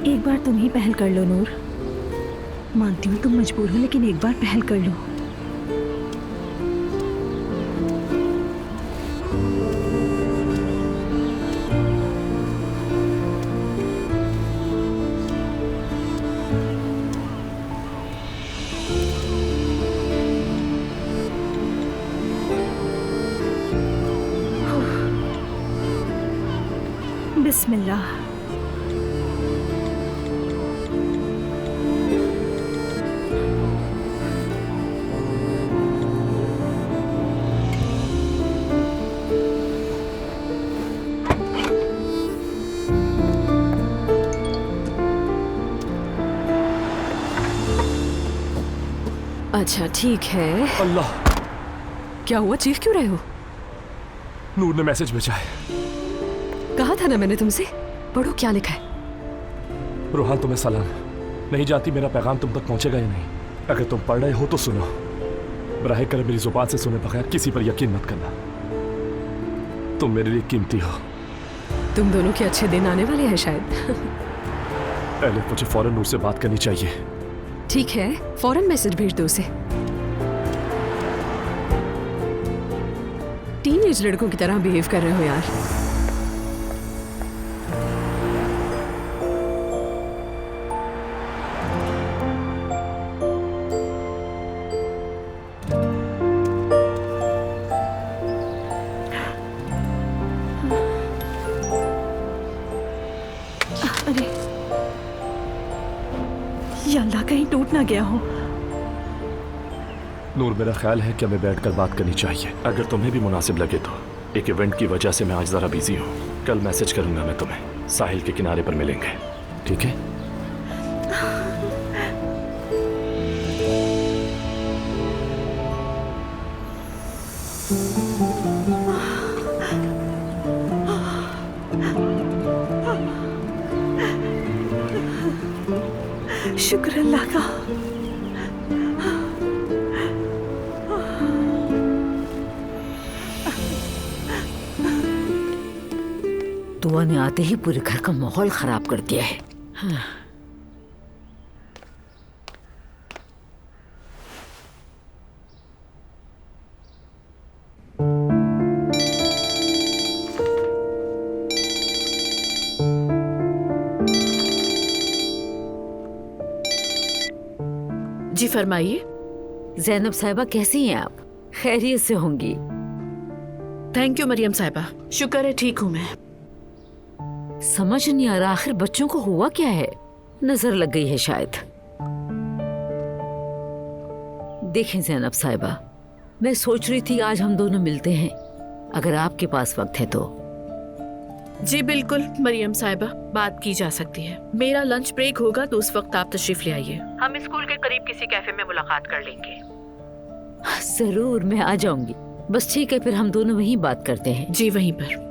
एक बार तुम ही पहल कर लो नूर। मानती हूँ तुम मजबूर हो, लेकिन एक बार पहल कर लो। बिस्मिल्लाह। अच्छा ठीक है। अल्लाह, क्या हुआ, चीख क्यों रहे हो? नूर ने मैसेज भेजा है। कहा था ना मैंने तुमसे, पढ़ो क्या लिखा है। रोहान तुम्हें सलाम। नहीं जानती मेरा पैगाम तुम तक पहुंचेगा या नहीं। अगर तुम पढ़ रहे हो तो सुनो। बराह करम मेरी जुबान से सुने बगैर किसी पर यकीन मत करना। तुम मेरे लिए कीमती हो। तुम दोनों के अच्छे दिन आने वाले हैं शायद। पहले मुझे फौरन नूर से बात करनी चाहिए। ठीक है, फौरन मैसेज भेज दो उसे। टीनेज लड़कों की तरह बिहेव कर रहे हो यार। अरे या अल्लाह, कहीं टूट ना गया हो। नूर, मेरा ख्याल है कि हमें बैठकर बात करनी चाहिए, अगर तुम्हें भी मुनासिब लगे तो। एक इवेंट की वजह से मैं आज ज़रा बिजी हूँ। कल मैसेज करूंगा मैं तुम्हें। साहिल के किनारे पर मिलेंगे, ठीक है? शुक्र अल्लाह का। दुआ ने आते ही पूरे घर का माहौल खराब कर दिया है। हाँ। जी फरमाइए। ज़ैनब साहिबा कैसी हैं आप? खैरियत से होंगी? थैंक यू मरियम साहिबा, शुक्र है ठीक हूँ मैं। समझ नहीं आ रहा आखिर बच्चों को हुआ क्या है। नजर लग गई है शायद। देखें ज़ैनब साहिबा, मैं सोच रही थी आज हम दोनों मिलते हैं, अगर आपके पास वक्त है तो। जी बिल्कुल मरियम साहिबा, बात की जा सकती है। मेरा लंच ब्रेक होगा तो उस वक्त आप तशरीफ ले आइए। हम स्कूल के करीब किसी कैफे में मुलाकात कर लेंगे। जरूर, मैं आ जाऊंगी। बस ठीक है, फिर हम दोनों वहीं बात करते हैं। जी वहीं पर।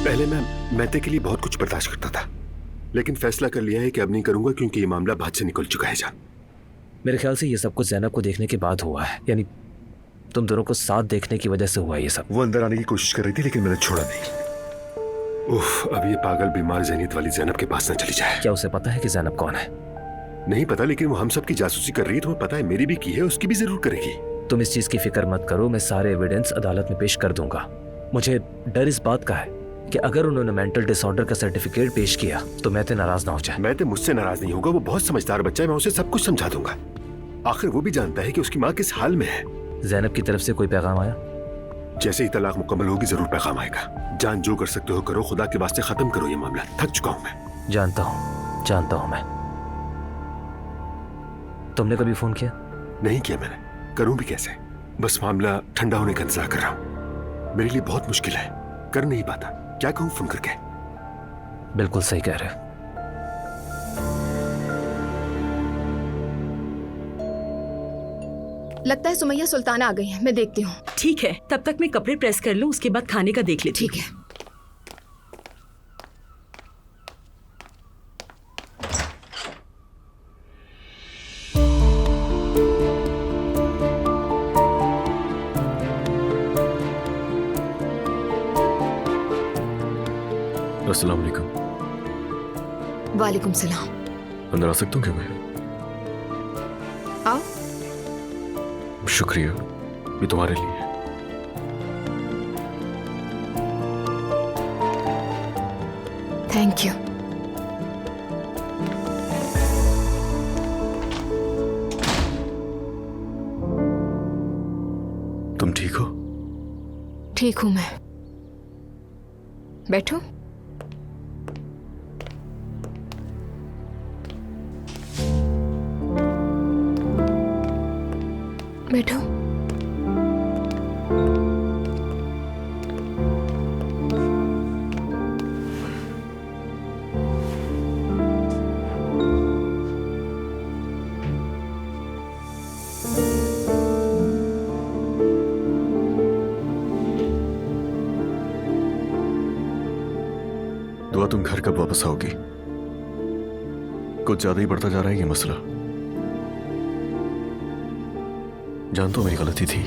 पहले मैं मैते के लिए बहुत कुछ बर्दाश्त करता था, लेकिन फैसला कर लिया है कि अब नहीं करूंगा, क्योंकि ये मामला बात से निकल चुका है। जान, मेरे ख्याल से ये सब कुछ ज़ैनब को देखने के बाद हुआ है, यानी तुम दोनों को साथ देखने की वजह से हुआ ये सब। वो अंदर आने की कोशिश कर रही थी, लेकिन मैंने छोड़ा नहीं। उफ, अब ये पागल बीमार ज़हनियत वाली ज़ैनब के पास न चली जाए। क्या उसे पता है कि ज़ैनब कौन है? नहीं पता, लेकिन वो हम सब की जासूसी कर रही है। तुम्हें पता है मेरी भी की है, उसकी भी जरूर करेगी। तुम इस चीज़ की फिक्र मत करो, मैं सारे एविडेंस अदालत में पेश कर दूंगा। मुझे डर इस बात का है कि अगर उन्होंने मेंटल डिसऑर्डर का सर्टिफिकेट पेश किया तो मैं तो नाराज ना हो जाए। मैं तो मुझसे नाराज नहीं होगा, वो बहुत समझदार बच्चा है, मैं उसे सब कुछ समझा दूंगा। आखिर वो भी जानता है कि उसकी माँ किस हाल में है। ज़ैनब की तरफ से कोई पैगाम आया? जैसे ही तलाक मुकम्मल होगी जरूर पैगाम आएगा। जान, जो कर सकते हो करो, खुदा के वास्ते खत्म करो ये मामला। थक चुका हूँ मैं। जानता हूँ मैं। तुमने कभी फोन किया? नहीं किया मैंने, करूँ भी कैसे? बस मामला ठंडा होने का इंतजार कर रहा हूँ। मेरे लिए बहुत मुश्किल है, कर नहीं पाता। क्या कहूँ फोन करके? बिल्कुल सही कह रहे हो। लगता है सुमैया सुल्ताना आ गई है, मैं देखती हूँ। ठीक है, तब तक मैं कपड़े प्रेस कर लूं, उसके बाद खाने का देख लेती हूँ। ठीक है। अस्सलाम वालेकुम। वालेकुम सलाम। अंदर आ सकता हूँ क्या मैं? आओ। शुक्रिया, ये तुम्हारे लिए। Thank you. तुम ठीक हो? ठीक हूँ मैं। बैठो। बैठो। दुआ, तुम घर कब वापस आओगी? कुछ ज्यादा ही बढ़ता जा रहा है ये मसला। जानता हूं मेरी गलती थी,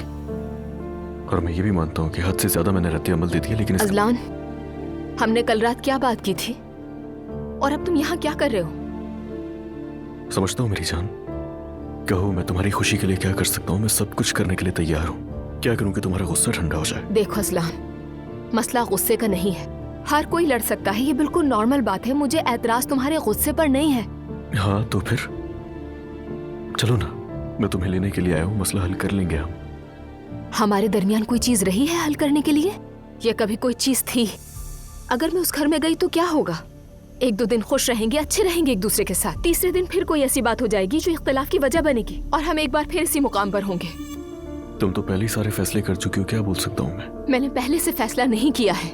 और मैं ये भी मानता हूं कि हद से ज्यादा मैंने रद्द अमल दे दिया, लेकिन अजलान, हमने कल रात क्या बात की थी और अब तुम यहाँ क्या कर रहे हो? समझता हूँ मेरी जान। कहो, मैं तुम्हारी खुशी के लिए क्या कर सकता हूँ? मैं सब कुछ करने के लिए तैयार हूँ। क्या करूँ कि तुम्हारा गुस्सा ठंडा हो जाए? देखो अजलान, मसला गुस्से का नहीं है। हर कोई लड़ सकता है, ये बिल्कुल नॉर्मल बात है। मुझे एतराज तुम्हारे गुस्से पर नहीं है। हाँ तो फिर चलो ना, मैं तुम्हें लेने के लिए आया हूँ, मसला हल कर लेंगे हम। हमारे दरमियान कोई चीज रही है हल करने के लिए, या कभी कोई चीज थी? अगर मैं उस घर में गई तो क्या होगा? 1-2 दिन खुश रहेंगे, अच्छे रहेंगे एक दूसरे के साथ। तीसरे दिन फिर कोई ऐसी बात हो जाएगी जो इख्तिलाफ की वजह बनेगी, और हम एक बार फिर इसी मुकाम पर होंगे। तुम तो पहले ही सारे फैसले कर चुकी हो, क्या बोल सकता हूँ मैं? मैंने पहले से फैसला नहीं किया है।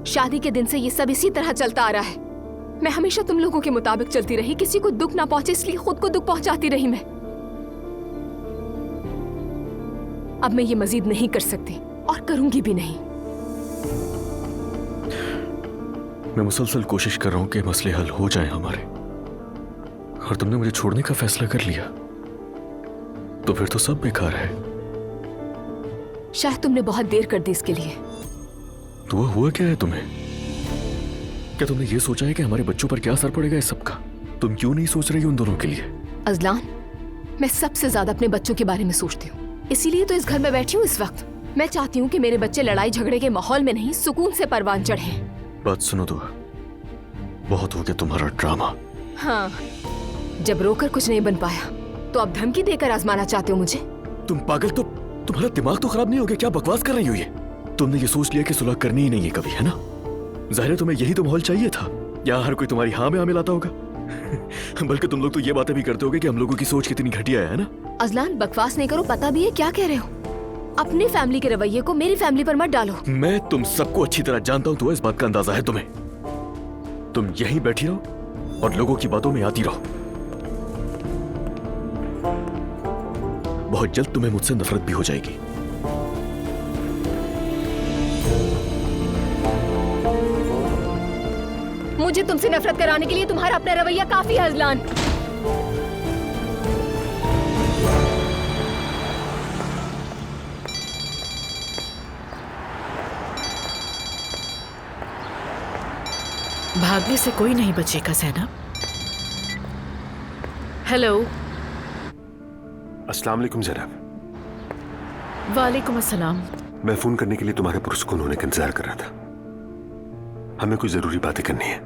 शादी के दिन से ये सब इसी तरह चलता आ रहा है। मैं हमेशा तुम लोगों के मुताबिक चलती रही, किसी को दुख ना पहुंचे इसलिए खुद को दुख पहुंचाती रही मैं। अब मैं ये मजीद नहीं कर सकती और करूंगी भी नहीं। मैं मुसलसल कोशिश कर रहा हूँ कि मसले हल हो जाएं हमारे, और तुमने मुझे छोड़ने का फैसला कर लिया, तो फिर तो सब बेकार है। शायद तुमने बहुत देर कर दी इसके लिए। तो वो हुआ क्या है तुम्हें? क्या तुमने ये सोचा है कि हमारे बच्चों पर क्या असर पड़ेगा इस सब का? तुम क्यों नहीं सोच रही उन दोनों के लिए? अजलान, मैं सबसे ज्यादा अपने बच्चों के बारे में सोचती हूँ, इसीलिए तो इस घर में बैठी हूँ इस वक्त। मैं चाहती हूँ कि मेरे बच्चे लड़ाई झगड़े के माहौल में नहीं, सुकून से परवान चढ़े। बात सुनो दुआ, बहुत हो गया तुम्हारा ड्रामा। हाँ, जब रोकर कुछ नहीं बन पाया तो अब धमकी देकर आजमाना चाहते हो मुझे? तुम पागल, तो तुम्हारा दिमाग तो खराब नहीं हो गया? क्या बकवास कर रही हो ये? तुमने ये सोच लिया कि सुलह करनी ही नहीं है कभी, है ना? जाहिर है तुम्हें यही तो माहौल चाहिए था। यहाँ हर कोई तुम्हारी हाँ में हाँ मिलाता होगा। बल्कि तुम लोग तो ये बातें भी करते होगे कि हम लोगों की सोच कितनी घटिया है ना? अजलान, बकवास नहीं करो, पता भी है क्या कह रहे हो। अपनी फैमिली के रवैये को मेरी फैमिली पर मत डालो। मैं तुम सबको अच्छी तरह जानता हूँ, तो इस बात का अंदाजा है तुम्हें। तुम यहीं बैठी रहो और लोगों की बातों में आती रहो। बहुत जल्द तुम्हें मुझसे नफरत भी हो जाएगी। मुझे तुमसे नफरत कराने के लिए तुम्हारा अपना रवैया काफी है अजलान। भागने से कोई नहीं बचेगा ज़ैनब। हेलो। अस्सलाम वालेकुम ज़ैनब। वालेकुम अस्सलाम। मैं फोन करने के लिए तुम्हारे पुरसुकून होने का इंतजार कर रहा था। हमें कुछ जरूरी बातें करनी है।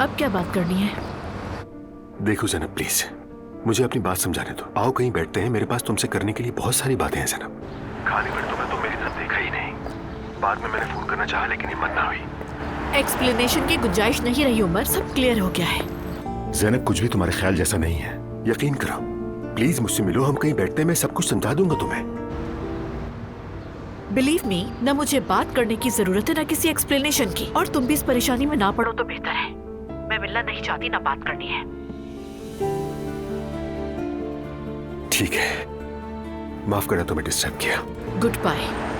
अब क्या बात करनी है? देखो ज़ैनब, प्लीज मुझे अपनी बात समझाने दो। आओ कहीं बैठते हैं, मेरे पास तुमसे करने के लिए बहुत सारी बातें हैं ज़ैनब। खाली पेट तुम्हें तो मेरी तरफ देखा ही नहीं। बाद में मैंने फोन करना चाहा लेकिन हिम्मत ना हुई। एक्सप्लेनेशन की गुंजाइश नहीं रही उमर, सब क्लियर हो गया है। ज़ैनब, कुछ भी तुम्हारे ख्याल जैसा नहीं है, यकीन करो। प्लीज मुझसे मिलो, हम कहीं बैठते हैं, मैं सब कुछ समझा दूंगा तुम्हें। बिलीव मी, न मुझे बात करने की जरूरत है न किसी एक्सप्लेनेशन की, और तुम भी इस परेशानी में ना पड़ो तो बेहतर है। मैं मिलना नहीं चाहती, ना बात करनी है। ठीक है, माफ करना तुम्हें डिस्टर्ब किया। Good bye.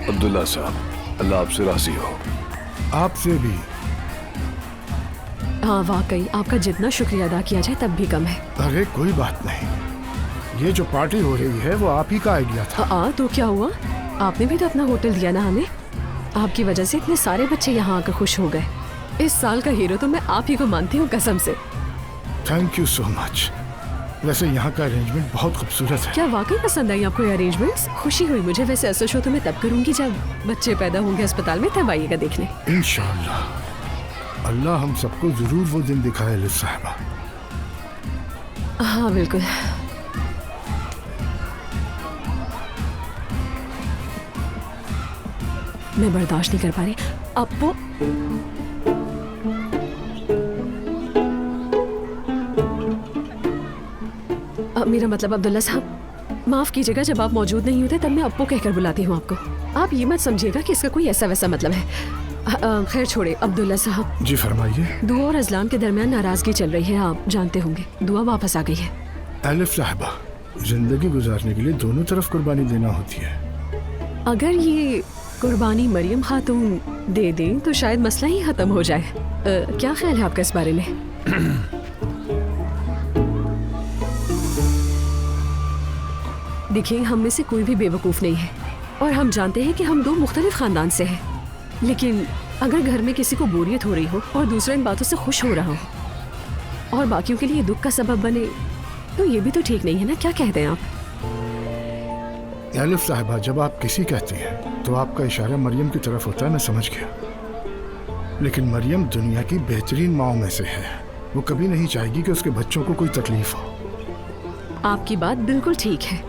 अब्दुल्ला साहब, अल्लाह आपसे राजी हो। आपसे भी। हाँ वाकई, आपका जितना शुक्रिया अदा किया जाए तब भी कम है। अरे कोई बात नहीं, ये जो पार्टी हो रही है वो आप ही का आइडिया था। तो क्या हुआ? आपने भी तो अपना होटल दिया ना हमें। आपकी वजह से इतने सारे बच्चे यहाँ आकर खुश हो गए। इस साल का हीरो तो मैं आप ही को मानती हूँ, कसम से। Thank you so much. वैसे यहाँ का अरेंजमेंट बहुत खूबसूरत है। क्या वाकई पसंद आई आपको ये अरेंजमेंट्स? खुशी हुई मुझे। वैसे असल शो तो मैं तब करूंगी जब बच्चे पैदा होंगे अस्पताल में, तब आइएगा देखने। इंशाअल्लाह। अल्लाह हम सबको जरूर वो दिन दिखाए लिस साहिबा। हाँ बिल्कुल। मैं बर्दाश्त नहीं कर पा रही। अप्पू, मेरा मतलब अब्दुल्ला साहब, माफ कीजिएगा, जब आप मौजूद नहीं होते तब मैं अप्पू कहकर बुलाती हूँ आपको। आप ये मत समझिएगा कि इसका कोई ऐसा वैसा मतलब है। खैर छोड़े अब्दुल्ला साहब। जी फरमाइए। दुआ और अजलान के दरमियान नाराजगी चल रही है, आप जानते होंगे। दुआ वापस आ गई है। एलिफ साहिबा, जिंदगी गुजारने के लिए दोनों तरफ कुर्बानी देना होती है। अगर ये कुर्बानी मरियम खातून दे दें तो शायद मसला ही खत्म हो जाए। क्या ख्याल है आपका इस बारे में? देखिए, हम में से कोई भी बेवकूफ़ नहीं है और हम जानते हैं कि हम दो मुख्तलिफ ख़ानदान से हैं। लेकिन अगर घर में किसी को बोरियत हो रही हो और दूसरा इन बातों से खुश हो रहा हो और बाकियों के लिए दुख का सबब बने, तो ये भी तो ठीक नहीं है ना? क्या कहते हैं आप? एलिफ साहिबा, जब आप किसी कहती हैं तो आपका इशारा मरियम की तरफ होता है, मैं समझ गया। लेकिन मरियम दुनिया की बेहतरीन माओं में से है। वो कभी नहीं चाहेगी कि उसके बच्चों को कोई तकलीफ हो। आपकी बात बिल्कुल ठीक है,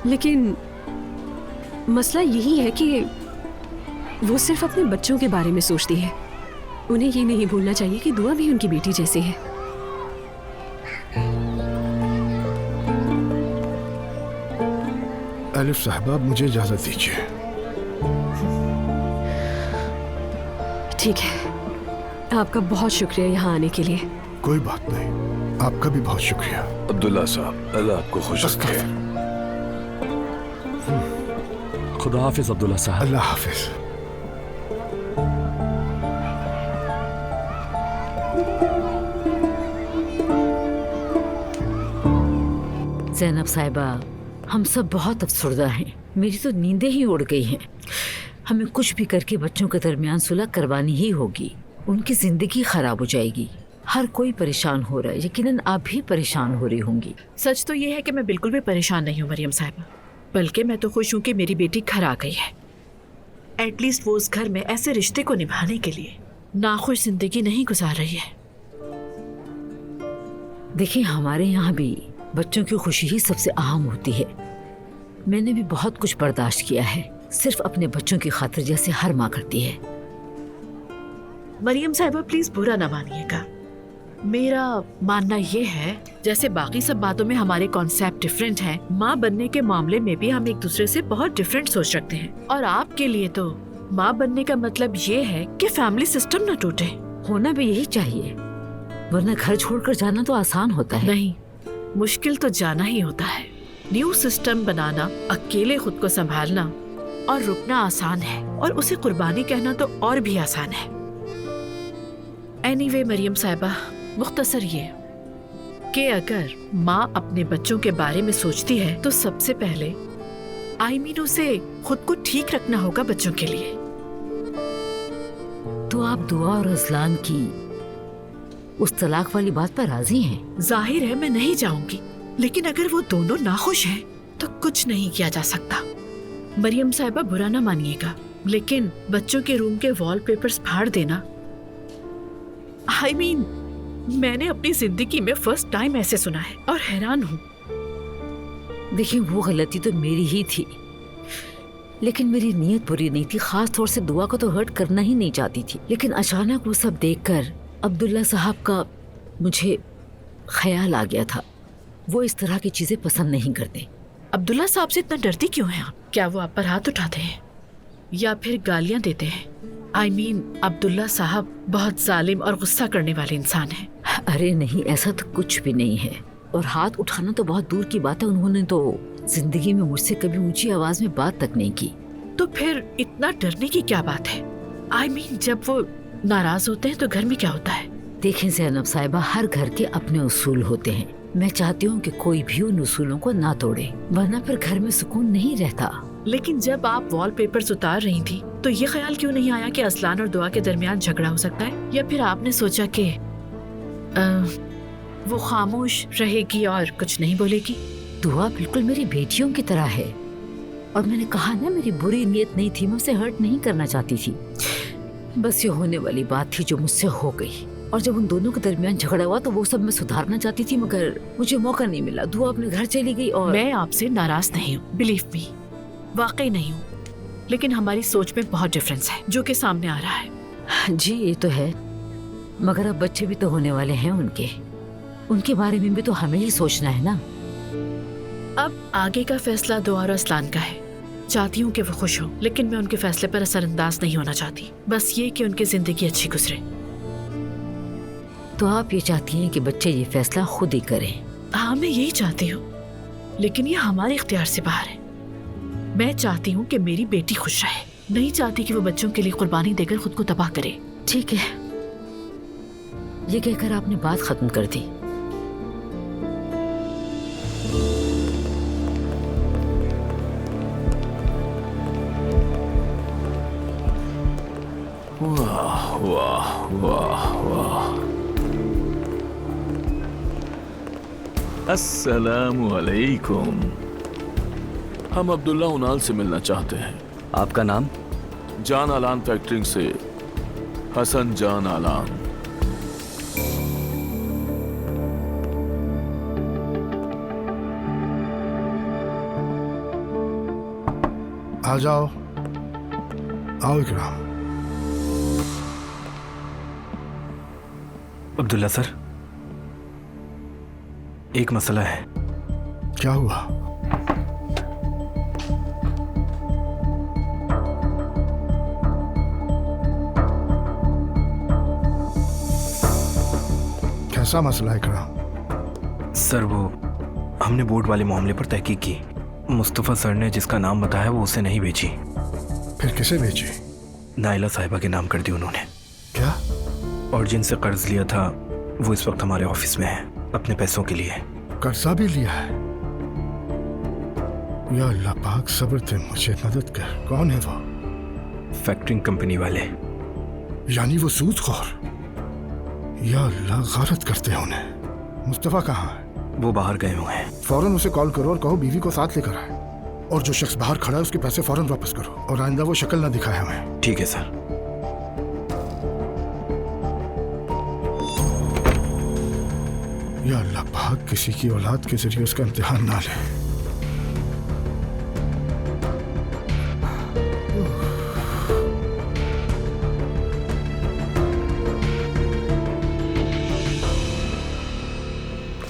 लेकिन मसला यही है कि वो सिर्फ अपने बच्चों के बारे में सोचती है। उन्हें ये नहीं भूलना चाहिए कि दुआ भी उनकी बेटी जैसी है। एलिफ साहिबा, मुझे इजाजत दीजिए। ठीक है, आपका बहुत शुक्रिया यहाँ आने के लिए। कोई बात नहीं, आपका भी बहुत शुक्रिया। अब्दुल्ला साहब, अल्लाह आपको खुश रखे। खुदा हाफिज अब्दुल्ला साहब। अल्लाह हाफिज। ज़ैनब साहिबा, हम सब बहुत अफसरदा हैं। मेरी तो नींदें ही उड़ गई हैं। हमें कुछ भी करके बच्चों के दरमियान सुलह करवानी ही होगी। उनकी जिंदगी खराब हो जाएगी। हर कोई परेशान हो रहा है, यकीनन आप भी परेशान हो रही होंगी। सच तो ये है कि मैं बिल्कुल भी परेशान नहीं हूँ मरियम साहिबा, बल्कि मैं तो खुश हूँ कि मेरी बेटी घर आ गई है। एटलीस्ट वो उस घर में ऐसे रिश्ते को निभाने के लिए नाखुश जिंदगी नहीं गुजार रही है। देखिए, हमारे यहाँ भी बच्चों की खुशी ही सबसे अहम होती है। मैंने भी बहुत कुछ बर्दाश्त किया है, सिर्फ अपने बच्चों की खातिर, जैसे हर माँ करती है। मरियम साहिबा, प्लीज बुरा ना मानिएगा। मेरा मानना ये है, जैसे बाकी सब बातों में हमारे कॉन्सेप्ट डिफरेंट हैं, माँ बनने के मामले में भी हम एक दूसरे से बहुत डिफरेंट सोच रखते हैं। और आपके लिए तो माँ बनने का मतलब ये है कि फैमिली सिस्टम न टूटे। होना भी यही चाहिए, वरना घर छोड़कर जाना तो आसान होता है। नहीं, मुश्किल तो जाना ही होता है। न्यू सिस्टम बनाना, अकेले खुद को संभालना और रुकना आसान है, और उसे कुर्बानी कहना तो और भी आसान है। एनीवे मरियम साहिबा, मुख्तसर ये कि अगर माँ अपने बच्चों के बारे में सोचती है तो सबसे पहले उसे खुद को ठीक रखना होगा बच्चों के लिए। तो आप दुआ और असलान की उस तलाक वाली बात पर राजी हैं? जाहिर है मैं नहीं चाहूंगी, लेकिन अगर वो दोनों नाखुश हैं तो कुछ नहीं किया जा सकता। मरियम साहिबा बुरा ना मानिएगा, लेकिन बच्चों के रूम के वॉलपेपर्स फाड़ देना, I mean, मैंने अपनी जिंदगी में फर्स्ट टाइम ऐसे सुना है और हैरान हूँ। देखिए, वो गलती तो मेरी ही थी, लेकिन मेरी नीयत बुरी नहीं थी। खास तौर से दुआ को तो हर्ट करना ही नहीं चाहती थी, लेकिन अचानक वो सब देखकर अब्दुल्ला साहब का मुझे ख्याल आ गया था। वो इस तरह की चीजें पसंद नहीं करते। अब्दुल्ला साहब से इतना डरती क्यों हैं आप? क्या वो आप पर हाथ उठाते हैं या फिर गालियां देते हैं? I mean, अब्दुल्ला साहब बहुत जालिम और गुस्सा करने वाले इंसान हैं। अरे नहीं, ऐसा तो कुछ भी नहीं है। और हाथ उठाना तो बहुत दूर की बात है, उन्होंने तो जिंदगी में मुझसे कभी ऊंची आवाज में बात तक नहीं की। तो फिर इतना डरने की क्या बात है? I mean, जब वो नाराज होते हैं तो घर में क्या होता है? देखें ज़ैनब साहिबा, हर घर के अपने उसूल होते हैं। मैं चाहती हूँ कि कोई भी उन उसूलों को ना तोड़े, वरना फिर घर में सुकून नहीं रहता। लेकिन जब आप वॉलपेपर्स उतार रही थी तो ये ख्याल क्यों नहीं आया कि असलान और दुआ के दरमियान झगड़ा हो सकता है? या फिर आपने सोचा कि वो खामोश रहेगी और कुछ नहीं बोलेगी? दुआ बिल्कुल मेरी बेटियों की तरह है, और मैंने कहा ना, मेरी बुरी नीयत नहीं थी, मैं उसे हर्ट नहीं करना चाहती थी। बस ये होने वाली बात थी जो मुझसे हो गई। और जब उन दोनों के दरमियान झगड़ा हुआ तो वो सब मैं सुधारना चाहती थी, मगर मुझे मौका नहीं मिला। दुआ अपने घर चली गई। और मैं आपसे नाराज नहीं हूँ, बिलीव मी, वाकई नहीं हूँ, लेकिन हमारी सोच में बहुत डिफरेंस है जो कि सामने आ रहा है। जी ये तो है, मगर अब बच्चे भी तो होने वाले हैं उनके बारे में भी तो हमें ही सोचना है ना। अब आगे का फैसला दुआ और असलान का है। चाहती हूँ कि वो खुश हो, लेकिन मैं उनके फैसले पर असरअंदाज नहीं होना चाहती। बस ये कि उनकी जिंदगी अच्छी गुजरे। तो आप ये चाहती हैं कि बच्चे ये फैसला खुद ही करें? हाँ, मैं यही चाहती हूँ, लेकिन ये हमारे इख्तियार से बाहर है। मैं चाहती हूँ कि मेरी बेटी खुश रहे, नहीं चाहती कि वो बच्चों के लिए कुर्बानी देकर खुद को तबाह करे। ठीक है, ये कहकर आपने बात खत्म कर दी। वाह वाह वाह वाह। अस्सलामु अलैकुम। हम अब्दुल्ला उनाल से मिलना चाहते हैं। आपका नाम? जान आलान फैक्ट्री से हसन जान आलान। आ जाओ, आओ इकराम। अब्दुल्ला सर, एक मसला है। क्या हुआ? कैसा मसला है इकराम? सर, वो हमने बोर्ड वाले मामले पर तहकीक की। मुस्तफ़ा सर ने जिसका नाम बताया वो उसे नहीं बेची। फिर किसे बेची? नाइला साहिबा के नाम कर दी उन्होंने। क्या? और जिनसे कर्ज लिया था वो इस वक्त हमारे ऑफिस में है, अपने पैसों के लिए। कर्जा भी लिया है? या अल्लाह पाक, सब्र दे, मुझे मदद कर। कौन है वो? फैक्टरिंग कंपनी वाले। यानी वो सूदखोर? या अल्लाह, गारत करते हैं उन्हें। मुस्तफ़ा कहाँ है? वो बाहर गए हुए हैं। फौरन उसे कॉल करो और कहो बीवी को साथ लेकर आए, और जो शख्स बाहर खड़ा है उसके पैसे फौरन वापस करो, और आइंदा वो शक्ल ना दिखाए हमें। ठीक है सर। या अल्लाह पाक, किसी की औलाद के जरिए उसका इम्तिहान ना ले।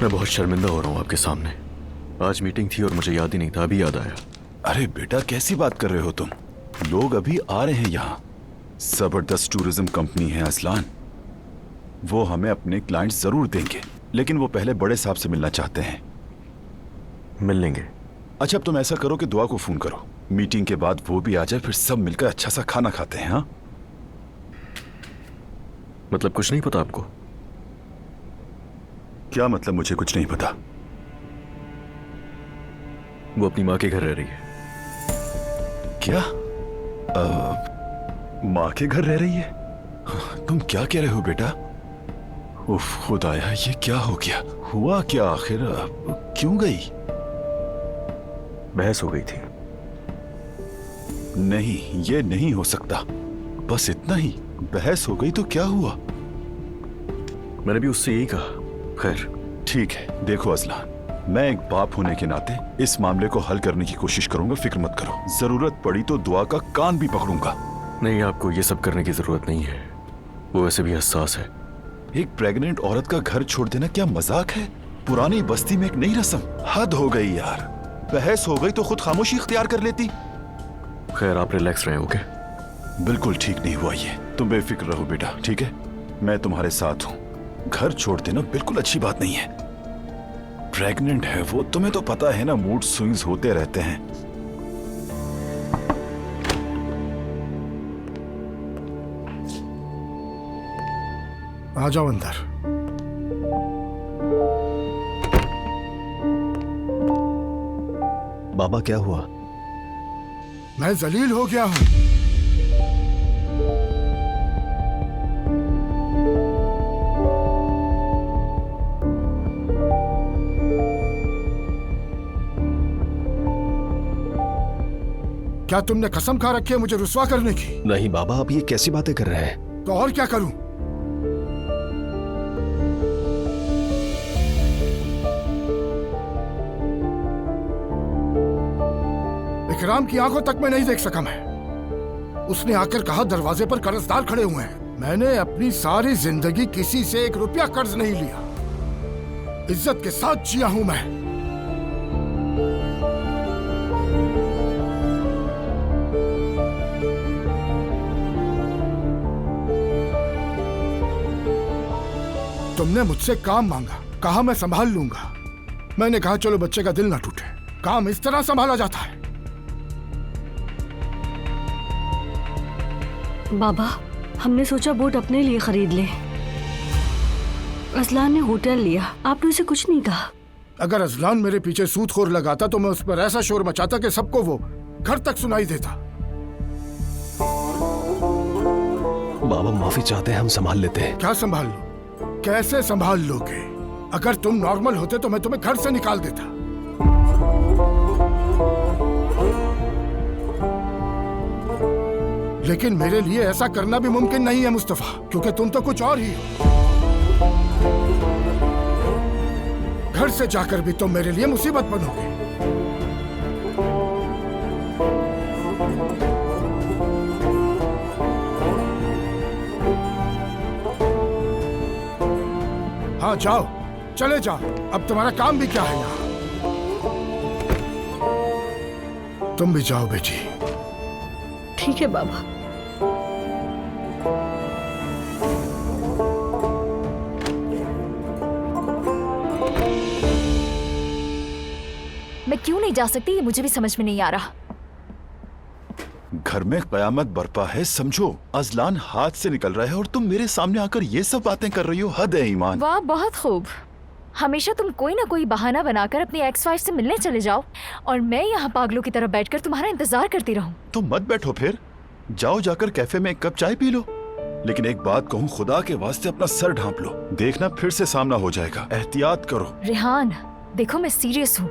मैं बहुत शर्मिंदा हो रहा हूँ आपके सामने। आज मीटिंग थी और मुझे याद ही नहीं था, अभी याद आया। अरे बेटा, कैसी बात कर रहे हो तुम? लोग अभी आ रहे हैं यहाँ। जबरदस्त टूरिज्म कंपनी है असलान, वो हमें अपने क्लाइंट्स जरूर देंगे, लेकिन वो पहले बड़े साहब से मिलना चाहते हैं। मिल लेंगे। अच्छा, अब तुम ऐसा करो कि दुआ को फोन करो, मीटिंग के बाद वो भी आ जाए, फिर सब मिलकर अच्छा सा खाना खाते हैं। हाँ, मतलब कुछ नहीं पता आपको? क्या मतलब मुझे कुछ नहीं पता? वो अपनी माँ के घर रह रही है। क्या? माँ के घर रह रही है? तुम क्या कह रहे हो बेटा? उफ खुदाया, ये क्या हो गया? हुआ क्या आखिर? क्यों गई? बहस हो गई थी। नहीं, ये नहीं हो सकता। बस इतना ही? बहस हो गई तो क्या हुआ? मैंने भी उससे यही कहा। खैर ठीक है, देखो अजलान, मैं एक बाप होने के नाते इस मामले को हल करने की कोशिश करूंगा, फिक्र मत करो। जरूरत पड़ी तो दुआ का कान भी पकड़ूंगा। नहीं, आपको ये सब करने की जरूरत नहीं है। वो वैसे भी हसास है। एक प्रेग्नेंट औरत का घर छोड़ देना क्या मजाक है? पुरानी बस्ती में एक नई रस्म। हद हो गई यार। बहस हो गई तो खुद खामोशी इख्तियार कर लेती। खैर, आप रिलैक्स रहे, ओके? बिल्कुल ठीक नहीं हुआ ये। तुम बेफिक्र रहो बेटा, ठीक है? मैं तुम्हारे साथ हूँ। घर छोड़ देना बिल्कुल अच्छी बात नहीं है। प्रेग्नेंट है वो, तुम्हें तो पता है ना, मूड स्विंग्स होते रहते हैं। आ जाओ अंदर। बाबा, क्या हुआ? मैं जलील हो गया हूं। क्या तुमने कसम खा रखी है मुझे रुस्वा करने की? नहीं बाबा, आप ये कैसी बातें कर रहे हैं? तो और क्या करूं? इकराम की आंखों तक में नहीं देख सका मैं। उसने आकर कहा दरवाजे पर कर्जदार खड़े हुए हैं। मैंने अपनी सारी जिंदगी किसी से 1 रुपया कर्ज नहीं लिया। इज्जत के साथ जिया हूं मैं। तुमने मुझसे काम मांगा, कहा मैं संभाल लूंगा। मैंने कहा चलो बच्चे का दिल ना टूटे। काम इस तरह संभाला जाता है? बाबा, हमने सोचा बोट अपने लिए खरीद ले। अजलान ने होटल लिया, आपने उसे कुछ नहीं कहा? अगर अजलान मेरे पीछे सूदखोर लगाता तो मैं उस पर ऐसा शोर मचाता कि सबको वो घर तक सुनाई देता। बाबा माफी चाहते हैं, हम संभाल लेते हैं। क्या संभाल लो? कैसे संभाल लोगे? अगर तुम नॉर्मल होते तो मैं तुम्हें घर से निकाल देता। लेकिन मेरे लिए ऐसा करना भी मुमकिन नहीं है मुस्तफा, क्योंकि तुम तो कुछ और ही हो। घर से जाकर भी तुम मेरे लिए मुसीबत बनोगे। हाँ जाओ, चले जाओ। अब तुम्हारा काम भी क्या है यहाँ? तुम भी जाओ बेटी। ठीक है बाबा। मैं क्यों नहीं जा सकती ये मुझे भी समझ में नहीं आ रहा। घर में कयामत बरपा है समझो। अजलान हाथ से निकल रहा है और तुम मेरे सामने आकर ये सब बातें कर रही हो। हद है ईमान। वाह, बहुत खूब। हमेशा तुम कोई ना कोई बहाना बनाकर अपनी एक्स वाइफ से मिलने चले जाओ और मैं यहाँ पागलों की तरह बैठकर तुम्हारा इंतजार करती रहूं। तो मत बैठो फिर, जाओ जाकर कैफे में 1 कप चाय पी लो। लेकिन एक बात कहूँ, खुदा के वास्ते अपना सर ढांप लो, देखना फिर से सामना हो जाएगा। एहतियात करो। रेहान, देखो मैं सीरियस हूँ।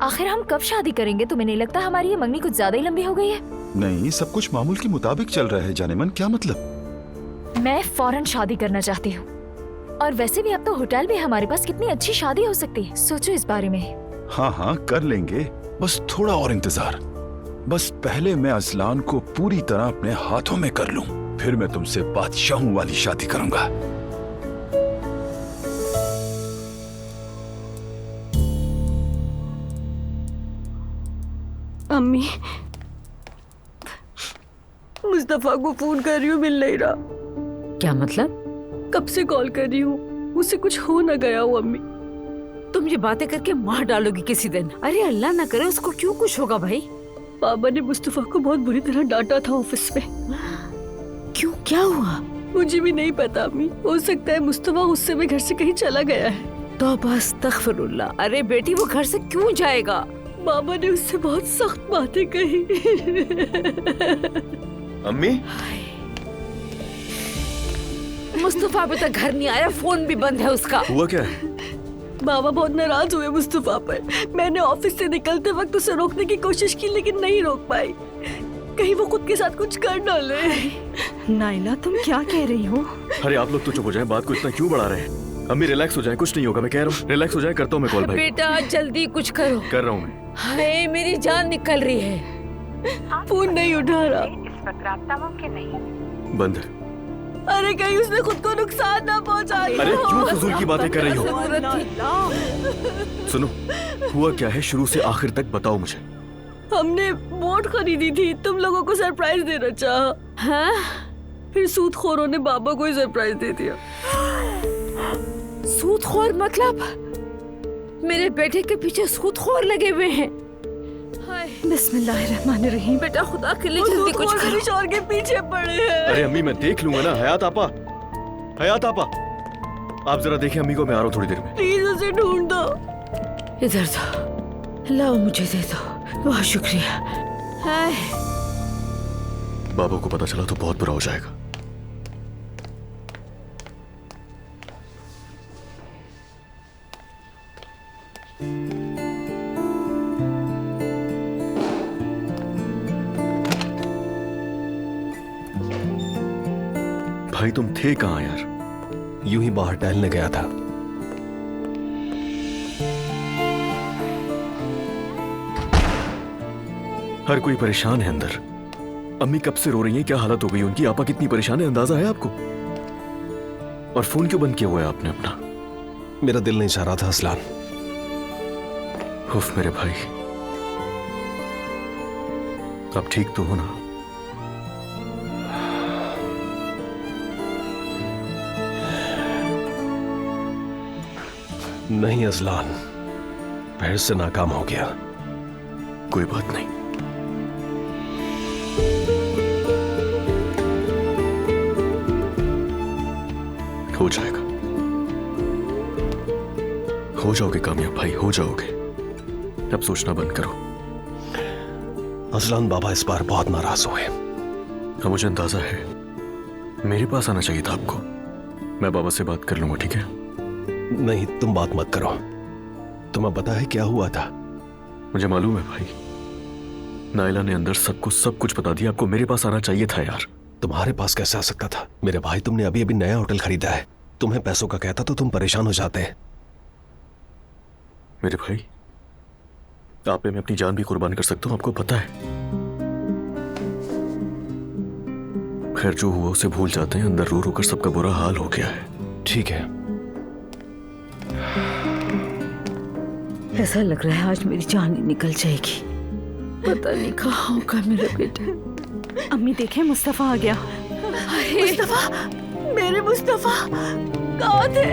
आखिर हम कब शादी करेंगे? तुम्हें नहीं लगता हमारी ये मंगनी कुछ ज्यादा ही लंबी हो गई है? नहीं, सब कुछ मामूल के मुताबिक चल रहा है जानेमन। क्या मतलब? मैं फौरन शादी करना चाहती हूँ। और वैसे भी अब तो होटल भी हमारे पास, कितनी अच्छी शादी हो सकती है। सोचो इस बारे में। हाँ हाँ कर लेंगे, बस थोड़ा और इंतजार। बस पहले मैं अजलान को पूरी तरह अपने हाथों में कर लूं, फिर मैं तुमसे बादशाहों वाली शादी करूंगा। अम्मी, मुस्तफा को फोन कर रही हूँ, मिल नहीं रहा। क्या मतलब? कब से कॉल कर रही हूँ, उससे कुछ हो ना गया हो अम्मी। तुम ये बातें करके मार डालोगी किसी दिन। अरे अल्लाह ना करे, उसको क्यों कुछ होगा भाई? पापा ने मुस्तफा को बहुत बुरी तरह डांटा था ऑफिस में। क्यों, क्या हुआ? मुझे भी नहीं पता अम्मी। हो सकता है मुस्तफा गुस्से में घर से कहीं चला गया है। तौबा अस्तगफिरुल्लाह। अरे बेटी, वो घर से क्यों जाएगा? बाबा ने उससे बहुत सख्त बातें कही। अम्मी, मुस्तफा अभी तक घर नहीं आया, फोन भी बंद है उसका। हुआ क्या है? बाबा बहुत नाराज हुए मुस्तफा पर। मैंने ऑफिस से निकलते वक्त उसे रोकने की कोशिश की लेकिन नहीं रोक पाई। कहीं वो खुद के साथ कुछ कर न ले। नाइला तुम क्या कह रही हो? अरे आप लोग तो चुप हो जाएं, बात को इतना क्यों बढ़ा रहे हैं? अम्मी रिलैक्स हो जाए, कुछ नहीं होगा, मैं कह रहा हूँ रिलैक्स हो जाए। करता हूँ मैं कॉल भाई। बेटा जल्दी कुछ करो। कर रहा हूँ मैं। हाय मेरी जान निकल रही है। फोन नहीं उठा रहा। बंद है। अरे कहीं उसने खुद को नुकसान ना पहुंचा दिया। अरे क्यों फजूल की बातें कर रही हो? सुनो, हुआ क्या है शुरू से आखिर तक बताओ मुझे। हमने बोट खरीदी थी, तुम लोगों को सरप्राइज देना चाहा। हाँ? फिर सूदखोरों ने बाबा को ही सरप्राइज दे दिया। सूदखोर मतलब? मेरे बेटे के पीछे सूदखोर लगे हुए हैं। बिस्मिल्लाहिर्रहमानिर्रहीम। बेटा खुदा के लिए जल्दी कुछ करो। मेरे शौहर के पीछे पड़े हैं। अरे अम्मी मैं देख लूंगा ना। हयात आपा, हयात आपा, आप जरा देखें अम्मी को, मैं आ रहा हूँ थोड़ी देर में। प्लीज उसे ढूंढ दो। इधर दो, लाओ मुझे दे दो। बहुत शुक्रिया। हाय बाबा को पता चला तो बहुत बुरा हो जाएगा। भाई तुम थे कहाँ यार? यूं ही बाहर टहलने गया था। हर कोई परेशान है अंदर। अम्मी कब से रो रही हैं, क्या हालत हो गई उनकी? आपा कितनी परेशान है, अंदाजा है आपको? और फोन क्यों बंद किया हुआ है आपने अपना? मेरा दिल नहीं चाह रहा था असलान। उफ मेरे भाई, आप ठीक तो हो ना? नहीं असलान, फिर से नाकाम हो गया। कोई बात नहीं, हो जाएगा। हो जाओगे कामयाब भाई, हो जाओगे। अब सोचना बंद करो। असलान बाबा इस बार बहुत नाराज हुए। हाँ मुझे अंदाजा है। मेरे पास आना चाहिए था आपको। मैं बाबा से बात कर लूंगा, ठीक है? नहीं तुम बात मत करो। तुम्हें पता है क्या हुआ था? मुझे मालूम है भाई। नाइला ने अंदर सबको सब कुछ बता दिया। आपको मेरे पास आना चाहिए था यार। तुम्हारे पास कैसे आ सकता था? मेरे भाई तुमने अभी अभी नया होटल खरीदा है। तुम्हें पैसों का कहता तो तुम परेशान हो जाते। मेरे भाई, आप पे मैं अपनी जान भी कुर्बान कर सकता हूं, आपको पता है। खैर जो हुआ उसे भूल जाते हैं। अंदर रो रो कर सबका बुरा हाल हो गया है। ठीक है। ऐसा लग रहा है आज मेरी जान ही निकल जाएगी। पता नहीं कहाँ होगा मेरा बेटा। अम्मी देखें, मुस्तफा आ गया। मुस्तफा, मेरे मुस्तफा कहाँ थे?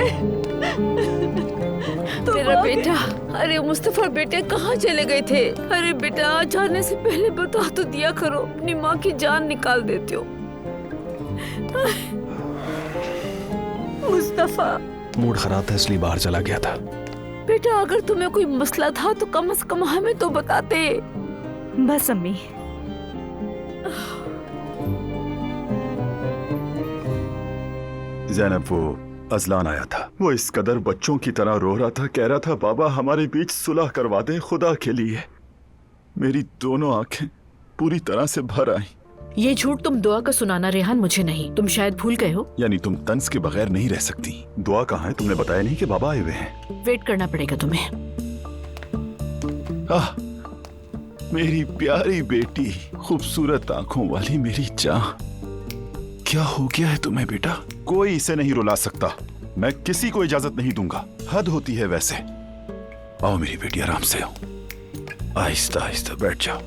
मेरा बेटा, अरे मुस्तफा बेटे कहाँ चले गए थे? अरे बेटा जाने से पहले बता तो दिया करो, अपनी माँ की जान निकाल देते हो। मुस्तफा मूड खराब था इसलिए बाहर चला गया था। बेटा अगर तुम्हें कोई मसला था तो कम से कम हमें तो बताते। बस अम्मी, ज़ैनब वो अजलान आया था। वो इस कदर बच्चों की तरह रो रहा था, कह रहा था बाबा हमारे बीच सुलह करवा दें खुदा के लिए। मेरी दोनों आंखें पूरी तरह से भर आई। ये झूठ तुम दुआ का सुनाना रेहान, मुझे नहीं। तुम शायद भूल गए हो। यानी तुम तंज के बगैर नहीं रह सकती। दुआ कहाँ है? तुमने बताया नहीं कि बाबा आए हुए हैं। वेट करना पड़ेगा तुम्हें। आह, मेरी प्यारी बेटी, खूबसूरत आंखों वाली मेरी जान, क्या हो गया है तुम्हें बेटा? कोई इसे नहीं रुला सकता। मैं किसी को इजाजत नहीं दूंगा। हद होती है वैसे। आओ मेरी बेटी, आराम से आओ। आहिस्ता आहिस्ता बैठ जाओ।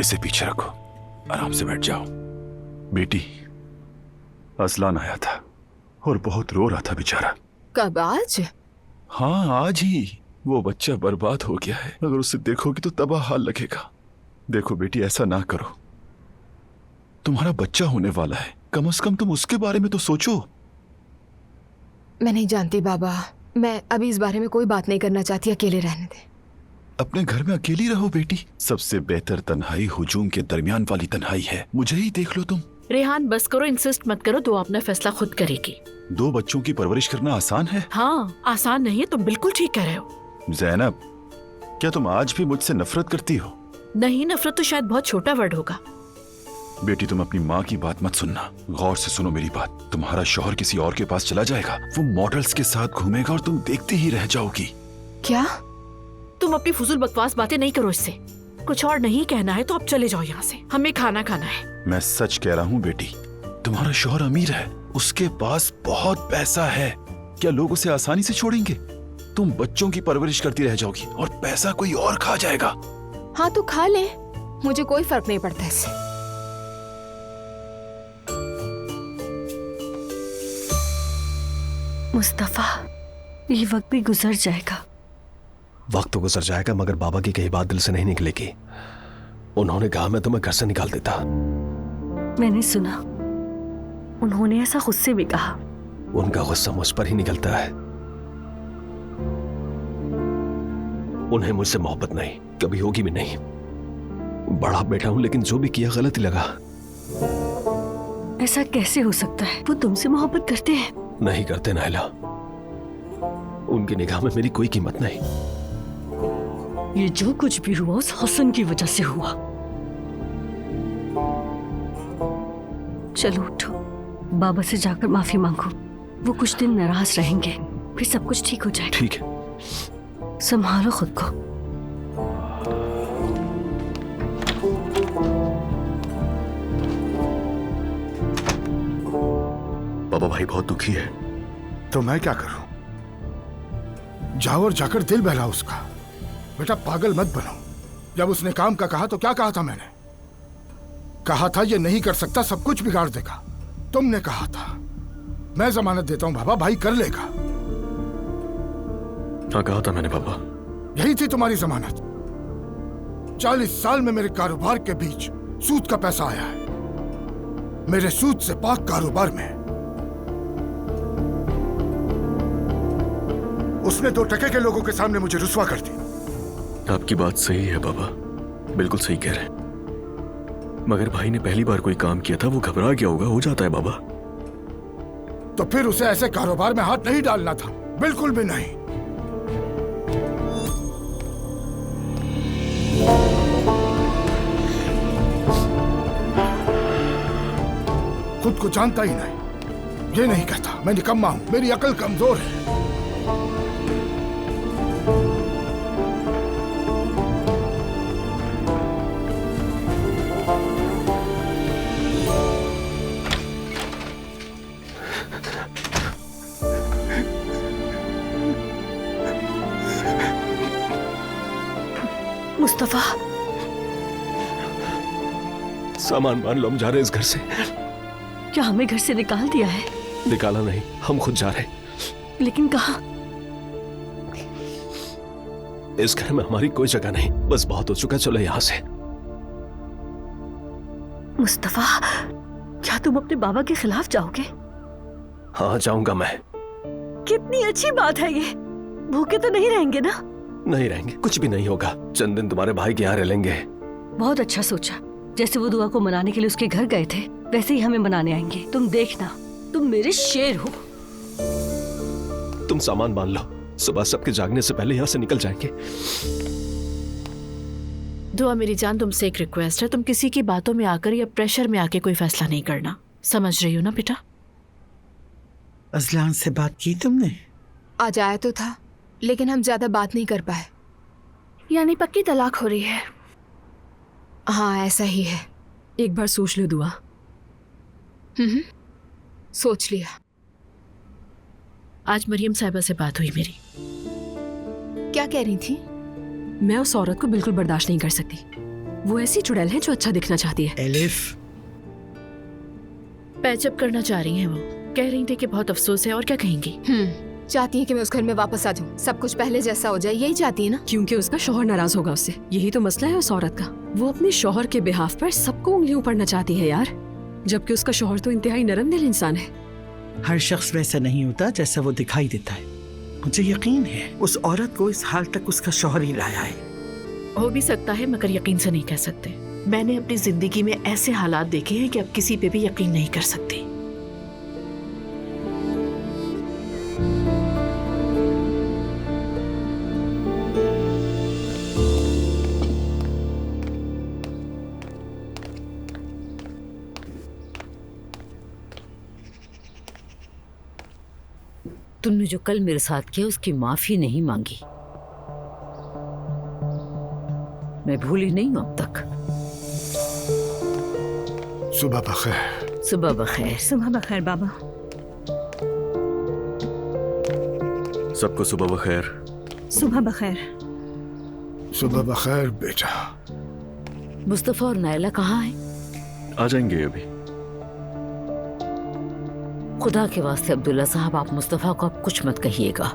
इसे पीछे रखो, आराम से बैठ जाओ। बेटी, असलान आया था और बहुत रो रहा था बेचारा। कब? आज? हाँ आज ही। वो बच्चा बर्बाद हो गया है। अगर उसे देखोगी तो तबाह हाल लगेगा। देखो बेटी, ऐसा ना करो। तुम्हारा बच्चा होने वाला है, कम से कम तुम उसके बारे में तो सोचो। मैं नहीं जानती बाबा, मैं अभी इस बारे में कोई बात नहीं करना चाहती। अकेले रहने दे। अपने घर में अकेली रहो बेटी। सबसे बेहतर तन्हाई हुजूम के दरमियान वाली तन्हाई है। मुझे ही देख लो तुम। रेहान बस करो, इंसिस्ट मत करो, दुआ अपना फैसला खुद करेगी। 2 बच्चों की परवरिश करना आसान है? हाँ, आसान नहीं है, तुम बिल्कुल ठीक कह रहे हो। ज़ैनब, क्या तुम आज भी मुझसे नफरत करती हो? नहीं, नफरत तो शायद बहुत छोटा वर्ड होगा। बेटी, तुम अपनी माँ की बात मत सुनना, गौर से सुनो मेरी बात। तुम्हारा शौहर किसी और के पास चला जाएगा, वो मॉडल्स के साथ घूमेगा और तुम देखती ही रह जाओगी। क्या? तुम अपनी फुजूल बकवास बातें नहीं करो इससे। कुछ और नहीं कहना है तो अब चले जाओ यहाँ से, हमें खाना खाना है। मैं सच कह रहा हूँ बेटी, तुम्हारा शौहर अमीर है, उसके पास बहुत पैसा है। क्या लोग उसे आसानी से छोड़ेंगे? तुम बच्चों की परवरिश करती रह जाओगी और पैसा कोई और खा जाएगा। हाँ तो खा ले, मुझे कोई फर्क नहीं पड़ता इससे। मुस्तफा, ये वक्त भी गुजर जाएगा। वक्त तो गुजर जाएगा, मगर बाबा की कही बात दिल से नहीं निकलेगी। उन्होंने कहा मैं तुम्हें घर से निकाल देता। मैंने सुना, उन्होंने ऐसा खुद से भी कहा। उनका गुस्सा मुझ पर ही निकलता है। उन्हें मुझसे मोहब्बत नहीं, कभी होगी भी नहीं। बड़ा बेटा हूं, लेकिन जो भी किया गलत ही लगा। ऐसा कैसे हो सकता है? वो तुमसे मोहब्बत करते हैं। नहीं करते नायला, उनकी निगाह में मेरी कोई कीमत नहीं। ये जो कुछ भी हुआ उस हसन की वजह से हुआ। चलो उठो, बाबा से जाकर माफी मांगो। वो कुछ दिन नाराज रहेंगे, फिर सब कुछ ठीक हो जाएगा। ठीक है, संभालो खुद को। बाबा भाई बहुत दुखी है। तो मैं क्या करूं? जाओ और जाकर दिल बहलाओ उसका। बेटा पागल मत बनो। जब उसने काम का कहा तो क्या कहा था मैंने? कहा था ये नहीं कर सकता, सब कुछ बिगाड़ देगा। तुमने कहा था। मैं जमानत देता हूं बाबा, भाई कर लेगा। हाँ कहा था मैंने बाबा। यही थी तुम्हारी जमानत। 40 साल में मेरे कारोबार के बीच सूद का पैसा आया है। मेरे सूद से पाक कारोबार में उसने 2 टके के लोगों के सामने मुझे रुस्वा कर दी। आपकी बात सही है बाबा, बिल्कुल सही कह रहे हैं। मगर भाई ने पहली बार कोई काम किया था, वो घबरा गया होगा, हो जाता है बाबा। तो फिर उसे ऐसे कारोबार में हाथ नहीं डालना था, बिल्कुल भी नहीं। खुद को जानता ही नहीं। ये नहीं कहता मैं निकम्मा हूं, मेरी अकल कमजोर है। मुस्तफा, सामान मान लो, हम जा रहे हैं इस घर से। क्या हमें घर से निकाल दिया है? निकाला नहीं, हम खुद जा रहे हैं। लेकिन कहाँ? इस घर में हमारी कोई जगह नहीं, बस बहुत हो चुका, चलो यहां से। मुस्तफा, क्या तुम अपने बाबा के खिलाफ जाओगे? हाँ जाऊंगा मैं। कितनी अच्छी बात है ये। भूखे तो नहीं रहेंगे ना? नहीं रहेंगे, कुछ भी नहीं होगा। चंद दिन तुम्हारे भाई के यहाँ रह लेंगे। बहुत अच्छा सोचा। जैसे वो दुआ को मनाने के लिए उसके घर गए थे, वैसे ही हमें मनाने आएंगे। तुम देखना, तुम मेरे शेर हो। तुम सामान बांध लो, सुबह सबके जागने से पहले यहाँ से निकल जाएंगे। दुआ मेरी जान, तुमसे एक रिक्वेस्ट है, तुम किसी की बातों में आकर या प्रेशर में आके कोई फैसला नहीं करना। समझ रही हो ना बेटा? अजलान से बात की तुमने? आज आया तो था, लेकिन हम ज्यादा बात नहीं कर पाए। यानी पक्की तलाक हो रही है? हाँ ऐसा ही है। एक बार सोच लो दुआ। सोच लिया। आज मरियम साहिबा से बात हुई मेरी। क्या कह रही थी? मैं उस औरत को बिल्कुल बर्दाश्त नहीं कर सकती। वो ऐसी चुड़ैल है जो अच्छा दिखना चाहती है। एलिफ, पैचअप करना चाह रही हैं वो। कह रही थी कि बहुत अफसोस है, और क्या कहेंगी? चाहती है कि मैं उस घर में वापस आ जाऊं, सब कुछ पहले जैसा हो जाए, यही चाहती है ना? क्योंकि उसका शौहर नाराज होगा उससे। यही तो मसला है उस औरत का। वो अपने शौहर के बिहाफ पर सबको उंगलियों पड़ना चाहती है यार, जबकि उसका शौहर तो इंतहाई नरम दिल इंसान है। हर शख्स वैसा नहीं होता जैसा वो दिखाई देता है। मुझे यकीन है उस औरत को इस हाल तक उसका शौहर ही लाया है। हो भी सकता है, मगर यकीन से नहीं कह सकते। मैंने अपनी जिंदगी में ऐसे हालात देखे हैं कि अब किसी पे भी यकीन नहीं कर सकती। तुमने जो कल मेरे साथ किया उसकी माफी नहीं मांगी। मैं भूली नहीं हूं अब तक। सुबह बखैर। सुबह बखैर। सुबह बखैर बाबा। सबको सुबह बखैर। सुबह बखैर। सुबह बखैर बेटा। मुस्तफा और नायला कहाँ हैं? आ जाएंगे अभी। खुदा के वास्ते अब्दुल्ला साहब, आप मुस्तफा को अब कुछ मत कहिएगा।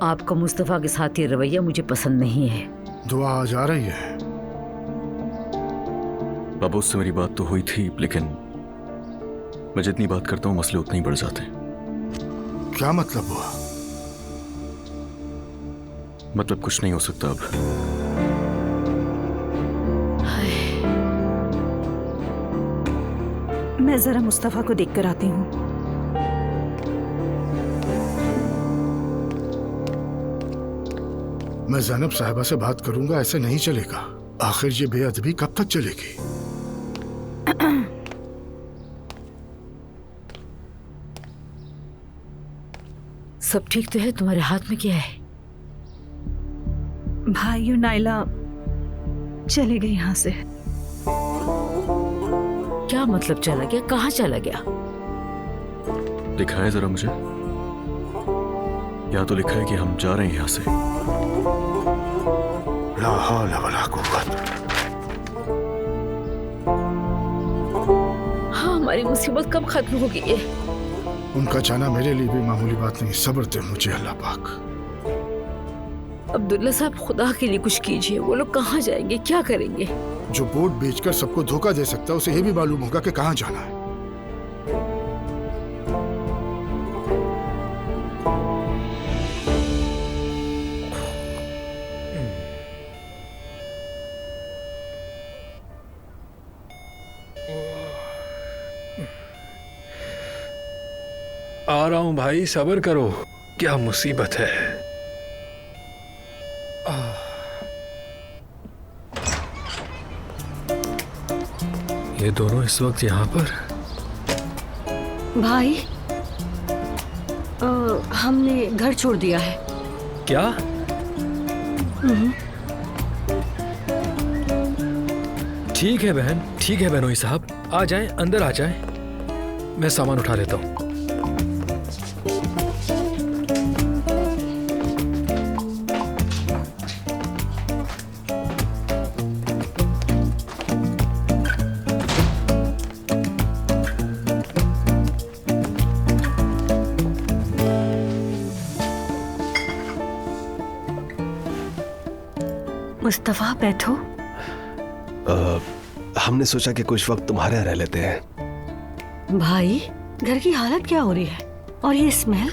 आपका मुस्तफा के साथ ये रवैया मुझे पसंद नहीं है। दुआ आज आ रही है। बाबा उससे मेरी बात तो हुई थी, लेकिन मैं जितनी बात करता हूँ मसले उतने ही बढ़ जाते हैं। क्या मतलब हुआ? मतलब कुछ नहीं हो सकता अब। मैं जरा मुस्तफा को देख कर आती हूँ। मैं ज़ैनब साहिबा से बात करूंगा, ऐसे नहीं चलेगा। आखिर ये बेअदबी कब तक चलेगी? सब ठीक तो है? तुम्हारे हाथ में क्या है? भाई और नायला चले गए यहाँ से। क्या मतलब चला गया? कहाँ चला गया? दिखाए जरा मुझे। यहाँ तो लिखा है कि हम जा रहे हैं यहाँ से। ला हौला वला कुव्वत। हाँ, हमारी मुसीबत कब खत्म होगी? ये उनका जाना मेरे लिए भी मामूली बात नहीं। सब्र दे मुझे अल्लाह पाक। अब्दुल्ला साहब, खुदा के लिए कुछ कीजिए। वो लोग कहाँ जाएंगे, क्या करेंगे? जो बोट बेचकर सबको धोखा दे सकता है उसे यह भी मालूम होगा कि कहाँ जाना है। आ रहा हूं भाई, सब्र करो। क्या मुसीबत है? ये दोनों इस वक्त यहाँ पर? भाई हमने घर छोड़ दिया है। क्या? ठीक है बहन, ठीक है बहनोई साहब, आ जाएं, अंदर आ जाएं। मैं सामान उठा लेता हूँ। मुस्तफा बैठो। हमने सोचा कि कुछ वक्त तुम्हारे यहाँ रह लेते हैं। भाई घर की हालत क्या हो रही है? और ये स्मेल?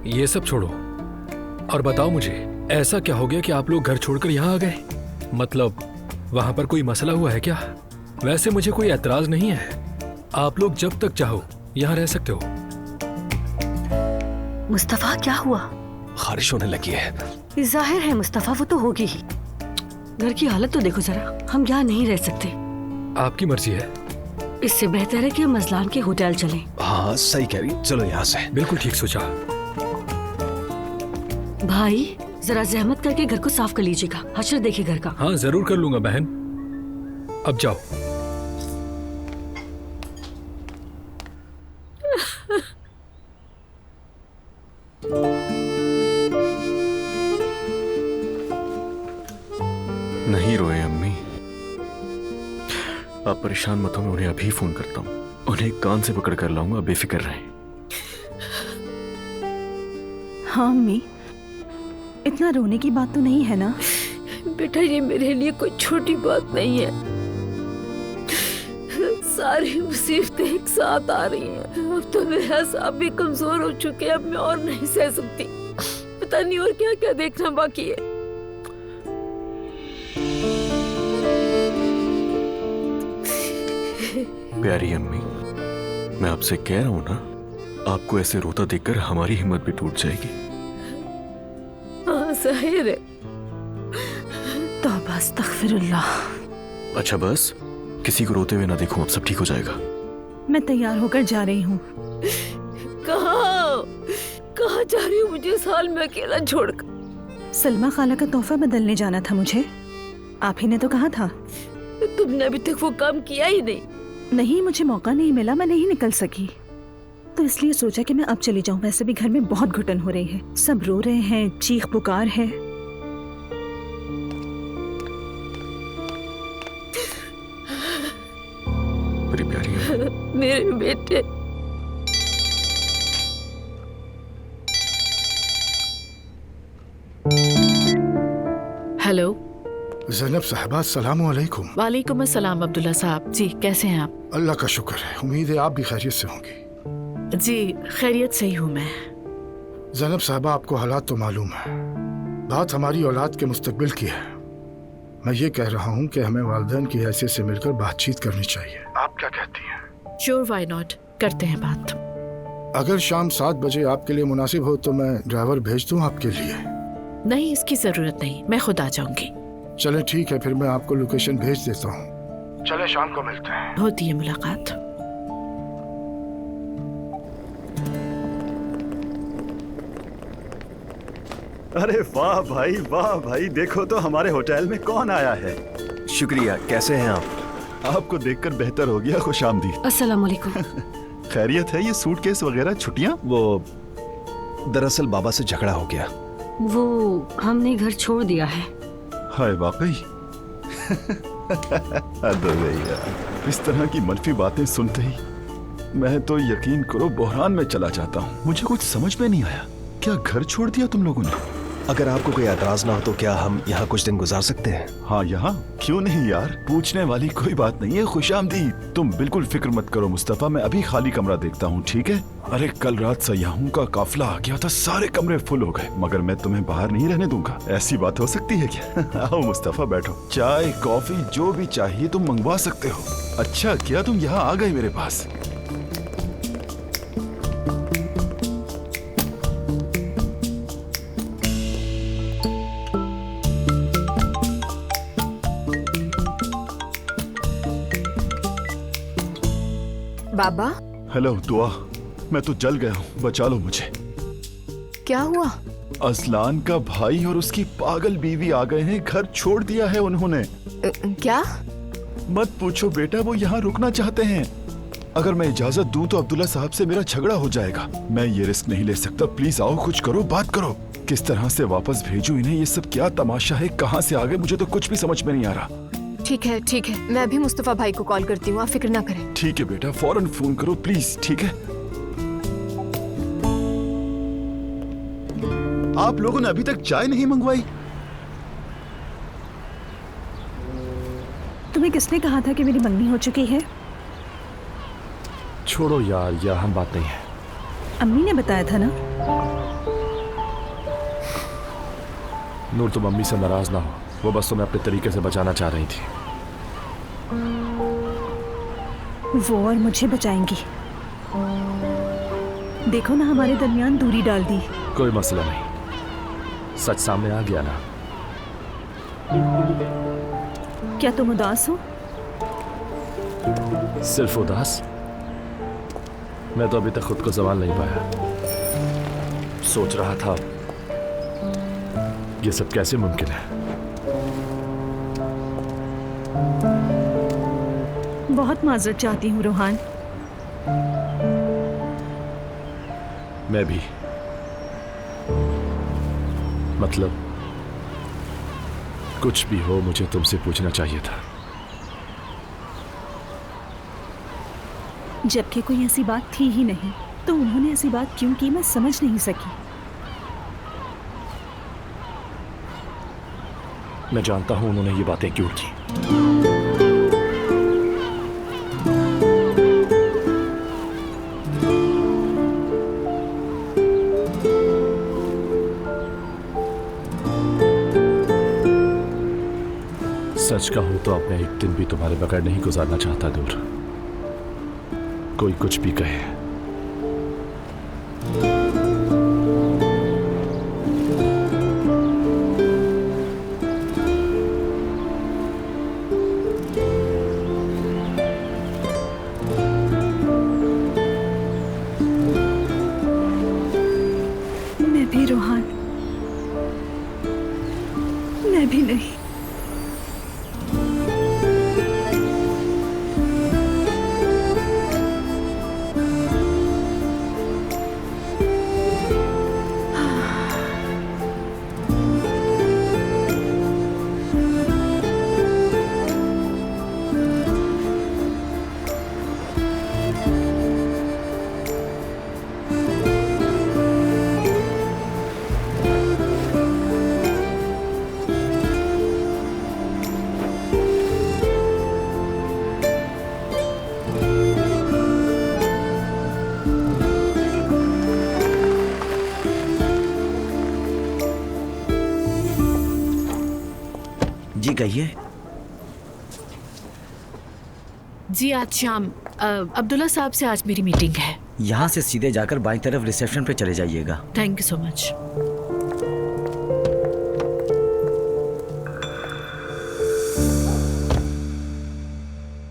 ये सब छोड़ो और बताओ मुझे, ऐसा क्या हो गया कि आप लोग घर छोड़कर यहाँ आ गए? मतलब वहां पर कोई मसला हुआ है क्या? वैसे मुझे कोई एतराज नहीं है, आप लोग जब तक चाहो यहाँ रह सकते हो। मुस्तफा क्या हुआ? बारिश होने लगी है। जाहिर है मुस्तफा, वो तो होगी ही। घर की हालत तो देखो जरा, हम यहाँ नहीं रह सकते। आपकी मर्जी है। इससे बेहतर है कि हम मजलान के होटल चलें। हाँ सही कह रही, चलो यहाँ से। बिल्कुल ठीक सोचा। भाई जरा जहमत करके घर को साफ कर लीजिएगा, हशर देखे घर का। हाँ जरूर कर लूंगा बहन, अब जाओ। नहीं रोए अम्मी, आप परेशान मत हो। मैं उन्हें अभी फोन करता हूँ, उन्हें कान से पकड़ कर लाऊंगा, बेफिक्र रहें। हाँ अम्मी, इतना रोने की बात तो नहीं है ना? बेटा ये मेरे लिए कोई छोटी बात नहीं है। सारी मुसीबतें एक साथ आ रही हैं। अब तो मेरा सांप भी कमजोर हो चुके हैं, अब मैं और नहीं सह सकती। पता नहीं और क्या क्या देखना बाकी है। प्यारी अम्मी, मैं आपसे कह रहा हूं ना, आपको ऐसे रोता देखकर हमारी हिम्मत भी टूट जाएगी। हाँ जाहिर है। तौबा अस्तगफिरुल्लाह। अच्छा बस, किसी को रोते हुए ना देखूं, अब सब ठीक हो जाएगा। मैं तैयार होकर जा रही हूँ। कहाँ जा रही हूँ मुझे इस हाल में अकेला छोड़कर? सलमा खाला का तोहफा बदलने जाना था मुझे, आप ही ने तो कहा था। तुमने अभी तक वो काम किया ही नहीं। नहीं, मुझे मौका नहीं मिला, मैं नहीं निकल सकी, तो इसलिए सोचा कि मैं अब चली जाऊं। वैसे भी घर में बहुत घुटन हो रही है, सब रो रहे हैं, चीख पुकार है। मेरी प्यारी अम्मी। मेरे बेटे। हेलो। ज़ैनब साहबा, अस्सलामु अलैकुम। वालेकुम अस्सलाम अब्दुल्ला साहब। जी कैसे हैं आप? अल्लाह का शुक्र है, उम्मीद है आप भी खैरियत से होंगी। जी खैरियत से ही हूँ मैं। ज़ैनब साहबा, आपको हालात तो मालूम है, बात हमारी औलाद के मुस्तकबिल की है। मैं ये कह रहा हूँ कि हमें वालिदैन की हैसियत से मिलकर बातचीत करनी चाहिए। आप क्या कहती हैं? श्योर, व्हाई नॉट, करते हैं बात। अगर शाम 7 बजे आपके लिए मुनासिब हो तो मैं ड्राइवर भेज दूँ आपके लिए? नहीं, इसकी जरूरत नहीं, मैं खुद आ जाऊंगी। चले ठीक है, फिर मैं आपको लोकेशन भेज देता हूँ। चले शाम को मिलते हैं। होती है मुलाकात। अरे वाह भाई, देखो तो हमारे होटल में कौन आया है। शुक्रिया, कैसे हैं आप? आपको देखकर बेहतर हो गया, खुशामदीद। अस्सलाम वालेकुम। खैरियत है? ये सूटकेस वगैरह छुट्टियाँ? वो दरअसल बाबा से झगड़ा हो गया। वो हमने घर छोड़ दिया है। हाय वाकई। हद हो गई यार, इस तरह की मनफी बातें सुनते ही मैं तो यकीन करो बहरान में चला जाता हूँ। मुझे कुछ समझ में नहीं आया, क्या घर छोड़ दिया तुम लोगों ने? अगर आपको कोई एतराज ना हो तो क्या हम यहाँ कुछ दिन गुजार सकते हैं? हाँ यहाँ क्यों नहीं यार, पूछने वाली कोई बात नहीं है। खुशामदीद। तुम बिल्कुल फिक्र मत करो मुस्तफा, मैं अभी खाली कमरा देखता हूँ, ठीक है? अरे कल रात सयाहों का काफिला आ गया था, सारे कमरे फुल हो गए, मगर मैं तुम्हें बाहर नहीं रहने दूंगा। ऐसी बात हो सकती है क्या? आओ मुस्तफा बैठो, चाय कॉफी जो भी चाहिए तुम मंगवा सकते हो। अच्छा क्या तुम यहाँ आ गए मेरे पास? बाबा। हेलो दुआ, मैं तो जल गया हूँ, बचा लो मुझे। क्या हुआ? असलान का भाई और उसकी पागल बीवी आ गए हैं, घर छोड़ दिया है उन्होंने। क्या? मत पूछो बेटा, वो यहाँ रुकना चाहते हैं। अगर मैं इजाजत दूं तो अब्दुल्ला साहब से मेरा झगड़ा हो जाएगा। मैं ये रिस्क नहीं ले सकता, प्लीज आओ कुछ करो, बात करो। किस तरह से वापस भेजूं इन्हें? ये सब क्या तमाशा है? कहाँ से आ गए? मुझे तो कुछ भी समझ में नहीं आ रहा। ठीक है ठीक है, मैं अभी मुस्तफा भाई को कॉल करती हूँ, आप फिक्र ना करें। ठीक है बेटा, फौरन फोन करो प्लीज, ठीक है? आप लोगों ने अभी तक चाय नहीं मंगवाई? तुम्हें किसने कहा था कि मेरी मंगनी हो चुकी है? छोड़ो यार, यह हम बात नहीं है। अम्मी ने बताया था ना। नूर, तुम अम्मी से नाराज ना हो, वो बस तुम्हें अपने तरीके से बचाना चाह रही थी। वो और मुझे बचाएंगी। देखो ना, हमारे दरमियान दूरी डाल दी। कोई मसला नहीं, सच सामने आ गया ना। क्या तुम उदास हो? सिर्फ उदास? मैं तो अभी तक खुद को संभाल नहीं पाया। सोच रहा था ये सब कैसे मुमकिन है। बहुत माजरत चाहती हूँ रोहान। मैं भी, मतलब कुछ भी हो मुझे तुमसे पूछना चाहिए था। जबकि कोई ऐसी बात थी ही नहीं, तो उन्होंने ऐसी बात क्यों की, मैं समझ नहीं सकी। मैं जानता हूं उन्होंने ये बातें क्यों की। सच कहूं तो अब मैं एक दिन भी तुम्हारे बगैर नहीं गुजारना चाहता दूर। कोई कुछ भी कहे, मैं भी रोहान, मैं भी नहीं। जी कहिए। जी आज शाम अब्दुल्ला साहब से आज मेरी मीटिंग है। यहाँ से सीधे जाकर बाईं तरफ रिसेप्शन पे चले जाइएगा। Thank you so much.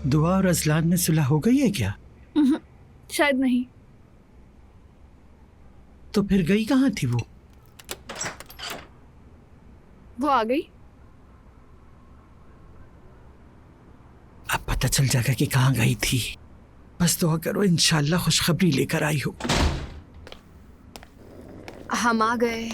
दुआ और अजलान में सुलह हो गई है क्या? शायद नहीं। तो फिर गई कहाँ थी वो? वो आ गई। अब पता चल जाएगा कि कहाँ गई थी। बस दुआ करो इंशाल्लाह खुशखबरी लेकर आई हो। हम आ गए।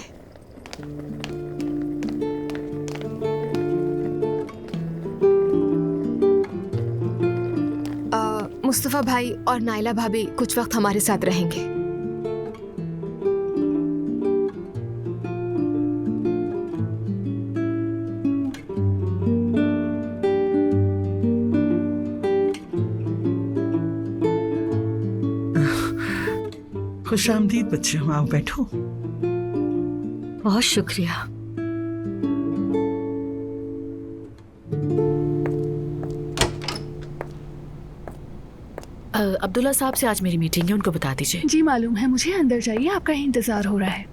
मुस्तफा भाई और नाइला भाभी कुछ वक्त हमारे साथ रहेंगे। खुश आमदीद बच्चे, आओ बैठो। बहुत शुक्रिया। अब्दुल्ला साहब से आज मेरी मीटिंग है, उनको बता दीजिए। जी मालूम है मुझे, अंदर जाइए, आपका ही इंतजार हो रहा है।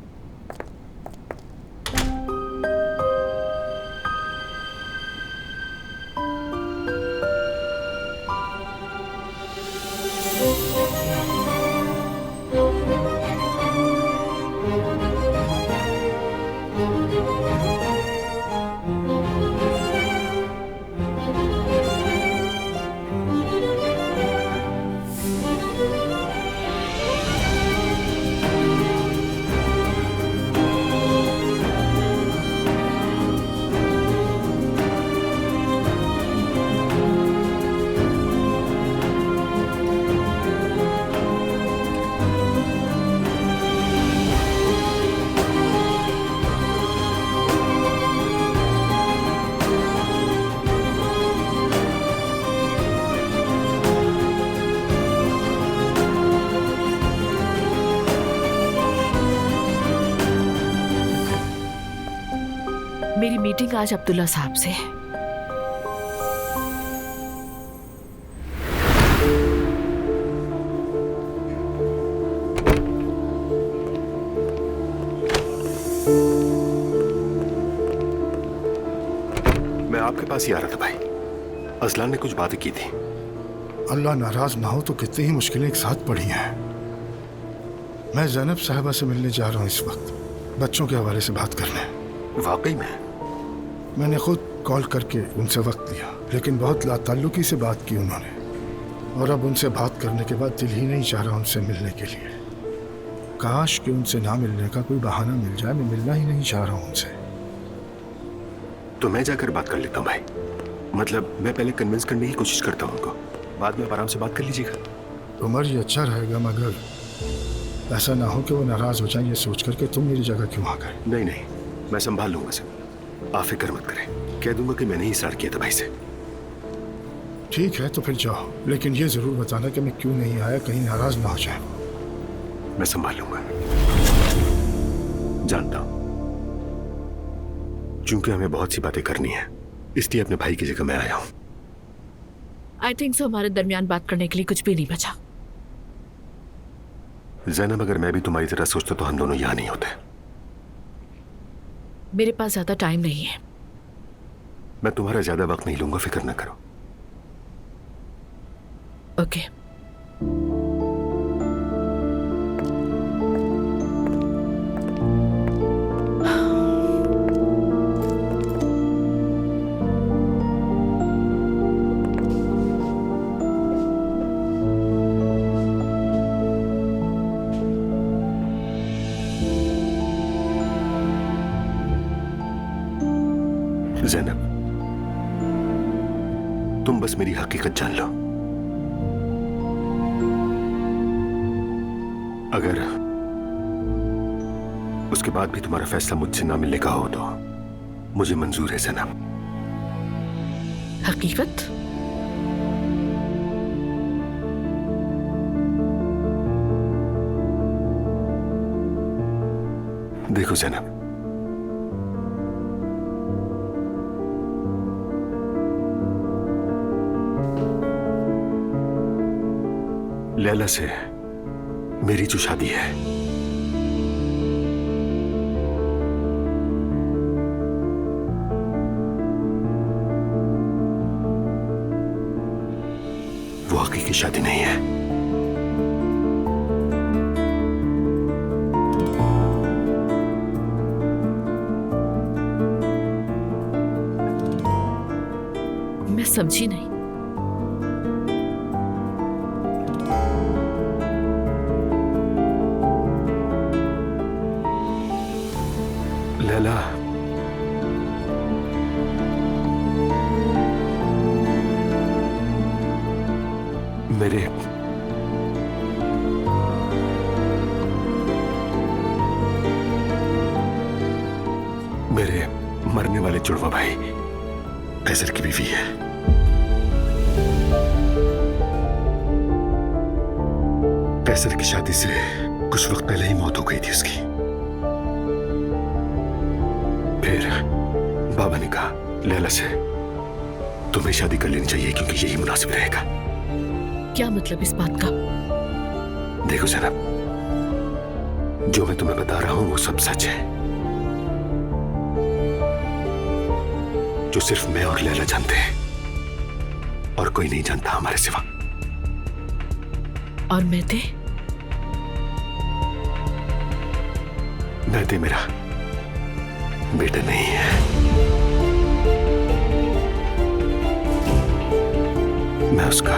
मेरी मीटिंग आज अब्दुल्ला साहब से है। मैं आपके पास ही आ रहा था भाई। असलान ने कुछ बातें की थी। अल्लाह नाराज ना हो तो कितनी ही मुश्किलें एक साथ पड़ी हैं। मैं ज़ैनब साहिबा से मिलने जा रहा हूँ इस वक्त, बच्चों के हवाले से बात करने। वाकई में? मैंने खुद कॉल करके उनसे वक्त लिया, लेकिन बहुत लाताल्लुकी से बात की उन्होंने, और अब उनसे बात करने के बाद दिल ही नहीं चाह रहा उनसे मिलने के लिए। काश कि उनसे ना मिलने का कोई बहाना मिल जाए, मैं मिलना ही नहीं चाह रहा हूँ उनसे। तो मैं जाकर बात कर लेता हूँ भाई। मतलब मैं पहले कन्विंस करने की कोशिश करता हूँ उनको, बाद में आप आराम से बात कर लीजिएगा। उमर ये अच्छा रहेगा, मगर ऐसा ना हो कि वो नाराज हो जाए ये सोच कर के तुम मेरी जगह क्यों आ गए। नहीं नहीं, मैं संभाल लूंगा सर, आप फिक्र मत करें। कह दूंगा कि मैंने ही इशरार किया था भाई से। ठीक है तो फिर जाओ, लेकिन ये जरूर बताना कि मैं क्यों नहीं आया, कहीं नाराज ना हो जाए। मैं संभाल लूंगा। जानता हूं, चूंकि हमें बहुत सी बातें करनी है, इसलिए अपने भाई की जगह मैं आया हूं। आई थिंक सो हमारे दरमियान बात करने के लिए कुछ भी नहीं बचा। जैनब, अगर मैं भी तुम्हारी तरह सोचता तो हम दोनों यहाँ नहीं होते। मेरे पास ज्यादा टाइम नहीं है। मैं तुम्हारा ज्यादा वक्त नहीं लूंगा, फिक्र ना करो। ओके। जैनब, तुम बस मेरी हकीकत जान लो। अगर उसके बाद भी तुम्हारा फैसला मुझसे ना मिलने का हो तो मुझे मंजूर है जैनब। हकीकत? देखो जैनब, लैला से मेरी जो शादी है वो हकीकी शादी नहीं है। मैं समझी नहीं। लैला, मेरे मरने वाले जुड़वा भाई कैसर की बीवी है। कैसर की शादी से कुछ वक्त पहले ही मौत हो गई थी उसकी। फिर बाबा ने कहा लैला से तुम्हें शादी कर लेनी चाहिए क्योंकि यही मुनासिब रहेगा। क्या मतलब इस बात का? देखो जनाब, जो मैं तुम्हें बता रहा हूं वो सब सच है, जो सिर्फ मैं और लैला जानते हैं और कोई नहीं जानता हमारे सिवा। और महते? महते मेरा बेटा नहीं है। मैं उसका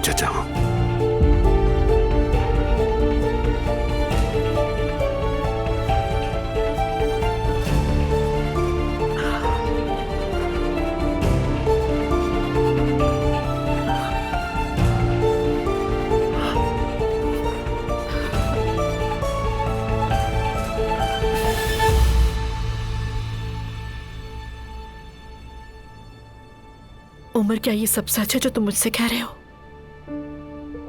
चचा हूं। उमर, क्या ये सब सच है जो तुम मुझसे कह रहे हो?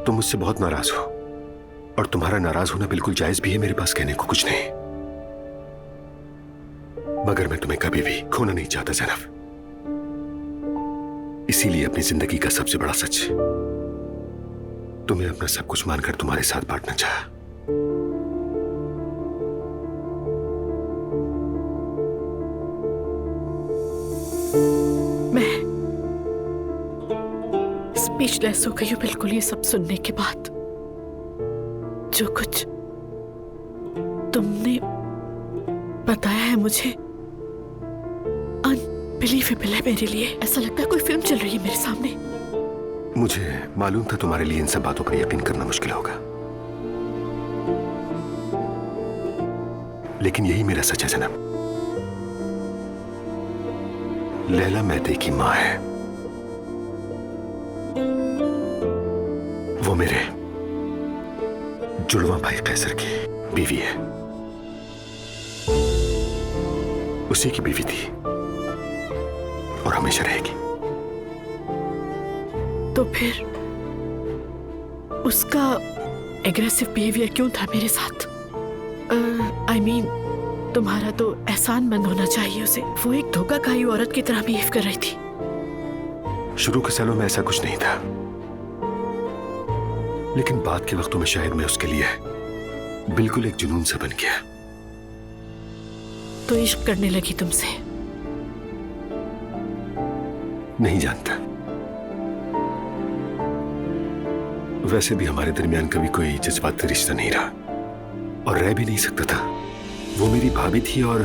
तुम मुझसे बहुत नाराज हो और तुम्हारा नाराज होना बिल्कुल जायज भी है। मेरे पास कहने को कुछ नहीं, मगर मैं तुम्हें कभी भी खोना नहीं चाहता जनाब। इसीलिए अपनी जिंदगी का सबसे बड़ा सच तुम्हें अपना सब कुछ मानकर तुम्हारे साथ बांटना चाहा। मैं स्पीचलेस हो गई हूं बिल्कुल ये सब सुनने के बाद। जो कुछ तुमने बताया है मुझे अनबिलीवेबल है मेरे लिए। ऐसा लगता है कोई फिल्म चल रही है मेरे सामने। मुझे मालूम था तुम्हारे लिए इन सब बातों पर यकीन करना मुश्किल होगा, लेकिन यही मेरा सच है जनाब। लैला महते की मां है। वो मेरे जुड़वा भाई कैसर की बीवी है। उसी की बीवी थी और हमेशा रहेगी। तो फिर उसका एग्रेसिव बिहेवियर क्यों था मेरे साथ? I mean, तुम्हारा तो एहसान मंद होना चाहिए उसे। वो एक धोखाखाई औरत की तरह बिहेव कर रही थी। शुरू के सालों में ऐसा कुछ नहीं था, लेकिन बाद के वक्तों में शायद मैं उसके लिए बिल्कुल एक जुनून सा बन गया। तो इश्क करने लगी तुमसे? नहीं जानता। वैसे भी हमारे दरमियान कभी कोई जज्बाती रिश्ता नहीं रहा और रह भी नहीं सकता था। वो मेरी भाभी थी और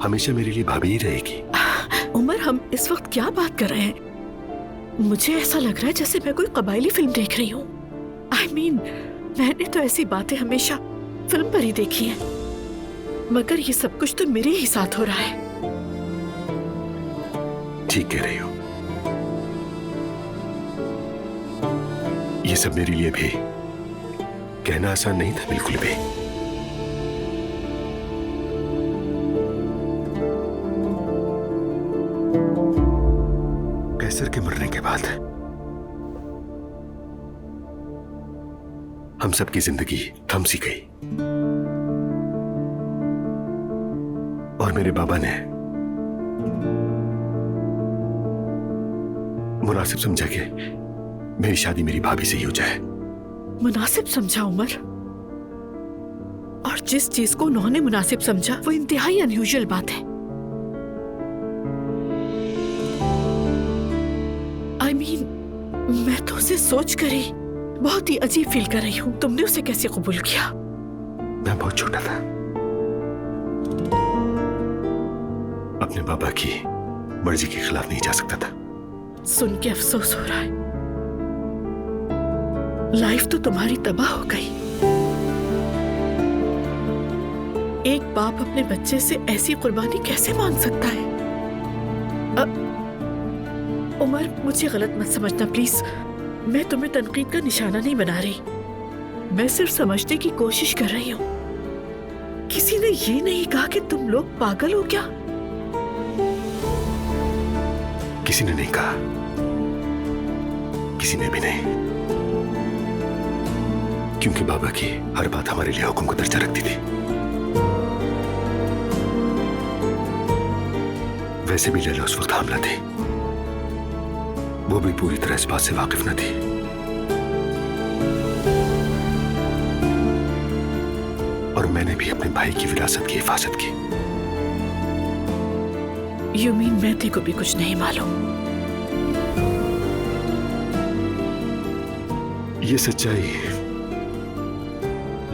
हमेशा मेरे लिए भाभी ही रहेगी। उमर, हम इस वक्त क्या बात कर रहे हैं? मुझे ऐसा लग रहा है जैसे मैं कोई कबायली फिल्म देख रही हूँ। I mean, मैंने तो ऐसी बातें हमेशा फिल्म पर ही देखी हैं, मगर ये सब कुछ तो मेरे ही साथ हो रहा है। ठीक कह रही हो। ये सब मेरे लिए भी कहना आसान नहीं था, बिल्कुल भी। कैसर के मरने के बाद हम सबकी जिंदगी थम सी गई और मेरे बाबा ने मुनासिब समझा कि मेरी शादी मेरी भाभी से ही हो जाए। मुनासिब समझा उमर? और जिस चीज को उन्होंने मुनासिब समझा वो इंतहाई अनयूजुअल बात है। I mean, मैं तो उसे सोच कर ही बहुत ही अजीब फील कर रही हूँ। तुमने उसे कैसे कबूल किया? मैं बहुत छोटा था, अपने बाबा की मर्जी के खिलाफ नहीं जा सकता था। सुन के अफसोस हो रहा है। लाइफ तो तुम्हारी तबाह हो गई। एक बाप अपने बच्चे से ऐसी कुर्बानी कैसे मांग सकता है? उमर, मुझे गलत मत समझना प्लीज। मैं तुम्हें तनकीद का निशाना नहीं बना रही। मैं सिर्फ समझने की कोशिश कर रही हूँ। किसी ने ये नहीं कहा कि तुम लोग पागल हो क्या? किसी ने नहीं कहा, किसी ने भी नहीं, क्योंकि बाबा की हर बात हमारे लिए हुक्म का दर्जा रखती थी। वैसे भी लैला उस वक्त हामला थी, वो भी पूरी तरह इस बात से वाकिफ न थी। और मैंने भी अपने भाई की विरासत की हिफाजत की। You mean मैं को भी कुछ नहीं मालूम? ये सच्चाई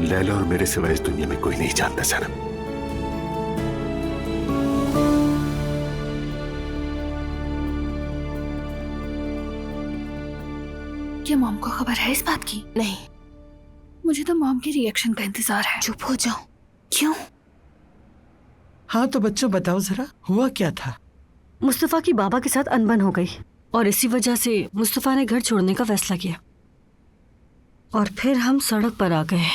लैला और मेरे सिवाय इस दुनिया में कोई नहीं जानता सनम। क्या मॉम को खबर है इस बात की? नहीं। मुझे तो मॉम के रिएक्शन का इंतजार है। चुप हो जाओ। क्यों? हाँ तो बच्चों बताओ जरा, हुआ क्या था? मुस्तफा की बाबा के साथ अनबन हो गई और इसी वजह से मुस्तफा ने घर छोड़ने का फैसला किया और फिर हम सड़क पर आ गए।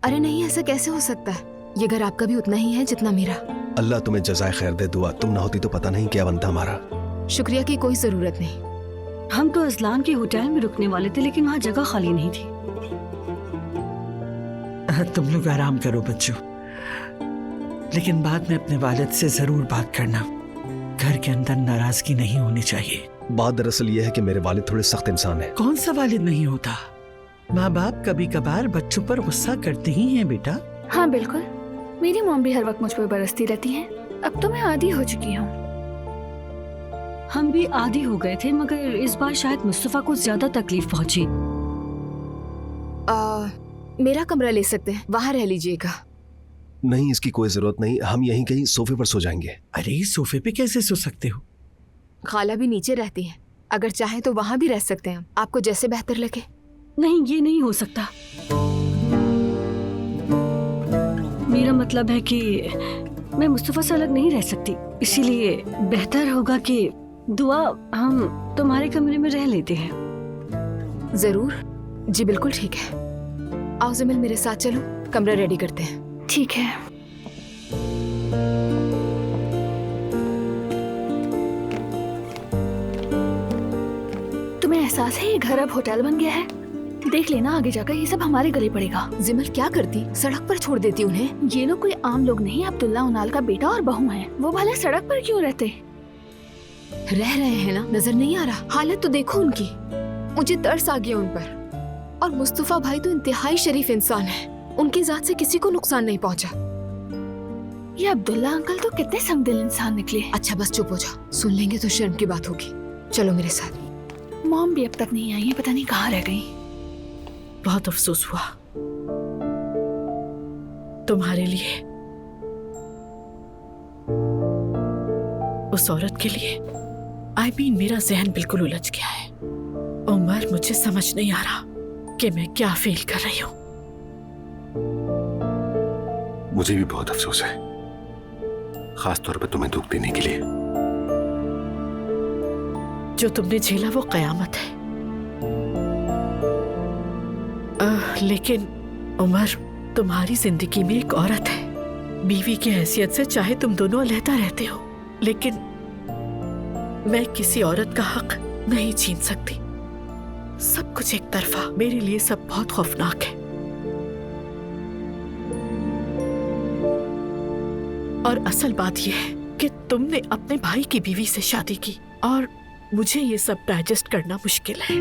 अरे नहीं, ऐसा कैसे हो सकता है? ये घर आपका भी उतना ही है जितना मेरा। अल्लाह तुम्हें जज़ाए खैर दे। दुआ तुम ना होती तो पता नहीं क्या बनता हमारा। शुक्रिया की कोई जरूरत नहीं। हम तो अजलान के होटल में रुकने वाले थे, लेकिन वहाँ जगह खाली नहीं थी। तुम लोग आराम करो बच्चों, लेकिन बाद में अपने वालिद से जरूर बात करना। घर के अंदर नाराजगी नहीं होनी चाहिए। बात दरअसल ये है कि मेरे वालिद थोड़े सख्त इंसान हैं। कौन सा वालिद नहीं होता? माँ बाप कभी कभार बच्चों पर गुस्सा करते ही हैं बेटा। हाँ बिल्कुल, मेरी मॉम भी हर वक्त मुझ पर बरसती रहती है। अब तो मैं आदी हो चुकी हूँ। हम भी आदी हो गए थे, मगर इस बार शायद मुस्तफा को ज्यादा तकलीफ पहुंची। मेरा कमरा ले सकते हैं, वहाँ रह लीजिएगा। नहीं, इसकी कोई जरूरत नहीं, हम यहीं कहीं सोफे पर सो जाएंगे। अरे सोफे पे कैसे सो सकते हो? खाला भी नीचे रहती है, अगर चाहे तो वहाँ भी रह सकते हैं, आपको जैसे बेहतर लगे। नहीं, ये नहीं हो सकता। मेरा मतलब है कि मैं मुस्तफा से अलग नहीं रह सकती, इसीलिए बेहतर होगा कि दुआ हम तुम्हारे कमरे में रह लेते हैं। जरूर जी, बिल्कुल ठीक है। आओ जमील, मेरे साथ चलो, कमरा रेडी करते हैं। ठीक है। तुम्हें एहसास है ये घर अब होटल बन गया है? देख लेना आगे जाकर ये सब हमारे गले पड़ेगा। जिमल क्या करती, सड़क पर छोड़ देती उन्हें? ये लोग कोई आम लोग नहीं, अब्दुल्ला उनाल का बेटा और बहू है। वो भले सड़क पर क्यों रहते? रह रहे हैं ना, नजर नहीं आ रहा? हालत तो देखो उनकी, मुझे तरस आ गया उन पर। और मुस्तफा भाई तो इंतहाई शरीफ इंसान है, उनकी जात से किसी को नुकसान नहीं पहुंचा। ये अब्दुल्ला अंकल तो कितने समदिल इंसान निकले। अच्छा बस चुप हो जाओ, सुन लेंगे तो शर्म की बात होगी। चलो मेरे साथ। मॉम भी अब तक नहीं आई है, पता नहीं कहाँ रह गई। बहुत अफसोस हुआ तुम्हारे लिए, उस औरत के लिए। I mean, मेरा जहन बिल्कुल उलझ गया है उमर, मुझे समझ नहीं आ रहा कि मैं क्या फील कर रही हूँ। मुझे भी बहुत अफसोस है, खास तौर पर तुम्हें दुख देने के लिए। जो तुमने झेला वो कयामत है। लेकिन उमर, तुम्हारी जिंदगी में एक औरत है। बीवी की हैसियत से चाहे तुम दोनों अलहदा रहते हो, लेकिन मैं किसी औरत का हक नहीं छीन सकती। सब कुछ एक तरफा, मेरे लिए सब बहुत खौफनाक है। और असल बात यह है कि तुमने अपने भाई की बीवी से शादी की और मुझे ये सब डाइजेस्ट करना मुश्किल है।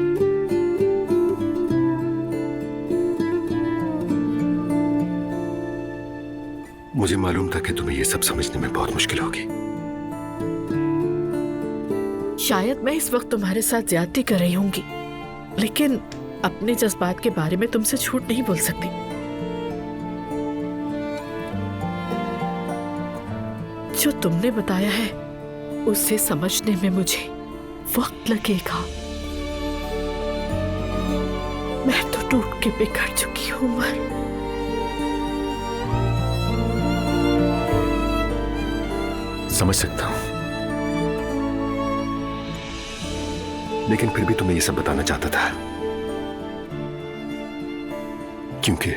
मुझे मालूम था कि तुम्हें ये सब समझने में बहुत मुश्किल होगी। शायद मैं इस वक्त तुम्हारे साथ ज्यादती कर रही होंगी, लेकिन अपने जज्बात के बारे में तुमसे झूठ नहीं बोल सकती। जो तुमने बताया है उसे समझने में मुझे वक्त लगेगा। मैं तो टूट के बिखर चुकी हूं उमर। समझ सकता हूं, लेकिन फिर भी तुम्हें ये सब बताना चाहता था क्योंकि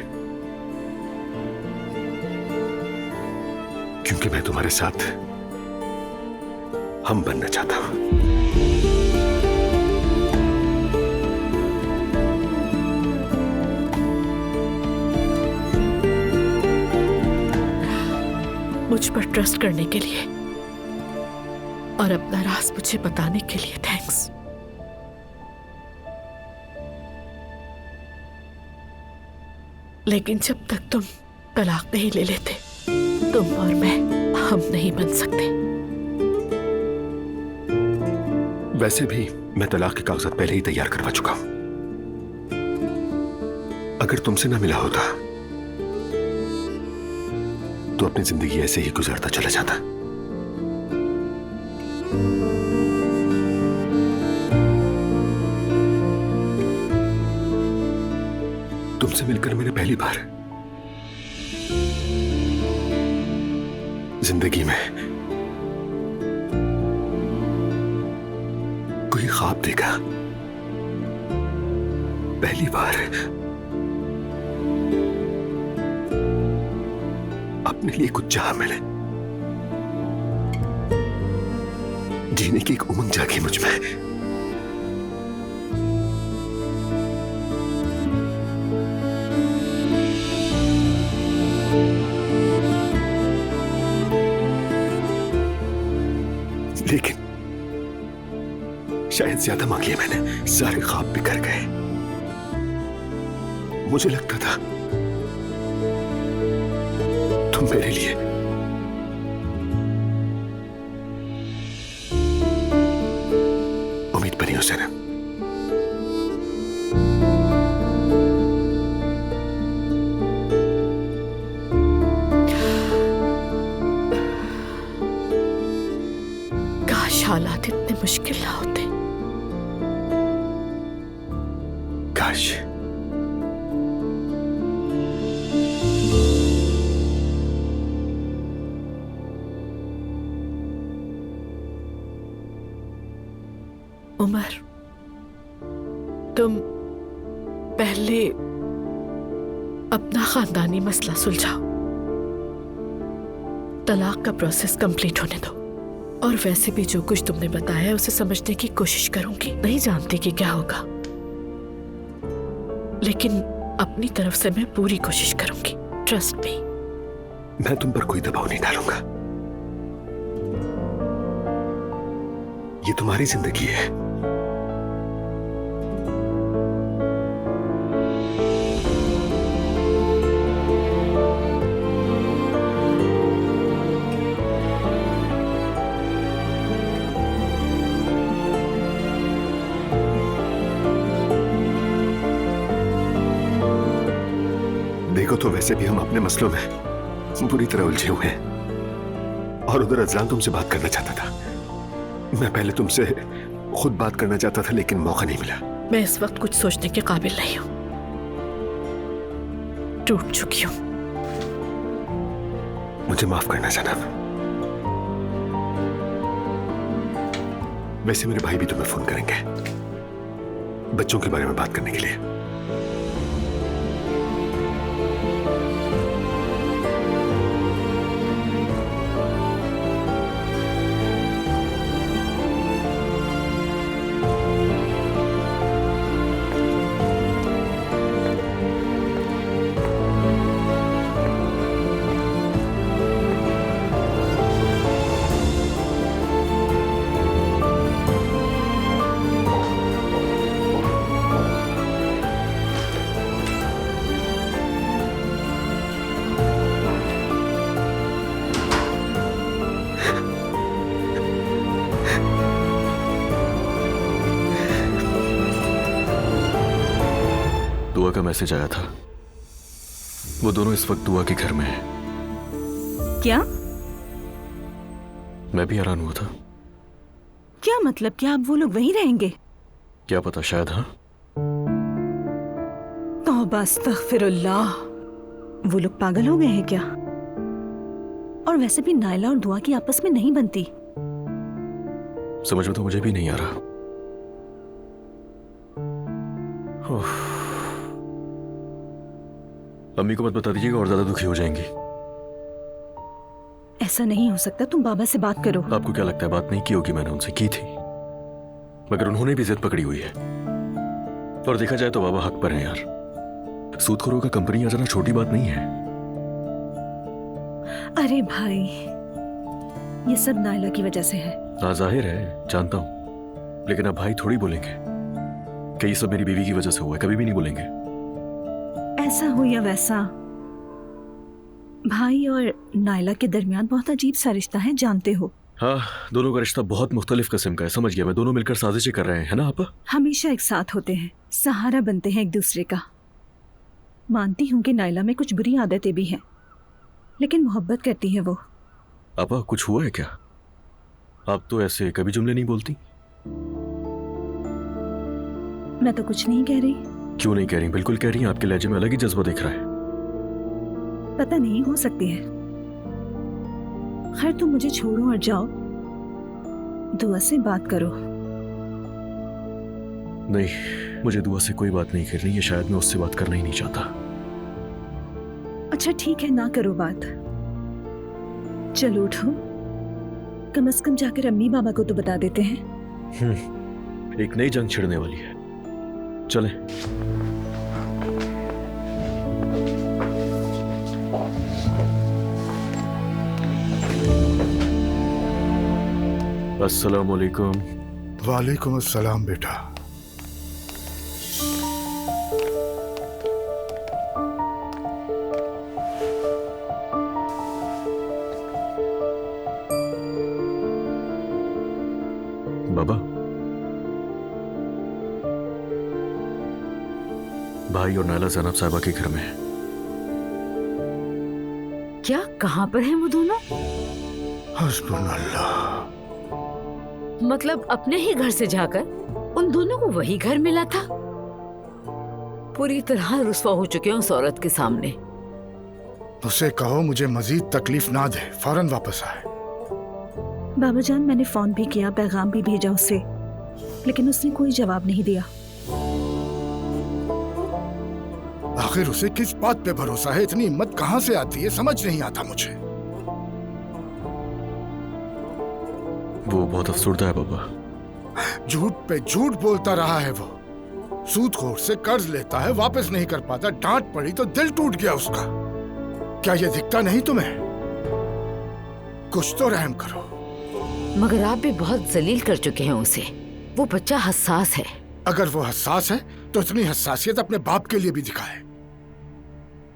मैं तुम्हारे साथ हम बनना चाहता हूं। मुझ पर ट्रस्ट करने के लिए और अपना राज मुझे बताने के लिए थैंक्स। लेकिन जब तक तुम तलाक नहीं ले लेते, तुम और मैं हम नहीं बन सकते। वैसे भी मैं तलाक के कागजात पहले ही तैयार करवा चुका हूं। अगर तुमसे ना मिला होता तो अपनी जिंदगी ऐसे ही गुजारता चला जाता। तुमसे मिलकर मैंने पहली बार जिंदगी में कोई ख्वाब देखा। पहली बार अपने लिए कुछ चाह मिले, जीने की एक उमंग जागी मुझ में। लेकिन शायद ज्यादा मांग लिया मैंने, सारे ख्वाब बिखर गए। मुझे लगता था तुम मेरे लिए उम्मीद बनी हो सैनम। काश हालात इतने मुश्किल ना होते। काश। उमर, तुम पहले अपना खानदानी मसला सुलझाओ, तलाक का प्रोसेस कंप्लीट होने दो। और वैसे भी जो कुछ तुमने बताया है उसे समझने की कोशिश करूंगी। नहीं जानती कि क्या होगा, लेकिन अपनी तरफ से मैं पूरी कोशिश करूंगी। Trust me. मैं तुम पर कोई दबाव नहीं डालूंगा। ये तुम्हारी जिंदगी है। को तो वैसे भी हम अपने मसलों में बुरी तरह उलझे हुए हैं, और उधर अजलान तुमसे बात करना चाहता था। मैं पहले तुमसे खुद बात करना चाहता था, लेकिन मौका नहीं मिला। मैं इस वक्त कुछ सोचने के काबिल नहीं हूँ, टूट चुकी हूँ। मुझे माफ करना जनाब। वैसे मेरे भाई भी तुम्हें फोन करेंगे बच्चों के बारे में बात करने के लिए। दुआ का मैसेज आया था। वो दोनों इस वक्त दुआ के घर में हैं। क्या? मैं भी हैरान हुआ था। क्या मतलब? क्या अब वो लोग वहीं रहेंगे? क्या पता, शायद। हाँ, तौबा अस्तगफिरुल्लाह। वो लोग पागल हो गए हैं क्या? और वैसे भी नायला और दुआ की आपस में नहीं बनती। समझ में तो मुझे भी नहीं आ रहा। अम्मी को मत बता दीजिएगा, और ज्यादा दुखी हो जाएंगी। ऐसा नहीं हो सकता, तुम बाबा से बात करो। आपको क्या लगता है बात नहीं की होगी? मैंने उनसे की थी, मगर उन्होंने भी जिद पकड़ी हुई है। और देखा जाए तो बाबा हक पर हैं यार। सूदखोरों का कंपनी आ जाना छोटी बात नहीं है। अरे भाई, ये सब नायला की वजह से है। हाँ, जाहिर है, जानता हूं, लेकिन अब भाई थोड़ी बोलेंगे कि ये सब मेरी बीवी की वजह से हुआ है। कभी भी नहीं बोलेंगे। ऐसा हो या वैसा, भाई और नायला के दरमियान बहुत अजीब सा रिश्ता है, जानते हो। हाँ, दोनों का रिश्ता बहुत मुख्तलिफ किस्म का है। समझ गया मैं। दोनों मिलकर साजिशें कर रहे हैं, है ना आपा? हमेशा एक साथ होते हैं, सहारा बनते हैं एक दूसरे का। मानती हूँ कि नायला में कुछ बुरी आदतें भी हैं, लेकिन मोहब्बत करती है वो। आपा, कुछ हुआ है क्या? आप तो ऐसे कभी जुमले नहीं बोलती। मैं तो कुछ नहीं कह रही। क्यों नहीं कह रही? बिल्कुल कह रही हैं। आपके लहजे में अलग ही जज्बा दिख रहा है। पता नहीं, हो सकती है। खैर, तुम मुझे छोड़ो और जाओ, दुआ से बात करो। नहीं, मुझे दुआ से कोई बात नहीं करनी है। शायद मैं उससे बात करना ही नहीं चाहता। अच्छा ठीक है, ना करो बात। चलो उठो, कम से कम जाकर अम्मी बाबा को तो बता देते हैं। एक नई जंग छिड़ने वाली है। चलें। अस्सलाम वालेकुम। वालेकुम अस्सलाम बेटा। बाबा, भाई और नायला ज़ैनब साहिबा के घर में है। क्या? कहाँ पर हैं वो दोनों? हस्बुनल्लाह। मतलब अपने ही घर से जाकर उन दोनों को वही घर मिला था? पूरी तरह रुस्वा हो चुके हैं उस औरत के सामने। उसे कहो मुझे मजीद तकलीफ ना दे, फौरन वापस आए। बाबा जान, मैंने फोन भी किया, पैगाम भी भेजा उसे, लेकिन उसने कोई जवाब नहीं दिया। आखिर उसे किस बात पे भरोसा है? इतनी हिम्मत कहां से आती है, समझ नहीं आता मुझे। वो बहुत अफसुर्दा है बाबा। झूठ पे झूठ बोलता रहा है वो। सूदखोर से कर्ज लेता है, वापस नहीं कर पाता, डांट पड़ी तो दिल टूट गया उसका। क्या ये दिखता नहीं तुम्हें? कुछ तो रहम करो। मगर आप भी बहुत जलील कर चुके हैं उसे। वो बच्चा हसास है। अगर वो हसास है तो इतनी हसासियत अपने बाप के लिए भी दिखाए।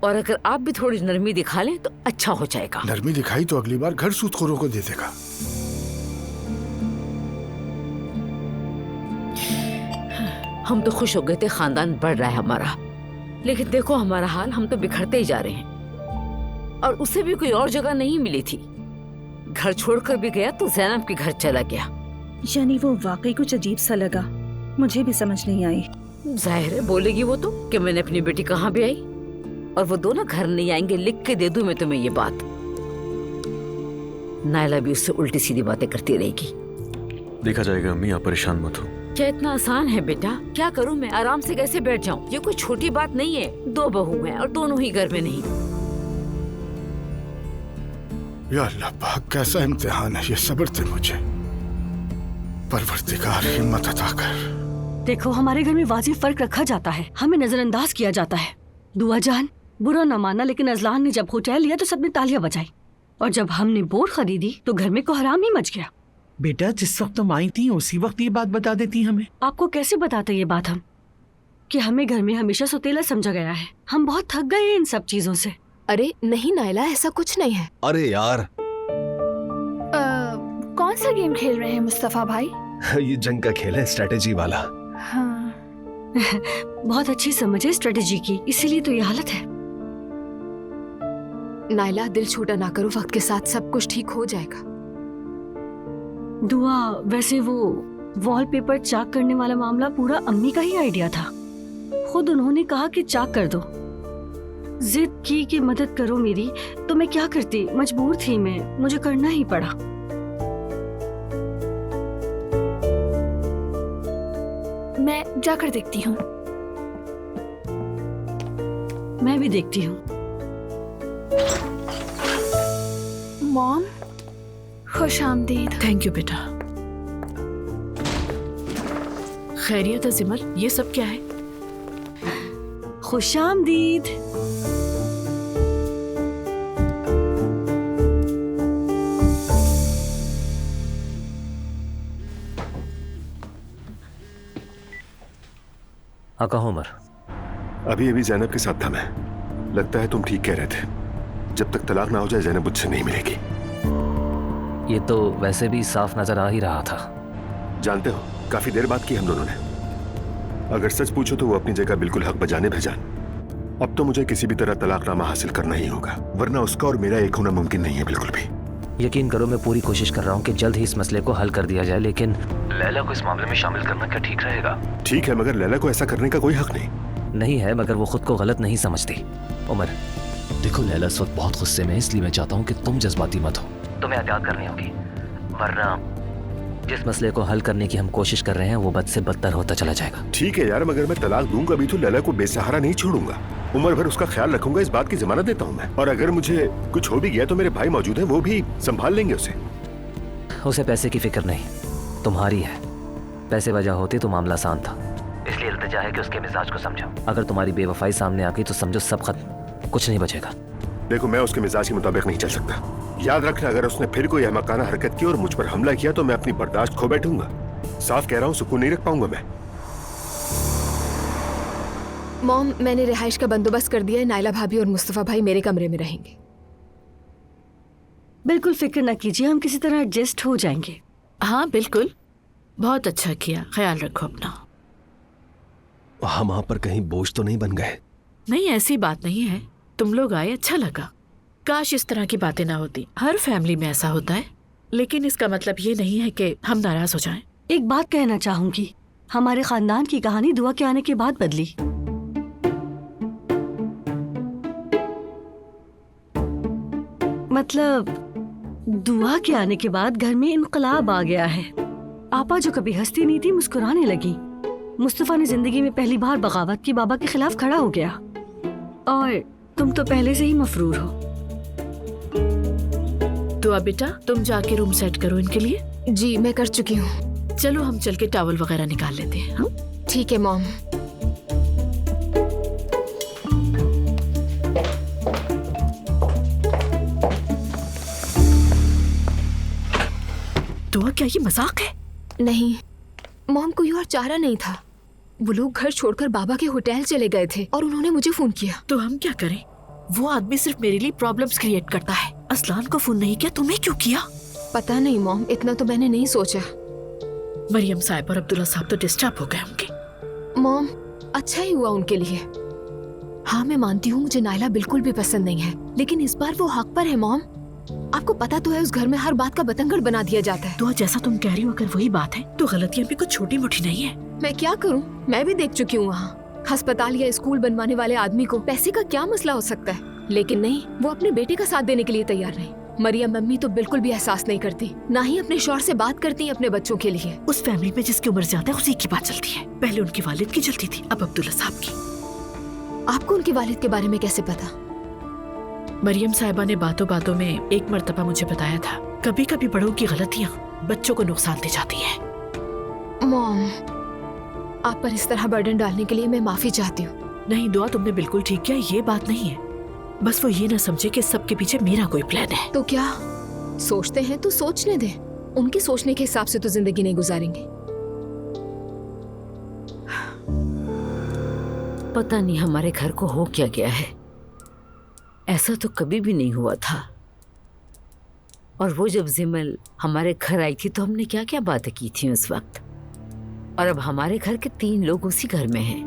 और अगर आप भी थोड़ी नरमी दिखा लें तो अच्छा हो जाएगा। नरमी दिखाई तो अगली बार घर सूदखोरों को दे देगा। हम तो खुश हो गए थे, खानदान बढ़ रहा है हमारा, लेकिन देखो हमारा हाल, हम तो बिखरते ही जा रहे हैं। और उसे भी कोई और जगह नहीं मिली थी, घर छोड़कर भी गया तो जैनब के घर चला गया। यानी वो वाकई कुछ अजीब सा लगा, मुझे भी समझ नहीं आई। जाहिर है बोलेगी वो तो कि मैंने अपनी बेटी कहाँ भी आई, और वो दोनों घर नहीं आएंगे, लिख के दे दूं मैं तुम्हें ये बात। नायला भी उससे उल्टी सीधी बातें करती रहेगी। देखा जाएगा अम्मी, आप परेशान मत हो। क्या इतना आसान है बेटा? क्या करूं मैं, आराम से कैसे बैठ जाऊं? ये कोई छोटी बात नहीं है, 2 बहू हैं और दोनों ही घर में नहीं। या अल्लाह पाक, कैसा इम्तिहान है ये, सब्र दे मुझे परवरदिगार, हिम्मत अता कर। देखो हमारे घर में वाजिब फर्क रखा जाता है, हमें नजरअंदाज किया जाता है। दुआ जान बुरा न माना, लेकिन अजलान ने जब होटल लिया तो सबने तालियां बजाई, और जब हमने बोर्ड खरीदी तो घर में कोहराम ही मच गया। बेटा जिस वक्त तुम आई थी उसी वक्त ये बात बता देती हमें। आपको कैसे बताते ये बात हम, कि हमें घर में हमेशा सुतेला समझा गया है। हम बहुत थक गए हैं इन सब चीजों से। अरे नहीं नायला, ऐसा कुछ नहीं है। अरे यार कौन सा गेम खेल रहे हैं मुस्तफा भाई? ये जंग का खेल है, स्ट्रेटेजी वाला। हाँ। बहुत अच्छी समझ है स्ट्रेटेजी की, इसीलिए तो ये हालत है। नायला दिल छोटा ना करो, वक्त के साथ सब कुछ ठीक हो जाएगा। दुआ, वैसे वो वॉलपेपर चाक करने वाला मामला पूरा अम्मी का ही आइडिया था। खुद उन्होंने कहा कि चाक कर दो, जिद की कि मदद करो मेरी, तो मैं क्या करती, मजबूर थी मैं, मुझे करना ही पड़ा। मैं जाकर देखती हूँ। मैं भी देखती हूँ। मॉम, खुश आमदीद। थैंक यू बेटा। खैरियत है जिमल, ये सब क्या है? खुश आमदीद। हाँ कहो उमर। अभी अभी जैनब के साथ था मैं। लगता है तुम ठीक कह रहे थे, जब तक तलाक ना हो जाए जैनब मुझसे नहीं मिलेगी। ये तो वैसे भी साफ नजर आ ही रहा था। जानते हो, काफी देर बात की हम दोनों ने। अगर सच पूछो तो वो अपनी जगह बिल्कुल हक बजाने भेजान। अब तो मुझे किसी भी तरह तलाकनामा हासिल करना ही होगा, वरना उसका और मेरा एक होना मुमकिन नहीं है बिल्कुल भी। यकीन करो मैं पूरी कोशिश कर रहा हूँ कि जल्द ही इस मसले को हल कर दिया जाए, लेकिन लैला को इस मामले में शामिल करना क्या ठीक रहेगा? ठीक है, मगर लैला को ऐसा करने का कोई हक नहीं है, मगर वो खुद को गलत नहीं समझती। उमर देखो, लैला इस वक्त बहुत गुस्से में है, इसलिए मैं चाहता हूँ कि तुम जज्बाती मत हो। तुम्हें एहतियात करनी होगी, वरना जिस मसले को हल करने की हम कोशिश कर रहे हैं वो बद से बदतर होता चला जाएगा। ठीक है यार, मगर मैं तलाक दूंगा भी तो लैला को बेसहारा नहीं छोड़ूंगा। उम्र भर उसका ख्याल रखूंगा, इस बात की जमानत देता हूँ मैं। और अगर मुझे कुछ हो भी गया तो मेरे भाई मौजूद हैं, वो भी संभाल लेंगे उसे। उसे पैसे की फिक्र नहीं, तुम्हारी है। पैसे वजह होती तो मामला आसान था, इसलिए इल्तिजा है कि उसके मिजाज को समझो। अगर तुम्हारी बेवफाई सामने आ गई तो समझो सब खत्म, कुछ नहीं बचेगा। देखो, मैं उसके मिजाज के मुताबिक नहीं चल सकता। याद रखना, अगर उसने फिर कोई अहमकाना हरकत की और मुझ पर हमला किया तो मैं अपनी बर्दाश्त खो बैठूंगा। साफ कह रहा हूँ, सुकून नहीं रख पाऊंगा मैं। मॉम, मैंने रिहाइश का बंदोबस्त कर दिया है। नायला भाभी और मुस्तफा भाई मेरे कमरे में रहेंगे। बिल्कुल फिक्र न कीजिए, हम किसी तरह एडजस्ट हो जाएंगे। हाँ बिल्कुल, बहुत अच्छा किया, ख्याल रखो अपना। हम वहां पर कहीं बोझ तो नहीं बन गए? नहीं, ऐसी बात नहीं है, तुम लोग आए, अच्छा लगा। काश इस तरह की बातें ना होती, हर फैमिली में ऐसा होता है, लेकिन इसका मतलब ये नहीं है कि हम नाराज हो जाएं। एक बात कहना चाहूंगी, हमारे खानदान की कहानी दुआ के आने के बाद बदली। मतलब दुआ के आने के बाद घर में इनकलाब आ गया है। आपा जो कभी हंसती नहीं थी, मुस्कुराने लगी। मुस्तफा ने जिंदगी में पहली बार बगावत की, बाबा के खिलाफ खड़ा हो गया। और तुम तो पहले से ही मफरूर हो। तो अब बेटा तुम जाके रूम सेट करो इनके लिए। जी मैं कर चुकी हूँ। चलो हम चल के टॉवल वगैरह निकाल लेते हैं। हाँ? ठीक है मॉम। तो क्या ये मजाक है? नहीं मॉम, कोई और चारा नहीं था। वो लोग घर छोड़कर बाबा के होटल चले गए थे और उन्होंने मुझे फोन किया। तो हम क्या करें? वो आदमी सिर्फ मेरे लिए प्रॉब्लम्स क्रिएट करता है। असलान को फोन नहीं किया, तुम्हें क्यों किया? पता नहीं मॉम, इतना तो मैंने नहीं सोचा। मरियम साहब और अब्दुल्ला साहब तो डिस्टर्ब हो गए होंगे। मॉम, अच्छा ही हुआ उनके लिए। हाँ मैं मानती हूँ मुझे नायला बिल्कुल भी पसंद नहीं है, लेकिन इस बार वो हक पर है मॉम। आपको पता तो है उस घर में हर बात का बतंगड़ बना दिया जाता है। तो जैसा तुम कह रही हो अगर वही बात है तो गलतियाँ भी कुछ छोटी मोटी नहीं है। मैं क्या करूँ, मैं भी देख चुकी हूँ वहाँ अस्पताल या स्कूल बनवाने वाले आदमी को पैसे का क्या मसला हो सकता है, लेकिन नहीं, वो अपने बेटे का साथ देने के लिए तैयार नहीं। मरियम मम्मी तो बिल्कुल भी एहसास नहीं करती, ना ही अपने शौहर से बात करती अपने बच्चों के लिए। उस फैमिली में जिसकी उम्र ज्यादा है उसी की बात चलती है। पहले उनके वालिद की चलती थी, अब अब्दुल्ला साहब की। आपको उनके वालिद के बारे में कैसे पता? मरियम साहिबा ने बातों बातों में एक मर्तबा मुझे बताया था, कभी कभी बड़ों की गलतियाँ बच्चों को नुकसान दे जाती है। मॉम, आप पर इस तरह बर्डन डालने के लिए मैं माफी चाहती हूँ। नहीं दुआ, तुमने बिल्कुल ठीक किया, ये बात नहीं है। बस वो ये ना समझे कि सबके पीछे मेरा कोई प्लान है। तो क्या सोचते हैं तो सोचने दे, उनके सोचने के हिसाब से तो जिंदगी नहीं गुजारेंगे। पता नहीं हमारे घर को हो क्या गया है, ऐसा तो कभी भी नहीं हुआ था। और वो जब जिमल हमारे घर आई थी तो हमने क्या क्या बातें की थी उस वक्त, और अब हमारे घर के 3 लोग उसी घर में हैं।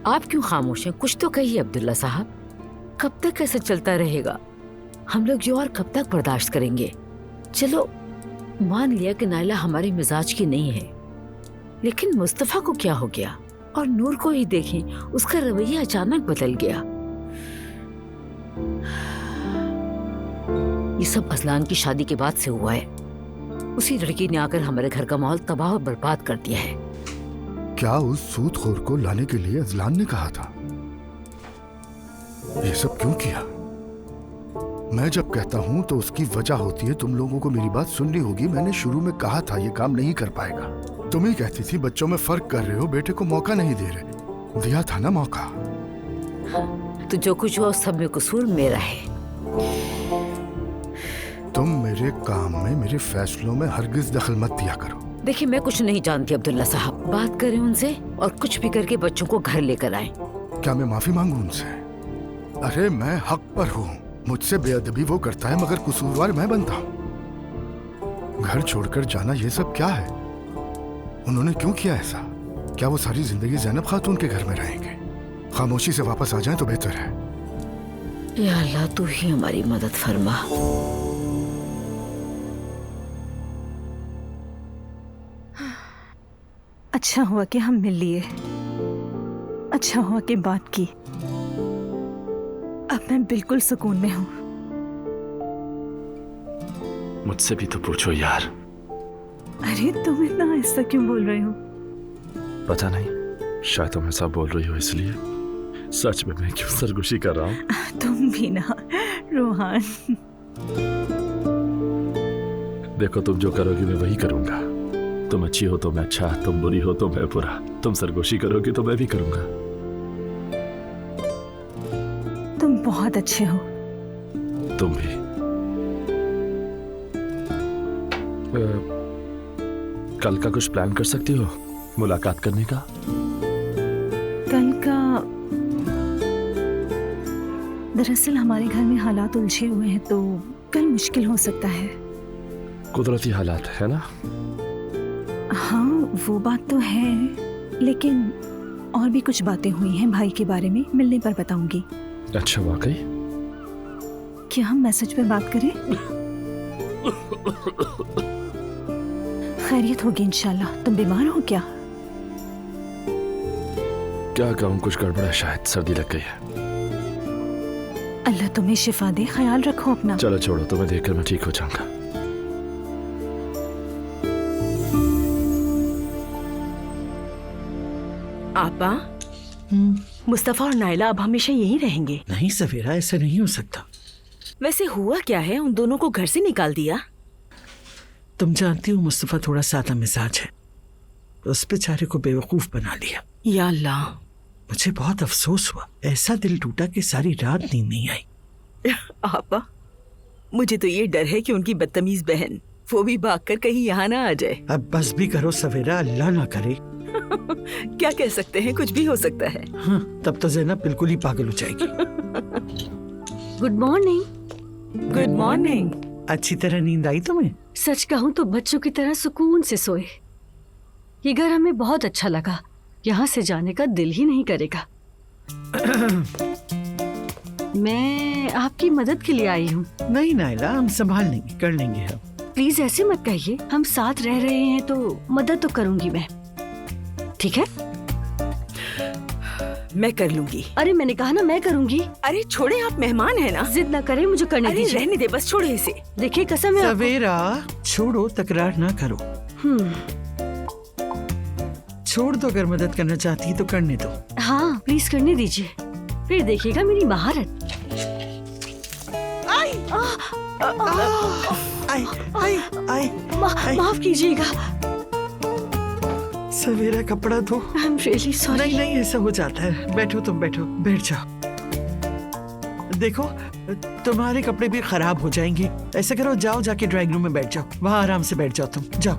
आप क्यों खामोश हैं? कुछ तो कहिए अब्दुल्ला साहब। कब तक ऐसा चलता रहेगा? हम लोग ये और कब तक बर्दाश्त करेंगे? चलो मान लिया कि नायला हमारे मिजाज की नहीं है, लेकिन मुस्तफा को क्या हो गया? और नूर को ही देखें, उसका रवैया अचानक बदल गया। ये सब अजलान की शादी के बाद से हुआ है। उसी लड़की ने आकर हमारे घर का माहौल तबाह और बर्बाद कर दिया है। क्या उस सूदखोर को लाने के लिए अजलान ने कहा था? ये सब क्यों किया? मैं जब कहता हूं तो उसकी वजह होती है। तुम लोगों को मेरी बात सुननी होगी। मैंने शुरू में कहा था ये काम नहीं कर पाएगा। तुम ही कहती थी बच्चों में फर्क कर रहे हो, बेटे को मौका नहीं दे रहे। दिया था ना मौका। तो जो कुछ हुआ सब में कसूर मेरा है। तुम मेरे काम में, मेरे फैसलों में हरगिज दखल मत दिया करो। देखिए मैं कुछ नहीं जानती अब्दुल्ला साहब, बात करें उनसे और कुछ भी करके बच्चों को घर लेकर आए। क्या मैं माफी मांगू उनसे? अरे मैं हक पर हूँ, मुझसे बेअदबी वो करता है मगर कसूरवार मैं बनता हूँ। घर छोड़कर जाना ये सब क्या है? उन्होंने क्यों किया ऐसा? क्या वो सारी जिंदगी ज़ैनब खातून के घर में रहेंगे? खामोशी से वापस आ जाएं तो बेहतर है। या अल्लाह तू ही हमारी मदद फरमा। अच्छा हुआ कि हम मिल लिए, अच्छा हुआ कि बात की। अब मैं बिल्कुल सुकून में हूँ। मुझसे भी तो पूछो यार। अरे तुम इतना ऐसा क्यों बोल रहे हो? पता नहीं, शायद तुम ऐसा बोल रही हो इसलिए। सच में मैं क्यों सरगोशी कर रहा हूँ? तुम भी ना रोहान। देखो तुम जो करोगी मैं वही करूंगा। तुम अच्छी हो तो मैं अच्छा, तुम बुरी हो तो मैं बुरा। तुम सरगोशी करोगी तो मैं भी करूंगा। तुम बहुत अच्छे हो। तुम भी। कल का कुछ प्लान कर सकती हो मुलाकात करने का? कल का दरअसल हमारे घर में हालात उलझे हुए हैं तो कल मुश्किल हो सकता है। कुदरती हालात है ना? हाँ वो बात तो है, लेकिन और भी कुछ बातें हुई हैं भाई के बारे में, मिलने पर बताऊंगी। अच्छा वाकई? क्या हम मैसेज पर बात करें? खैरियत होगी इंशाल्लाह। तुम बीमार हो क्या? क्या कहूँ, कुछ गड़बड़ है, शायद सर्दी लग गई है। अल्लाह तुम्हें शिफा दे, ख्याल रखो अपना। चलो छोड़ो, तुम्हें देखकर मैं ठीक हो जाऊंगा। आपा, मुस्तफा और नायला अब हमेशा यहीं रहेंगे? नहीं सवेरा, ऐसा नहीं हो सकता। वैसे हुआ क्या है, उन दोनों को घर से निकाल दिया? तुम जानती हो मुस्तफा थोड़ा सादा मिजाज है, उस बेचारे को बेवकूफ बना लिया। या अल्लाह, मुझे बहुत अफसोस हुआ। ऐसा दिल टूटा कि सारी रात नींद नहीं आई। आपा, मुझे तो ये डर है कि उनकी बदतमीज बहन वो भी भागकर कहीं यहाँ ना आ जाए। अब बस भी करो सवेरा, अल्लाह ना करे। क्या कह सकते हैं, कुछ भी हो सकता है। हाँ, तब तो ज़ैनब बिल्कुल ही पागल हो जाएगी। Good morning. Good morning. अच्छी तरह नींद आई तुम्हें? सच कहूँ तो बच्चों की तरह सुकून से सोए। ये घर हमें बहुत अच्छा लगा। यहाँ से जाने का दिल ही नहीं करेगा। मैं आपकी मदद के लिए आई हूँ। नहीं नाइला, हम संभाल लेंगे, कर लेंगे हम। प्लीज ऐसे मत कहिए, हम साथ रह रहे हैं तो मदद तो करूंगी मैं, ठीक है? मैं कर लूंगी। अरे मैंने कहा ना मैं करूंगी। अरे छोड़े, आप मेहमान हैं ना। जिद ना करें, मुझे करने अरे दीजिए। रहने दे, बस छोड़े इसे। देखिए कसम है आपको। सवेरा छोड़ो, तकरार ना करो। छोड़ दो, अगर मदद करना चाहती है तो करने दो। हाँ प्लीज करने दीजिए, फिर देखिएगा मेरी महारत। माफ कीजिएगा। सवेरा कपड़ा दो। I am really sorry. नहीं नहीं, ऐसा हो जाता है। बैठो, तुम बैठो, बैठ जाओ। देखो तुम्हारे कपड़े भी खराब हो जाएंगे। ऐसा करो, जाओ जाके ड्राइंग रूम में बैठ जाओ, वहाँ आराम से बैठ जाओ, तुम जाओ।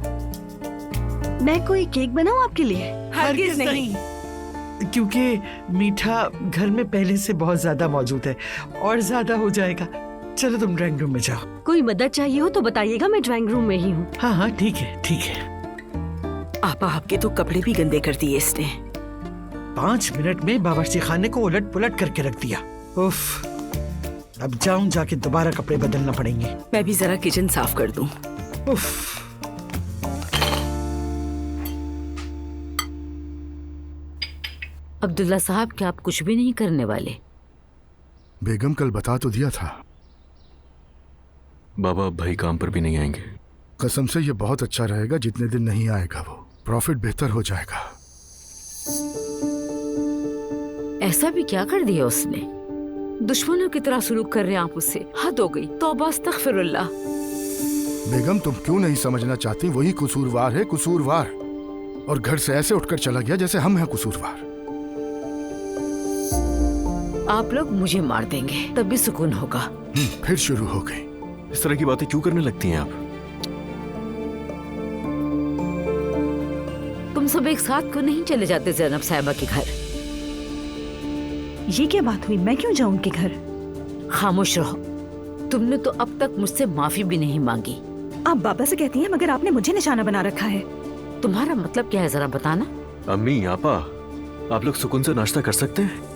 मैं कोई केक बनाऊं आपके लिए? हरगिज नहीं, क्योंकि मीठा घर में पहले से बहुत ज्यादा मौजूद है और ज्यादा हो जाएगा। चलो तुम ड्राइंग रूम में जाओ। कोई मदद चाहिए हो तो बताइएगा, मैं ड्राइंग रूम में ही हूँ। हाँ हाँ ठीक है ठीक है। आपा आपके तो कपड़े भी गंदे कर दिए इसने। 5 मिनट में बावर्ची खाने को उलट पुलट करके रख दिया। उफ, अब जाऊं, जाके दोबारा कपड़े बदलना पड़ेंगे। मैं भी जरा किचन साफ कर दूं। उफ। अब्दुल्ला साहब, क्या आप कुछ भी नहीं करने वाले? बेगम कल बता तो दिया था। बाबा अब भाई काम पर भी नहीं आएंगे। कसम से ये बहुत अच्छा रहेगा जितने दिन नहीं आएगा वो, प्रॉफिट बेहतर हो जाएगा। ऐसा भी क्या कर दिया उसने? दुश्मनों की तरह सलूक कर रहे हैं आप उससे। हद हो गई। तौबा अस्तगफिरुल्लाह। बेगम तुम क्यों नहीं समझना चाहती? वही कसूरवार है, कसूरवार। और घर से ऐसे उठकर चला गया जैसे हम हैं कसूरवार। आप लोग मुझे मार देंगे तब भी सुकून होगा। फिर शुरू हो गई। इस तरह की बातें क्यों करने लगती हैं आप? तुम सब एक साथ क्यों नहीं चले जाते ज़ैनब साहिबा के घर? ये क्या बात हुई? मैं क्यों जाऊं उनके घर? खामोश रहो। तुमने तो अब तक मुझसे माफी भी नहीं मांगी। आप बाबा से कहती हैं मगर आपने मुझे निशाना बना रखा है। तुम्हारा मतलब क्या है, जरा बताना। अम्मी, आपा, आप लोग सुकून से नाश्ता कर सकते हैं?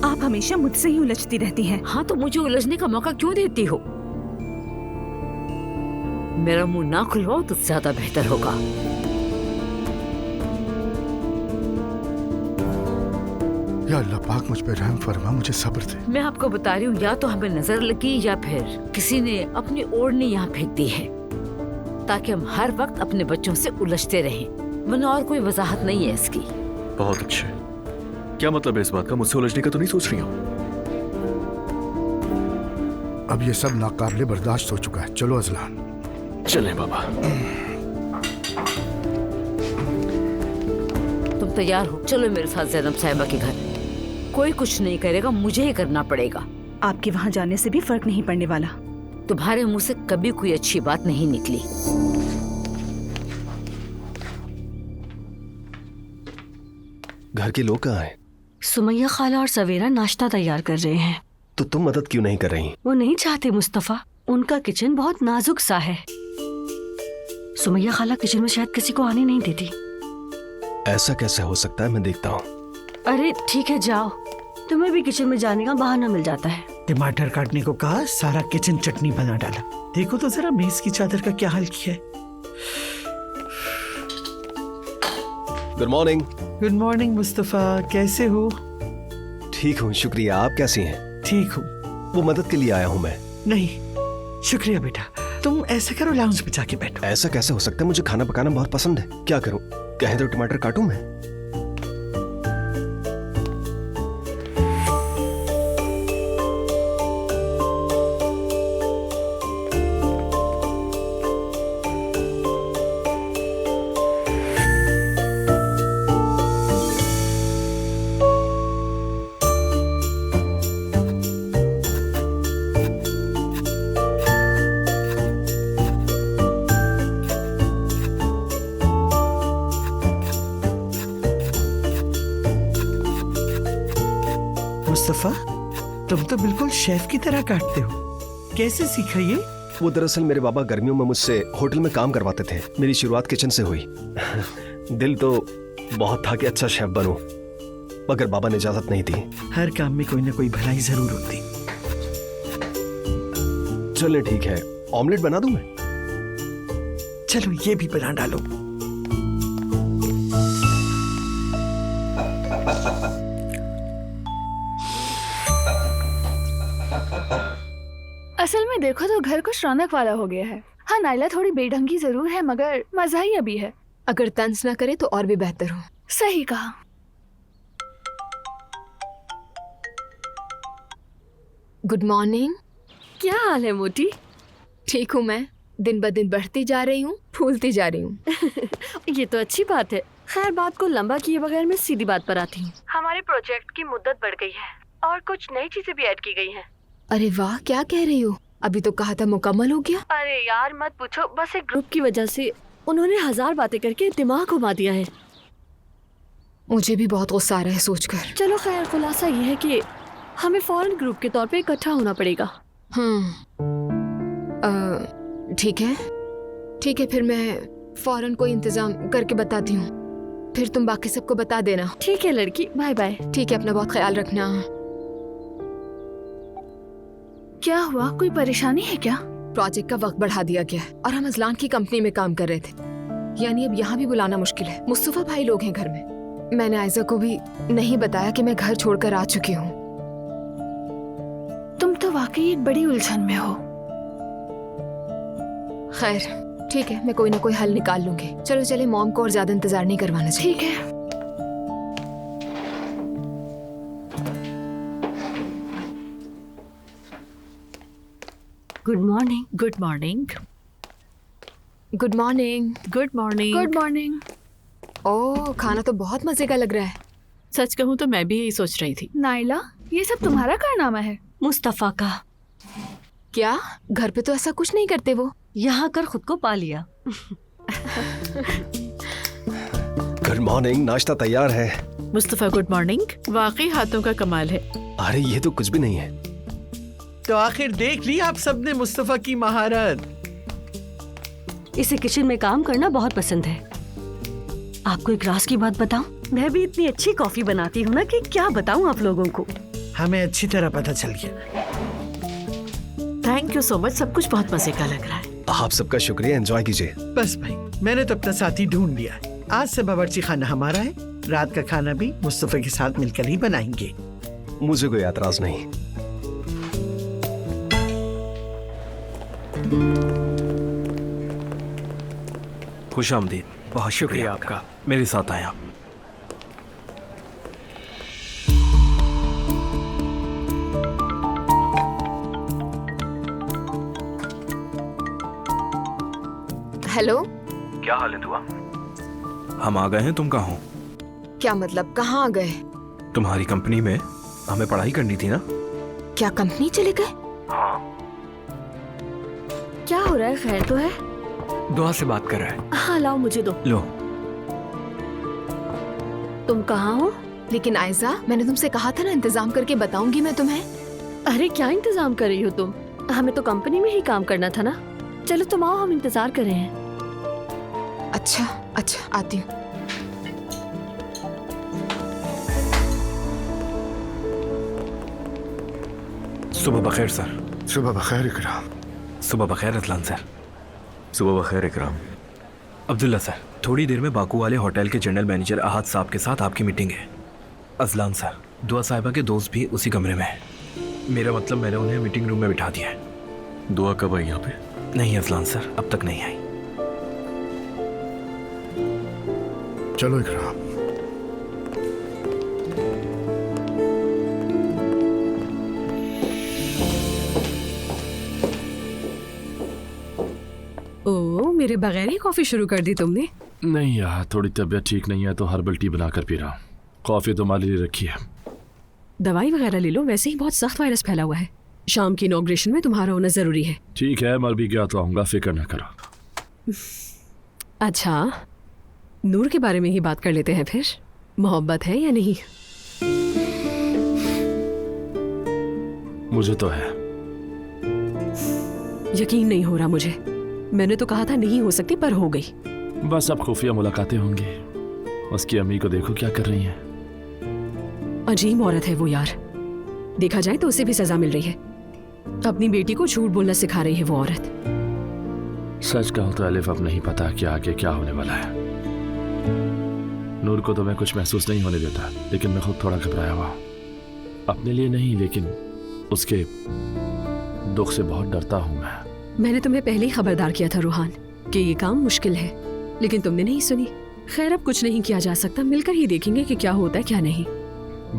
आप हमेशा मुझसे ही उलझती रहती हैं। हाँ तो मुझे उलझने का मौका क्यों देती हो? मेरा मुंह ना खुलवाओ तो ज्यादा बेहतर होगा। या अल्लाह पाक मुझ पे रहम फरमा, मुझे सब्र दे। मैं आपको बता रही हूँ, या तो हमें नजर लगी या फिर किसी ने अपनी ओढ़नी यहाँ फेंक दी है, ताकि हम हर वक्त अपने बच्चों से उलझते रहें, वरना और कोई वजाहत नहीं है इसकी। बहुत अच्छे। क्या मतलब है इस बात का? मुझसे उलझने का तो नहीं सोच रही हूँ? अब ये सब नाकाबिले बर्दाश्त हो चुका है। चलो अजलान। चलें बाबा। तुम तैयार हो? चलो मेरे साथ ज़ैनब साहिबा के घर। कोई कुछ नहीं करेगा, मुझे ही करना पड़ेगा। आपके वहाँ जाने से भी फर्क नहीं पड़ने वाला। तुम्हारे मुंह से कभी कोई अच्छी बात नहीं निकली। घर के लोग कहाँ हैं? सुमैया खाला और सवेरा नाश्ता तैयार कर रहे हैं। तो तुम मदद क्यों नहीं कर रही? वो नहीं चाहते मुस्तफा, उनका किचन बहुत नाजुक सा है। सुमैया खाला किचन में शायद किसी को आने नहीं देती। ऐसा कैसे हो सकता है? मैं देखता हूँ। अरे ठीक है, जाओ, तुम्हें भी किचन में जाने का बहाना मिल जाता है। टमाटर काटने को कहा, सारा किचन चटनी बना डाला। देखो तो जरा मेज की चादर का क्या हाल किया है। Good morning. Good morning Mustafa, कैसे हो? ठीक हूँ, शुक्रिया। आप कैसी हैं? ठीक हूँ। वो मदद के लिए आया हूँ मैं। नहीं शुक्रिया बेटा, तुम ऐसा करो, लाउंज पे जाके बैठो। ऐसा कैसे हो सकता है? मुझे खाना पकाना बहुत पसंद है। क्या करूँ? कहें तो टमाटर काटूं मैं? मुस्तफा, तुम तो बिल्कुल शेफ की तरह काटते हो। कैसे सीखा ये? वो दरअसल मेरे बाबा गर्मियों में मुझसे होटल में काम करवाते थे। मेरी शुरुआत किचन से हुई। दिल तो बहुत था कि अच्छा शेफ बनूं, मगर बाबा ने इजाजत नहीं दी। हर काम में कोई ना कोई भलाई जरूर होती। चलिए ठीक है, ऑमलेट बना दूं मैं? चलो ये भी बना डालो। असल में देखो तो घर कुछ रौनक वाला हो गया है। हाँ, नाइला थोड़ी बेढंगी जरूर है मगर मजा ही अभी है। अगर तंज ना करे तो और भी बेहतर हो। सही कहा। Good morning. क्या हाल है मोटी? ठीक हूँ मैं, दिन ब दिन बढ़ती जा रही हूँ, फूलती जा रही हूँ। ये तो अच्छी बात है। खैर, बात को लंबा किए बगैर मैं सीधी बात पर आती हूँ। हमारे प्रोजेक्ट की मुद्दत बढ़ गई है और कुछ नई चीजें भी ऐड की गई हैं। अरे वाह, क्या कह रही हो? अभी तो कहा था मुकम्मल हो गया। अरे यार मत पूछो, बस एक ग्रुप की वजह से उन्होंने 1000 बातें करके दिमाग घुमा दिया है। मुझे भी बहुत गुस्सा आ रहा है सोचकर। चलो खैर, खुलासा ये है कि हमें फौरन ग्रुप के तौर पे इकट्ठा होना पड़ेगा। ठीक है, ठीक है, फिर मैं फौरन कोई इंतजाम करके बताती हूँ। फिर तुम बाकी सबको बता देना। ठीक है लड़की, बाय बाय। ठीक है, अपना बहुत ख्याल रखना। क्या हुआ, कोई परेशानी है क्या? प्रोजेक्ट का वक्त बढ़ा दिया गया है और हम अजलान की कंपनी में काम कर रहे थे, यानी अब यहाँ भी बुलाना मुश्किल है। मुस्तफा भाई लोग हैं घर में। मैंने आयजा को भी नहीं बताया कि मैं घर छोड़कर आ चुकी हूँ। तुम तो वाकई एक बड़ी उलझन में हो। खैर ठीक है, मैं कोई ना कोई हल निकाल लूंगी। चलो चले, मॉम को और ज्यादा इंतजार नहीं करवाना चाहिए। ठीक है। Good morning. Good morning. Good morning. Good morning. Good morning. Oh, खाना तो बहुत मजे का लग रहा है। सच कहूँ तो मैं भी यही सोच रही थी। नाइला, ये सब तुम्हारा कारनामा है? मुस्तफा का। क्या? घर पे तो ऐसा कुछ नहीं करते वो। यहाँ कर खुद को पा लिया। गुड मॉर्निंग, नाश्ता तैयार है। Mustafa good morning. वाकई हाथों का कमाल है। अरे ये तो कुछ भी नहीं है। तो आखिर देख ली आप सबने मुस्तफा की महारत। इसे किचन में काम करना बहुत पसंद है। आपको एक राज की बात बताऊं? मैं भी इतनी अच्छी कॉफी बनाती हूँ ना कि क्या बताऊं आप लोगों को। हमें अच्छी तरह पता चल गया। थैंक यू सो मच, सब कुछ बहुत मजे का लग रहा है। आप सबका शुक्रिया, एंजॉय कीजिए। बस भाई, मैंने तो अपना साथी ढूंढ लिया है। आज से बावर्ची खाना हमारा है। रात का खाना भी मुस्तफा के साथ मिलकर ही बनाएंगे। मुझे कोई एतराज नहीं। खुश आमदीद। बहुत शुक्रिया आपका, मेरे साथ आए आप। हेलो, क्या हाल है दुआ? हम आ गए हैं, तुम कहाँ हो? क्या मतलब कहाँ आ गए? तुम्हारी कंपनी में हमें पढ़ाई करनी थी ना। क्या कंपनी चले गए? हाँ। क्या हो रहा है? खैर तो है? दुआ से बात कर रहा है। हाँ लाओ, मुझे दो। लो। तुम कहाँ हो? लेकिन आयजा, मैंने तुमसे कहा था ना इंतजाम करके बताऊंगी मैं तुम्हें। अरे क्या इंतजाम कर रही हो तुम? हमें तो कंपनी में ही काम करना था ना। चलो तुम आओ, हम इंतजार कर रहे हैं। अच्छा अच्छा, आती हूँ। सुबह बखैर सर। सुबह बखैर इकराम। सुबह बखैर अजलान सर। सुबह बखैर इकराम। अब्दुल्ला सर, थोड़ी देर में बाकू वाले होटल के जनरल मैनेजर अहाद साहब के साथ आपकी मीटिंग है। अजलान सर, दुआ साहिबा के दोस्त भी उसी कमरे में हैं। मेरा मतलब मैंने उन्हें मीटिंग रूम में बिठा दिया है। दुआ कब आई यहाँ पे? नहीं अजलान सर, अब तक नहीं आई। चलो इकराम। ओह, मेरे बगैर ही कॉफी शुरू कर दी तुमने? नहीं यार, थोड़ी तबीयत ठीक नहीं है तो हर्बल टी बनाकर पी रहा हूँ। कॉफी तुम्हारे लिए रखी है। दवाई वगैरह ले लो, वैसे ही बहुत सख्त वायरस फैला हुआ है। शाम की इनॉग्रेशन में तुम्हारा होना जरूरी है। ठीक है, मैं भी गया तो आऊंगा, फिक्र न करो। अच्छा, नूर के बारे में ही बात कर लेते हैं फिर। मोहब्बत है या नहीं? मुझे तो है। यकीन नहीं हो रहा मुझे। मैंने तो कहा था नहीं हो सकती, पर हो गई। बस अब खुफिया मुलाकातें होंगी। उसकी अम्मी को देखो क्या कर रही है। अजीब औरत है वो यार, देखा जाए तो उसे भी सजा मिल रही है। अपनी बेटी को झूठ बोलना सिखा रही है वो औरत। सच कहूं तो अलिफ अब नहीं पता कि आगे क्या होने वाला है। नूर को तो मैं कुछ महसूस नहीं होने देता, लेकिन मैं खुद थोड़ा घबराया हुआ। अपने लिए नहीं, लेकिन उसके दुख से बहुत डरता हूं मैं। मैंने तुम्हें पहले ही खबरदार किया था रूहान कि ये काम मुश्किल है, लेकिन तुमने नहीं सुनी। खैर अब कुछ नहीं किया जा सकता, मिलकर ही देखेंगे कि क्या होता है क्या नहीं।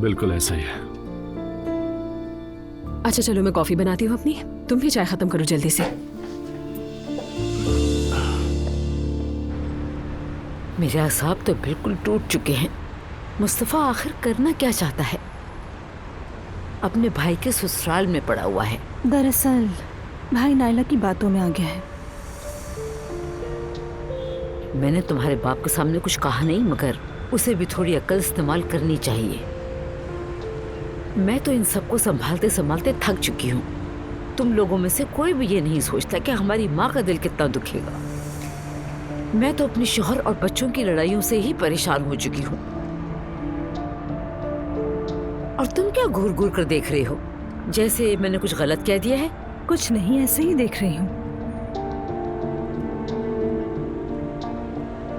बिल्कुल ऐसा ही है। अच्छा चलो मैं कॉफी बनाती हूँ अपनी, तुम भी चाय खत्म करो जल्दी से। मेरे असाब तो बिल्कुल टूट चुके हैं। मुस्तफ़ा आखिर करना क्या चाहता है? अपने भाई के ससुराल में पड़ा हुआ है। दरअसल भाई नाइला की बातों में आ गया है। मैंने तुम्हारे बाप के सामने कुछ कहा नहीं, मगर उसे भी थोड़ी अक्ल इस्तेमाल करनी चाहिए। मैं तो इन सबको संभालते संभालते थक चुकी हूँ। तुम लोगों में से कोई भी ये नहीं सोचता कि हमारी माँ का दिल कितना दुखेगा। मैं तो अपने शौहर और बच्चों की लड़ाइयों से ही परेशान हो चुकी हूँ। और तुम क्या घूर घूर कर देख रही हो, जैसे मैंने कुछ गलत कह दिया है? कुछ नहीं, ऐसे ही देख रही हूँ।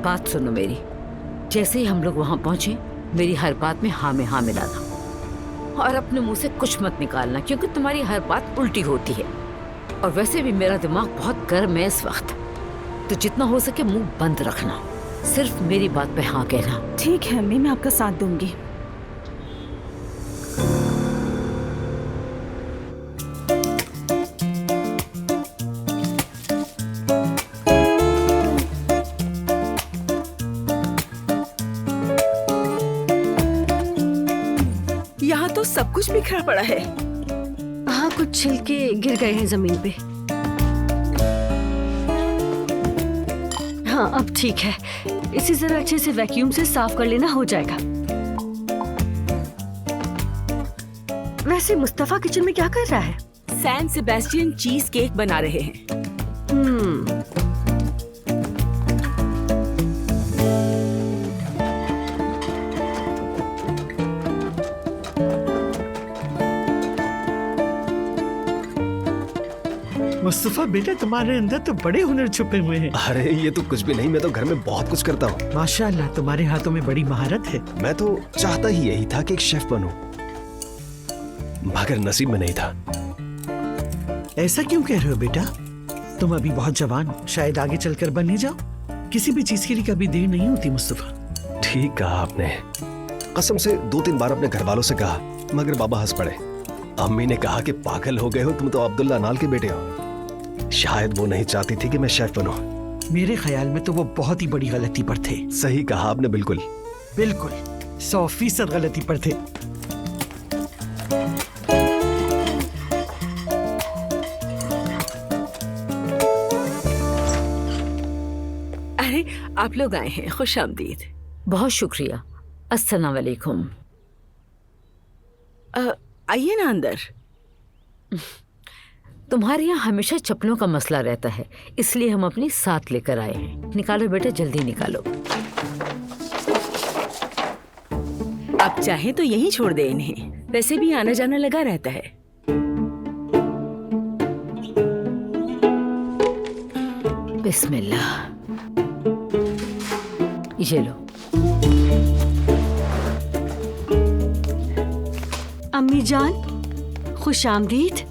बात सुनो मेरी, जैसे ही हम लोग वहां पहुंचे मेरी हर बात में हाँ में हाँ मिलाना, और अपने मुंह से कुछ मत निकालना, क्योंकि तुम्हारी हर बात उल्टी होती है। और वैसे भी मेरा दिमाग बहुत गर्म है इस वक्त, तो जितना हो सके मुंह बंद रखना, सिर्फ मेरी बात पे हाँ कहना। ठीक है अम्मी, मैं आपका साथ दूंगी। यहाँ तो सब कुछ बिखरा पड़ा है। हाँ, कुछ छिलके गिर गए हैं जमीन पे। हाँ अब ठीक है, इसे जरा अच्छे से वैक्यूम से साफ कर लेना, हो जाएगा। वैसे मुस्तफा किचन में क्या कर रहा है? सैन सेबेस्टियन चीज केक बना रहे हैं। मुस्तफा बेटा, तुम्हारे अंदर तो बड़े हुनर छुपे हुए हैं। अरे ये तो कुछ भी नहीं, मैं तो घर में बहुत कुछ करता हूँ। माशाल्लाह, तुम्हारे हाथों में बड़ी महारत है। मैं तो चाहता ही यही था कि एक शेफ बनूं, मगर नसीब में नहीं था। ऐसा क्यों कह रहे हो बेटा? तुम अभी बहुत जवान हो, शायद आगे चलकर बन ही जाओ। किसी भी चीज के लिए कभी देर नहीं होती मुस्तफा। ठीक कहा आपने, कसम से 2-3 बार अपने घर वालों से कहा, मगर बाबा हंस पड़े। अम्मी ने कहा कि पागल हो गए हो, तुम तो अब्दुल्ला नाल के बेटे हो। शायद वो नहीं चाहती थी कि मैं शेफ बनूं। मेरे ख्याल में तो वो बहुत ही बड़ी गलती पर थे। सही कहा आपने, बिल्कुल बिल्कुल 100% गलती पर थे। अरे आप लोग आए हैं, खुश आमदीद। बहुत शुक्रिया। अस्सलाम वालेकुम। आइए ना अंदर। तुम्हारे यहाँ हमेशा चप्पलों का मसला रहता है, इसलिए हम अपनी साथ लेकर आए हैं। निकालो बेटा, जल्दी निकालो। आप चाहें तो यहीं छोड़ दे इन्हें, वैसे भी आना जाना लगा रहता है। बिस्मिल्लाह, ये लो। अम्मी जान, खुश आमदीद।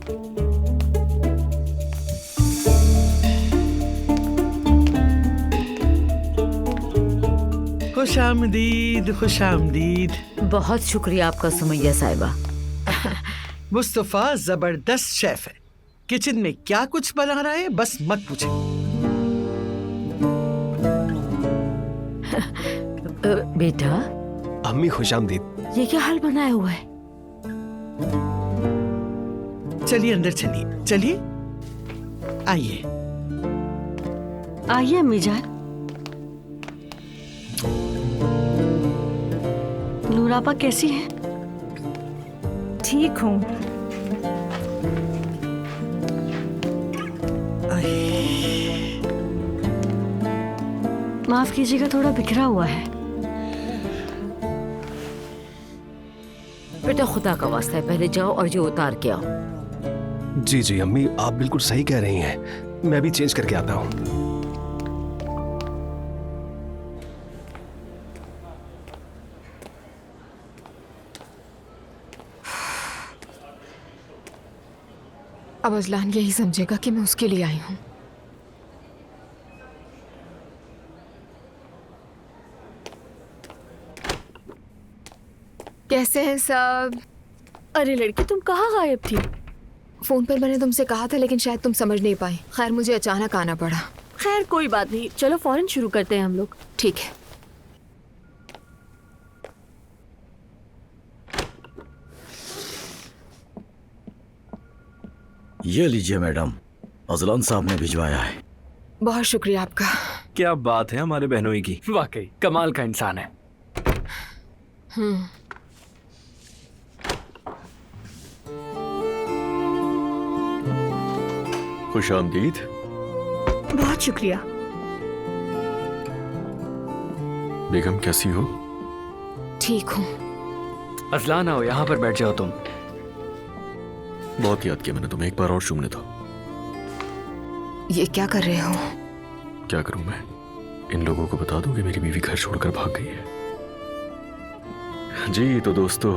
खुश आमदीद, खुश आमदीद। बहुत शुक्रिया आपका सुमैया साहिबा। मुस्तफा जबरदस्त शेफ है। किचन में क्या कुछ बना रहा है बस मत पूछे। बेटा। अम्मी खुश आमदीद। ये क्या हाल बनाया हुआ है? चलिए अंदर चलिए, चलिए आइए। आइए अम्मी जान। नूरापा कैसी है? ठीक हूँ। माफ कीजिएगा, थोड़ा बिखरा हुआ है। बेटा खुदा का वास्ता है, पहले जाओ और ये उतार के आओ। जी जी अम्मी, आप बिल्कुल सही कह रही हैं। मैं भी चेंज करके आता हूँ। अब अजलान यही समझेगा कि मैं उसके लिए आई हूँ। कैसे हैं सब? अरे लड़की, तुम कहाँ गायब थी? फोन पर मैंने तुमसे कहा था लेकिन शायद तुम समझ नहीं पाई। खैर मुझे अचानक आना पड़ा। खैर कोई बात नहीं, चलो फौरन शुरू करते हैं हम लोग। ठीक है। ये लीजिए मैडम, अजलान साहब ने भिजवाया है। बहुत शुक्रिया आपका। क्या बात है हमारे बहनोई की, वाकई कमाल का इंसान है। खुश आमदीद। बहुत शुक्रिया। बेगम कैसी हो? ठीक हूँ। अजलान आओ, यहाँ पर बैठ जाओ। तुम बहुत याद किया मैंने तुम्हें, एक बार और चूमने दो। ये क्या कर रहे हो? क्या करूं मैं? इन लोगों को बता दूं कि मेरी बीवी घर छोड़कर भाग गई है। जी तो दोस्तों,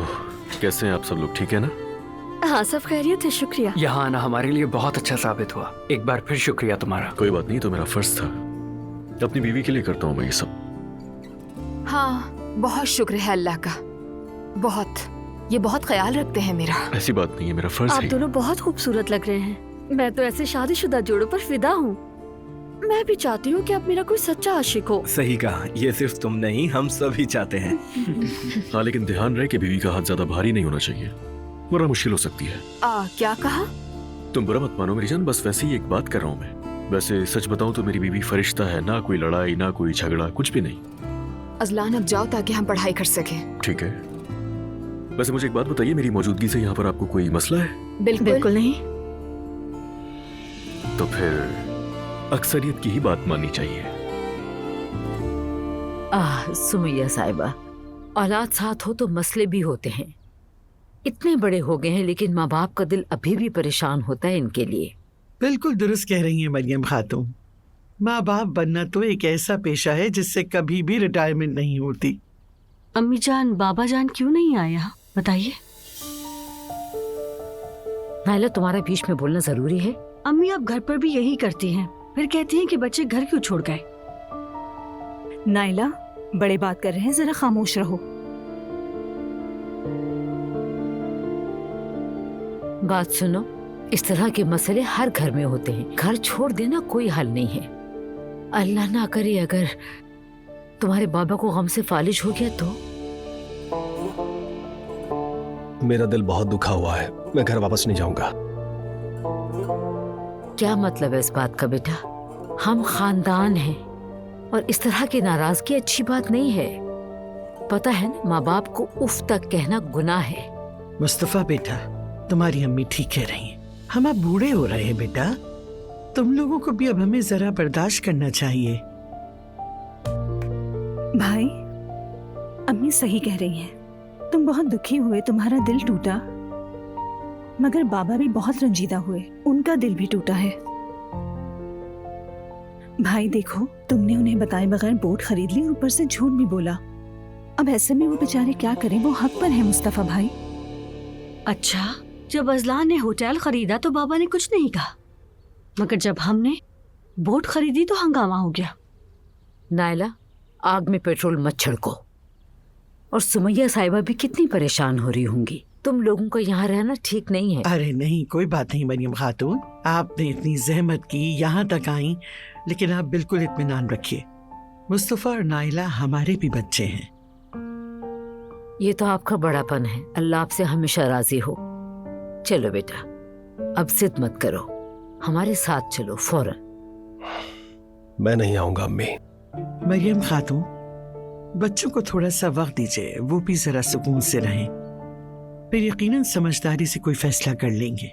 कैसे हैं आप सब लोग? ठीक है ना? हाँ सब खैरियत है, शुक्रिया। यहाँ आना हमारे लिए बहुत अच्छा साबित हुआ। एक बार फिर शुक्रिया तुम्हारा। कोई बात नहीं, तो मेरा फर्ज था। अपनी बीवी के लिए करता हूँ मैं ये सब। हाँ बहुत शुक्र है अल्लाह का। बहुत, ये बहुत ख्याल रखते हैं मेरा। ऐसी बात नहीं है, मेरा फर्ज आप है। दोनों बहुत खूबसूरत लग रहे हैं। मैं तो ऐसे शादीशुदा जोड़ों पर फिदा हूँ। मैं भी चाहती हूँ कि आप मेरा कोई सच्चा आशिक हो। सही कहा, ये सिर्फ तुम नहीं, हम सभी चाहते हैं। हाँ लेकिन ध्यान रहे कि बीवी का हाथ ज्यादा भारी नहीं होना चाहिए, वरना मुश्किल हो सकती है। क्या कहा? तुम बुरा मत मानो मेरी जान, बस वैसे ही एक बात कर रहा हूँ मैं। वैसे सच बताऊं तो मेरी बीवी फरिश्ता है, ना कोई लड़ाई ना कोई झगड़ा, कुछ भी नहीं। अजलान अब जाओ ताकि हम पढ़ाई कर सकें। ठीक है। वैसे मुझे एक बात बताइए, मेरी मौजूदगी से यहाँ पर आपको कोई मसला है? बिल्कुल नहीं। तो फिर अक्सरियत की ही बात माननी चाहिए। सुमैया साहिबा, औलाद साथ हो तो मसले भी होते हैं। इतने बड़े हो गए हैं लेकिन माँ बाप का दिल अभी भी परेशान होता है इनके लिए। बिल्कुल दुरुस्त कह रही हैं मरियम खातून। माँ बाप बनना तो एक ऐसा पेशा है जिससे कभी भी रिटायरमेंट नहीं होती। अम्मी जान, बाबा जान क्यों नहीं आए यहाँ, बताइए। नाइला, तुम्हारा बीच में बोलना जरूरी है? अम्मी आप घर पर भी यही करती हैं, फिर कहती हैं कि बच्चे घर क्यों छोड़ गए। नाइला, बड़े बात कर रहे हैं, जरा खामोश रहो। बात सुनो, इस तरह के मसले हर घर में होते हैं। घर छोड़ देना कोई हल नहीं है। अल्लाह ना करे अगर तुम्हारे बाबा को गम से फालिज हो गया तो? मेरा दिल बहुत दुखा हुआ है, मैं घर वापस नहीं जाऊंगा। क्या मतलब है इस बात का बेटा? हम खानदान हैं और इस तरह की नाराजगी अच्छी बात नहीं है। पता है ना, माँ बाप को उफ तक कहना गुनाह है। मुस्तफा बेटा, तुम्हारी अम्मी ठीक कह रही हैं। हम अब बूढ़े हो रहे हैं बेटा, तुम लोगों को भी अब हमें जरा बर्दाश्त करना चाहिए। भाई, अम्मी सही कह रही हैं। तुम बहुत दुखी हुए, तुम्हारा दिल टूटा, मगर बाबा भी बहुत रंजीदा हुए, उनका दिल भी टूटा है। भाई देखो, तुमने उन्हें बताए बगैर बोट खरीद ली और ऊपर से झूठ भी बोला। अब ऐसे में वो बेचारे क्या करें, वो हक पर है मुस्तफा भाई। अच्छा, जब अजलान ने होटल खरीदा तो बाबा ने कुछ नहीं कहा, मगर जब हमने बोट खरीदी तो हंगामा हो गया। नाइला, आग में पेट्रोल मत छिड़को। और सुमैया साहिबा भी कितनी परेशान हो रही होंगी। तुम लोगों का यहाँ रहना ठीक नहीं है। अरे नहीं, कोई बात नहीं मरियम खातून, आपने इतनी जहमत की, यहाँ तक आई, लेकिन आप बिल्कुल इत्मीनान रखिए। मुस्तफा और नाइला हमारे भी बच्चे हैं। ये तो आपका बड़ापन है, अल्लाह आपसे हमेशा राजी हो। चलो बेटा, अब जिद मत करो, हमारे साथ चलो फौरन। मैं नहीं आऊंगा अम्मी। मरियम खातून, बच्चों को थोड़ा सा वक्त दीजिए, वो भी जरा सुकून से रहें, फिर यकीनन समझदारी से कोई फैसला कर लेंगे।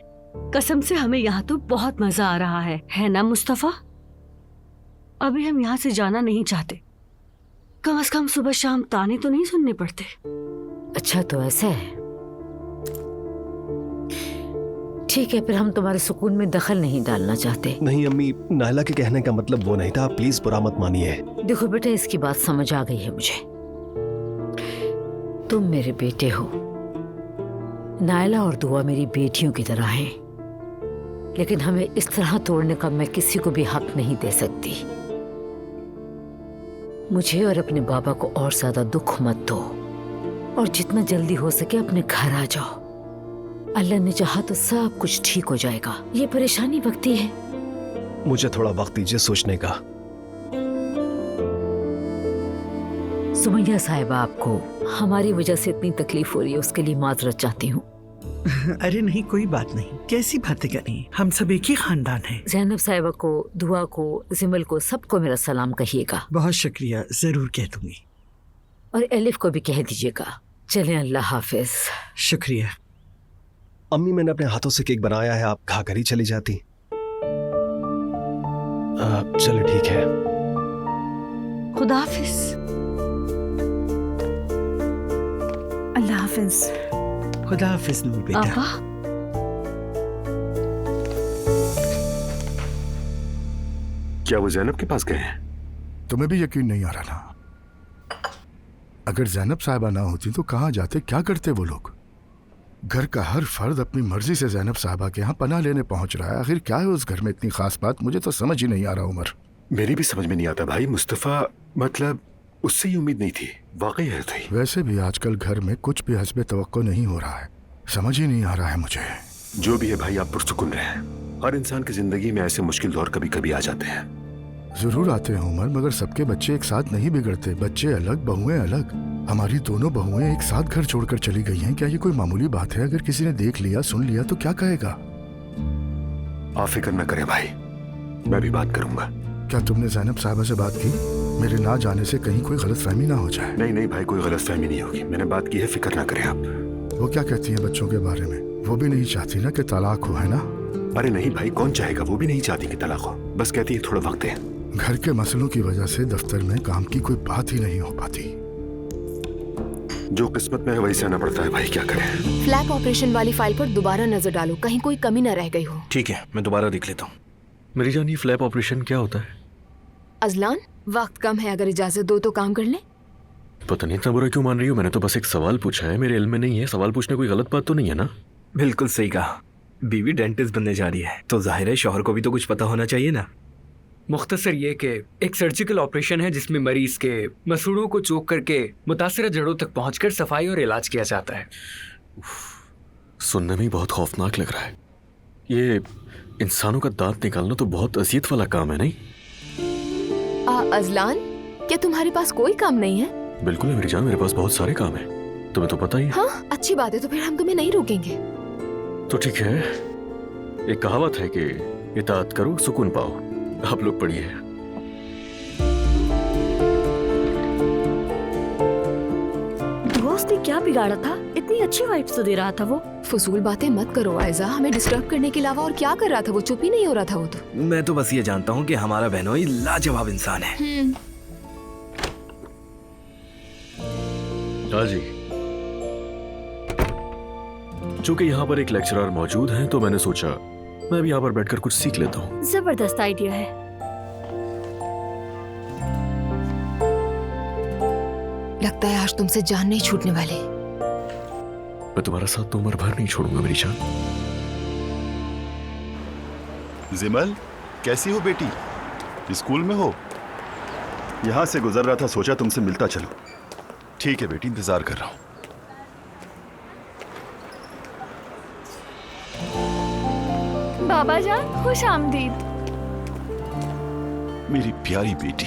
कसम से हमें यहाँ तो बहुत मजा आ रहा है ना मुस्तफा? अभी हम यहाँ से जाना नहीं चाहते, कम से कम सुबह शाम ताने तो नहीं सुनने पड़ते। अच्छा तो ऐसा है, ठीक है, फिर हम तुम्हारे सुकून में दखल नहीं डालना चाहते। नहीं अम्मी, नायला के कहने का मतलब वो नहीं था, आप प्लीज बुरा मत मानिए। देखो बेटा, इसकी बात समझ आ गई है मुझे। तुम मेरे बेटे हो, नायला और दुआ मेरी बेटियों की तरह हैं, लेकिन हमें इस तरह तोड़ने का मैं किसी को भी हक नहीं दे सकती। मुझे और अपने बाबा को और ज्यादा दुख मत दो और जितना जल्दी हो सके अपने घर आ जाओ। अल्लाह ने चाहा तो सब कुछ ठीक हो जाएगा। ये परेशानी वक्ती है। मुझे थोड़ा वक्त दीजिए सोचने का। सुमैया साहिबा, आपको हमारी वजह से इतनी तकलीफ हो रही है, उसके लिए माजरत चाहती हूँ। अरे नहीं, कोई बात नहीं, कैसी बातें करी, हम सब एक ही खानदान हैं। ज़ैनब साहिबा को, दुआ को, जिमल को, सबको मेरा सलाम कहिएगा। बहुत शुक्रिया, जरूर कह दूंगी। और एलिफ को भी कह दीजिएगा। चलें, अल्लाह हाफिज। शुक्रिया। अम्मी, मैंने अपने हाथों से केक बनाया है, आप खाकर ही चली जाती। चलो ठीक है, खुदा हाफिज। अल्लाह हाफिज। खुदा हाफिज नूर बेटा। आपा, क्या वो जैनब के पास गए हैं? तुम्हें भी यकीन नहीं आ रहा ना? अगर जैनब साहिबा ना होती तो कहाँ जाते, क्या करते वो लोग? घर का हर फर्द अपनी मर्जी से जैनब साहिबा के यहाँ पनाह लेने पहुंच रहा है। आखिर क्या है उस घर में इतनी खास बात? मुझे तो समझ ही नहीं आ रहा उमर। मेरी भी समझ में नहीं आता भाई। मुस्तफा, मतलब उससे ही उम्मीद नहीं थी, वाकई है तो ही। वैसे भी आजकल घर में कुछ भी हस्बे तवक्को नहीं हो रहा है। समझ ही नहीं आ रहा है मुझे। जो भी है भाई, आप पुरसुकून रहें। हर इंसान की जिंदगी में ऐसे मुश्किल दौर कभी कभी आ जाते हैं। जरूर आते हैं उमर, मगर सबके बच्चे एक साथ नहीं बिगड़ते। बच्चे अलग, बहुएं अलग। हमारी दोनों बहुएं एक साथ घर छोड़कर चली गई हैं। क्या ये कोई मामूली बात है? अगर किसी ने देख लिया, सुन लिया तो क्या कहेगा? आप फिक्र न करें भाई, मैं भी बात करूंगा। क्या तुमने जैनब साहिबा से बात की? मेरे ना जाने से कहीं कोई गलतफहमी ना हो जाए। नहीं नहीं भाई, कोई गलतफहमी नहीं होगी। मैंने बात की है, फिक्र ना करें आप। वो क्या कहती है बच्चों के बारे में? वो भी नहीं चाहती ना कि तलाक हो, है ना? अरे नहीं भाई, कौन चाहेगा? वो भी नहीं चाहती कि तलाक हो, बस कहती है थोड़ा वक्त है। घर के मसलों की वजह से दफ्तर में काम की कोई बात ही नहीं हो पाती। जो किस्मत में है वही सहना पड़ता है भाई, क्या करें। फ्लैग ऑपरेशन वाली फाइल पर दोबारा नजर डालो, कहीं कोई कमी न रह गई हो। ठीक है, मैं दोबारा देख लेता हूँ। मेरी जान, ये फ्लैप ऑपरेशन क्या होता है? अजलान, वक्त कम है, अगर इजाजत दो तो काम कर लें। पता नहीं इतना बुरा क्यों मान रही हो। मैंने तो बस एक सवाल पूछा है, मेरे इल्म में नहीं है। सवाल पूछने कोई गलत बात तो नहीं है ना? बिल्कुल सही कहा। बीवी डेंटिस्ट बनने जा रही है तो जाहिर है शौहर को भी तो कुछ पता होना चाहिए ना। मुख्तसर ये कि एक सर्जिकल ऑपरेशन है जिसमें मरीज के मसूड़ों को चोक करके मुतासिर जड़ों तक पहुंचकर सफाई और इलाज किया जाता है। सुनने में बहुत खौफनाक लग रहा है। ये इंसानों का दांत निकालना तो बहुत अजियत वाला काम है, नहीं? अजलान, क्या तुम्हारे पास कोई काम नहीं है? बिल्कुल है मेरी जान, मेरे पास बहुत सारे काम है, तुम्हें तो पता ही है। हाँ, अच्छी बात है, तो फिर हम तुम्हें नहीं रोकेंगे। तो ठीक है, एक कहावत है कि इताअत करो सुकून पाओ। आप लोग पढ़िए। दोस्त ने क्या बिगाड़ा था? इतनी अच्छी वाइब्स तो दे रहा था वो। फजूल बातें मत करो आयजा, हमें डिस्टर्ब करने के अलावा और क्या कर रहा था वो? चुप ही नहीं हो रहा था वो तो। मैं तो बस ये जानता हूँ कि हमारा बहनोई लाजवाब इंसान है। हाँ जी, चूंकि यहाँ पर एक लेक्चरर मौजूद हैं तो मैंने सोचा मैं भी यहाँ पर बैठकर कुछ सीख लेता हूँ। जबरदस्त आइडिया है। लगता है आज तुमसे जान नहीं छूटने वाली। मैं तुम्हारा साथ तो उम्र भर नहीं छोड़ूंगा मेरी जान। जिमल, कैसी हो बेटी? स्कूल में हो? यहाँ से गुजर रहा था, सोचा तुमसे मिलता चलो। ठीक है बेटी, इंतजार कर रहा हूँ। बाबा जान, खुश आमदीद। मेरी प्यारी बेटी,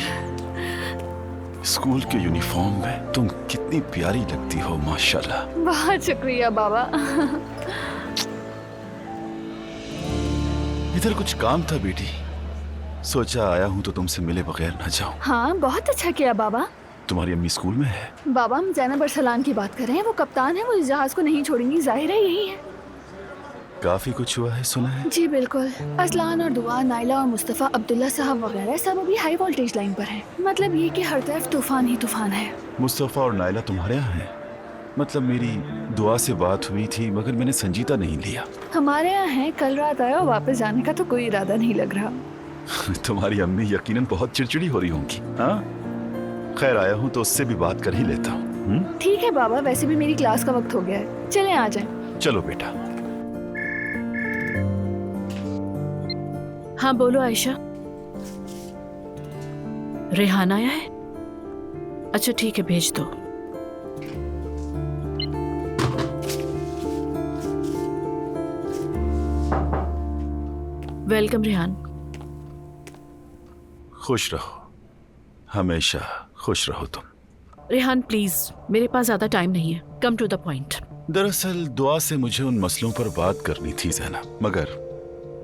स्कूल के यूनिफॉर्म में तुम कितनी प्यारी लगती हो, माशाल्लाह। बहुत शुक्रिया बाबा। इधर कुछ काम था बेटी, सोचा आया हूँ तो तुमसे मिले बगैर न जाऊं। हाँ, बहुत अच्छा किया बाबा। तुम्हारी अम्मी स्कूल में है? बाबा, हम ज़ैनब अरसलान की बात कर रहे हैं। वो कप्तान है, वो इस जहाज को नहीं छोड़ेंगी, जाहिर है यही है। काफी कुछ हुआ है सुना है? जी बिल्कुल। असलान और दुआ, नाइला और मुस्तफ़ा, अब्दुल्ला साहब वगैरह सब अभी हाई वोल्टेज लाइन पर हैं। मतलब ये कि हर तरफ तूफान ही तूफान है। मुस्तफ़ा और नाइला तुम्हारे यहाँ हैं? मतलब मेरी दुआ से बात हुई थी मगर मैंने संजीदा नहीं लिया। हमारे यहाँ है, कल रात आया और वापस जाने का तो कोई इरादा नहीं लग रहा। तुम्हारी अम्मी यकीनन बहुत चिड़चिड़ी हो रही होंगी। हाँ, खैर आया हूँ तो उससे भी बात कर ही लेता हूँ। ठीक है बाबा, वैसे भी मेरी क्लास का वक्त हो गया है, चलें आ जाएं। चलो बेटा। हाँ बोलो आयशा। रेहान आया है? अच्छा ठीक है, भेज दो। वेलकम रेहान। खुश रहो, हमेशा खुश रहो तुम। रेहान प्लीज, मेरे पास ज्यादा टाइम नहीं है, कम टू द पॉइंट। दरअसल दुआ से मुझे उन मसलों पर बात करनी थी ज़ैनब, मगर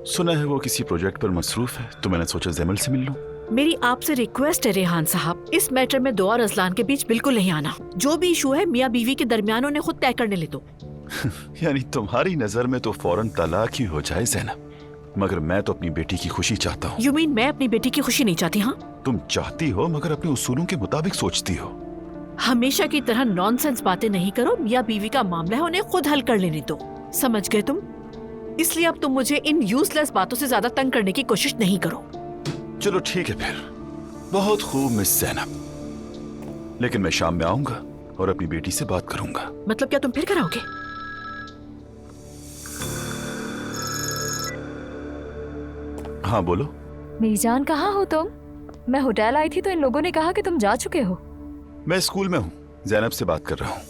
सुना है वो किसी प्रोजेक्ट पर मसरूफ है, तो मैंने सोचा जैमल से मिल लूं। मेरी आपसे रिक्वेस्ट है रेहान साहब, इस मैटर में दुआ और अजलान के बीच बिल्कुल नहीं आना। जो भी इशू है मियाँ बीवी के दरमियान उन्हें खुद तय करने ले दो। यानी तुम्हारी नजर में तो फौरन तलाक ही हो जाए ज़ैनब, मगर मैं तो अपनी बेटी की खुशी चाहता हूँ। यू मीन मैं अपनी बेटी की खुशी नहीं चाहती? हाँ, तुम चाहती हो मगर अपने उसूलों के मुताबिक सोचती हो। हमेशा की तरह नॉनसेंस बातें नहीं करो। मियाँ बीवी का मामला है, उन्हें खुद हल कर लेने दो। समझ गए तुम? इसलिए अब तुम मुझे इन यूजलेस बातों से ज्यादा तंग करने की कोशिश नहीं करो। चलो ठीक है फिर। बहुत खूब मिस ज़ैनब, लेकिन मैं शाम में आऊंगा और अपनी बेटी से बात करूंगा। मतलब क्या तुम फिर कराओगे? हाँ बोलो। मेरी जान, कहाँ हो तुम? मैं होटल आई थी तो इन लोगों ने कहा कि तुम जा चुके हो। मैं स्कूल में हूँ, ज़ैनब से बात कर रहा हूँ।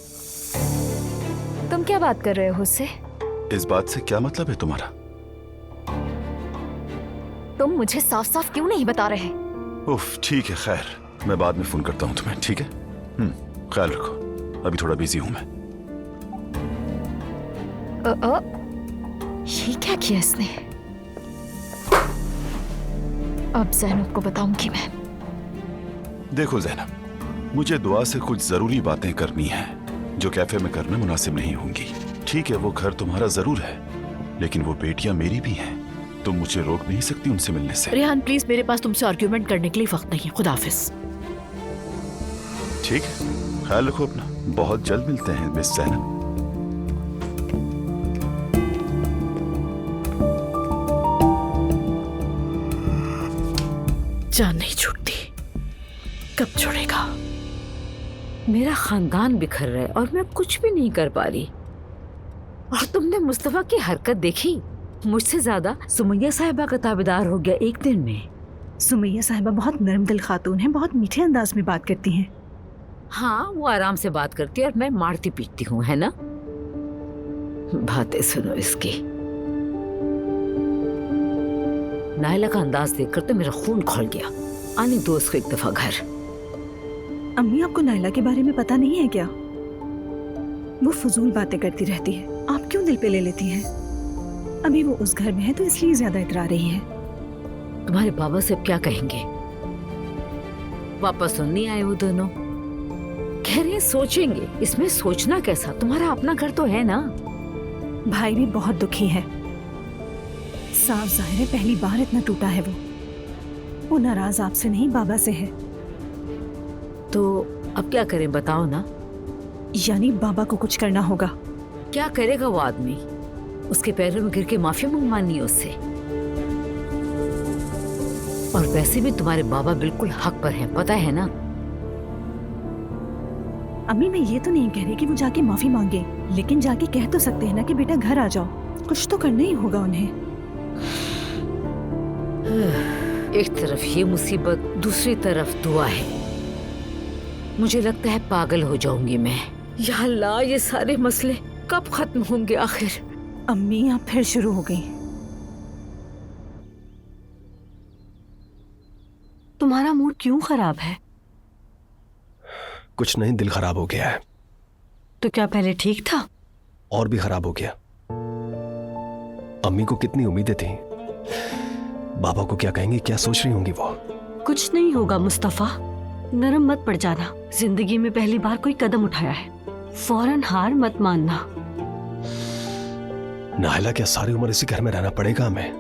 तुम क्या बात कर रहे हो उससे? इस बात से क्या मतलब है तुम्हारा? तुम मुझे साफ साफ क्यों नहीं बता रहे? उफ ठीक है, खैर मैं बाद में फोन करता हूँ तुम्हें, ठीक है? ख्याल रखो, अभी थोड़ा बिजी हूँ मैं। ये क्या किया इसने? अब ज़ैनब को बताऊंगी मैं। देखो ज़ैनब, मुझे दुआ से कुछ जरूरी बातें करनी है जो कैफे में करना मुनासिब नहीं होंगी। ठीक है, वो घर तुम्हारा जरूर है, लेकिन वो बेटियां मेरी भी हैं। तुम मुझे रोक नहीं सकती उनसे मिलने से। रेहान प्लीज, मेरे पास तुमसे आर्ग्यूमेंट करने के लिए वक्त नहीं है। खुदा हाफिज। ठीक है, ख्याल रखो अपना। बहुत जल्द मिलते हैं मिस ज़ैनब। जान नहीं छूटती, कब छोड़ेगा? मेरा खानदान बिखर रहा है और मैं कुछ भी नहीं कर पा रही। और तुमने मुस्तफा की हरकत देखी? मुझसे ज्यादा सुमैया साहिबा का ताबेदार हो गया एक दिन में। सुमैया साहिबा बहुत नरम दिल खातून हैं, बहुत मीठे अंदाज में बात करती हैं। हाँ, वो आराम से बात करती है और मैं मारती पीटती हूँ, है ना? बातें सुनो इसकी। नायला का अंदाज देखकर तो मेरा खून खौल गया। आने दो उसको एक दफा घर। अम्मी, आपको नायला के बारे में पता नहीं है क्या? वो फजूल बातें करती रहती है, आप क्यों दिल पे ले लेती हैं? अभी वो उस घर में है तो इसलिए ज्यादा इतरा रही है। तुम्हारे बाबा से अब क्या कहेंगे? वापस नहीं आए वो दोनों। कह रहे हैं सोचेंगे। इसमें सोचना कैसा? तुम्हारा अपना घर तो है ना। भाई भी बहुत दुखी है। साफ जाहिर है पहली बार इतना टूटा है वो नाराज आपसे नहीं, बाबा से है। तो अब क्या करें बताओ ना। यानी बाबा को कुछ करना होगा। क्या करेगा वो आदमी? उसके पैरों में गिर के माफी मंगवानी है उससे। और वैसे भी तुम्हारे बाबा बिल्कुल हक पर हैं, पता है ना? अम्मी, मैं ये तो नहीं कह रही कि वो जाके माफी मांगे, लेकिन जाके कह तो सकते हैं ना कि बेटा घर आ जाओ। कुछ तो करना ही होगा उन्हें। एक तरफ ये मुसीबत, दूसरी तरफ दुआ है। मुझे लगता है पागल हो जाऊंगी मैं। या अल्लाह, ये सारे मसले कब खत्म होंगे आखिर? अम्मी, आप फिर शुरू हो गई। तुम्हारा मूड क्यों खराब है? कुछ नहीं, दिल खराब हो गया है। तो क्या पहले ठीक था? और भी खराब हो गया। अम्मी को कितनी उम्मीदें थी। बाबा को क्या कहेंगे, क्या सोच रही होंगी वो? कुछ नहीं होगा मुस्तफा, नरम मत पड़ जाना। जिंदगी में पहली बार कोई कदम उठाया है, फौरन हार मत मानना। नाहिला, क्या सारी उम्र इसी घर में रहना पड़ेगा हमें?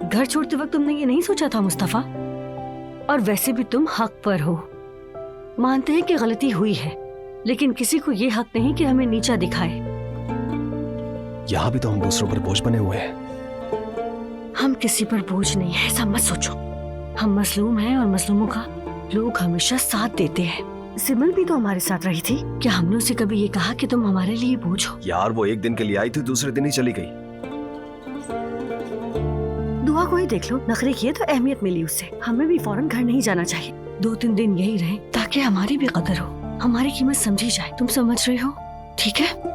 घर छोड़ते वक्त तुमने ये नहीं सोचा था मुस्तफा? और वैसे भी तुम हक पर हो। मानते हैं कि गलती हुई है, लेकिन किसी को ये हक नहीं कि हमें नीचा दिखाए। यहाँ भी तो हम दूसरों पर बोझ बने हुए हैं। हम किसी पर बोझ नहीं है, ऐसा मत सोचो। हम मजलूम हैं और मजलूमों का लोग हमेशा साथ देते हैं। सिमल भी तो हमारे साथ रही थी। क्या हमने उसे कभी ये कहा कि तुम हमारे लिए बोझ हो? यार वो एक दिन के लिए आई थी, दूसरे दिन ही चली गई। दुआ को ही देख लो, नखरे किए तो अहमियत मिली उससे। हमें भी फौरन घर नहीं जाना चाहिए, 2-3 दिन यही रहे ताकि हमारी भी कदर हो, हमारी कीमत समझी जाए। तुम समझ रहे हो? ठीक है।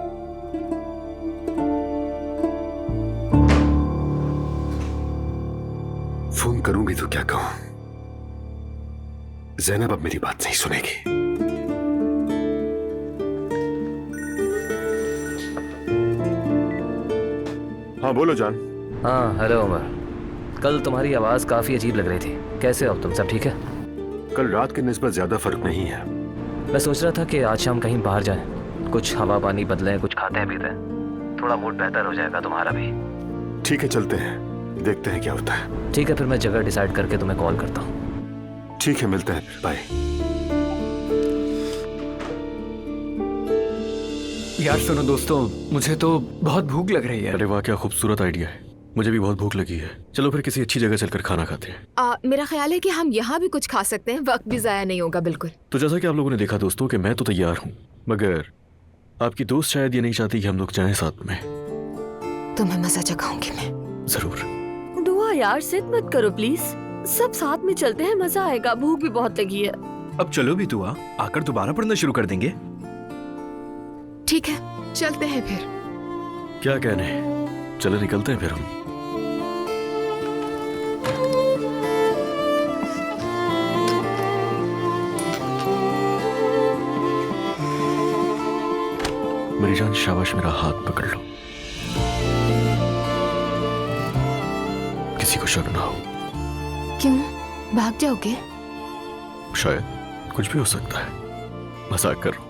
फोन करूंगी तो क्या कहूं? ज़ैनब अब मेरी बात नहीं सुनेगी। हाँ बोलो जान। हाँ हेलो उमर। कल तुम्हारी आवाज़ काफ़ी अजीब लग रही थी। कैसे हो तुम? सब ठीक है? कल रात के निस्बत ज़्यादा फर्क नहीं है। मैं सोच रहा था कि आज शाम कहीं बाहर जाएं, कुछ हवा पानी बदलें, कुछ खाते हैं पीते हैं, थोड़ा मूड बेहतर हो जाएगा तुम्हारा भी। ठीक है चलते हैं, देखते हैं क्या होता है। ठीक है फिर मैं जगह डिसाइड करके तुम्हें कॉल करता हूँ। ठीक है मिलते हैं, बाय। यार सुनो दोस्तों, मुझे तो बहुत भूख लग रही है। अरे वाह क्या खूबसूरत आइडिया है। मुझे भी बहुत भूख लगी है। चलो फिर किसी अच्छी जगह चलकर खाना खाते हैं। मेरा ख्याल है कि हम यहाँ भी कुछ खा सकते हैं, वक्त भी जाया नहीं होगा। बिल्कुल। तो जैसा कि आप लोगों ने देखा दोस्तों कि मैं तो तैयार हूँ, मगर आपकी दोस्त शायद ये नहीं चाहती कि हम लोग जाएं साथ में। तुम्हें मजा चखाऊंगी मैं। जरूर। दुआ यार जिद मत करो प्लीज, सब साथ में चलते हैं, मजा आएगा। भूख भी बहुत लगी है। अब चलो भी दुआ, आकर दोबारा पढ़ना शुरू कर देंगे। ठीक है चलते हैं फिर। क्या कहने, चलो निकलते हैं फिर हम। मेरी जान शाबाश, मेरा हाथ पकड़ लो, किसी को शक ना हो। क्यों भाग जाओगे? शायद कुछ भी हो सकता है, मजाक कर रहा हूं।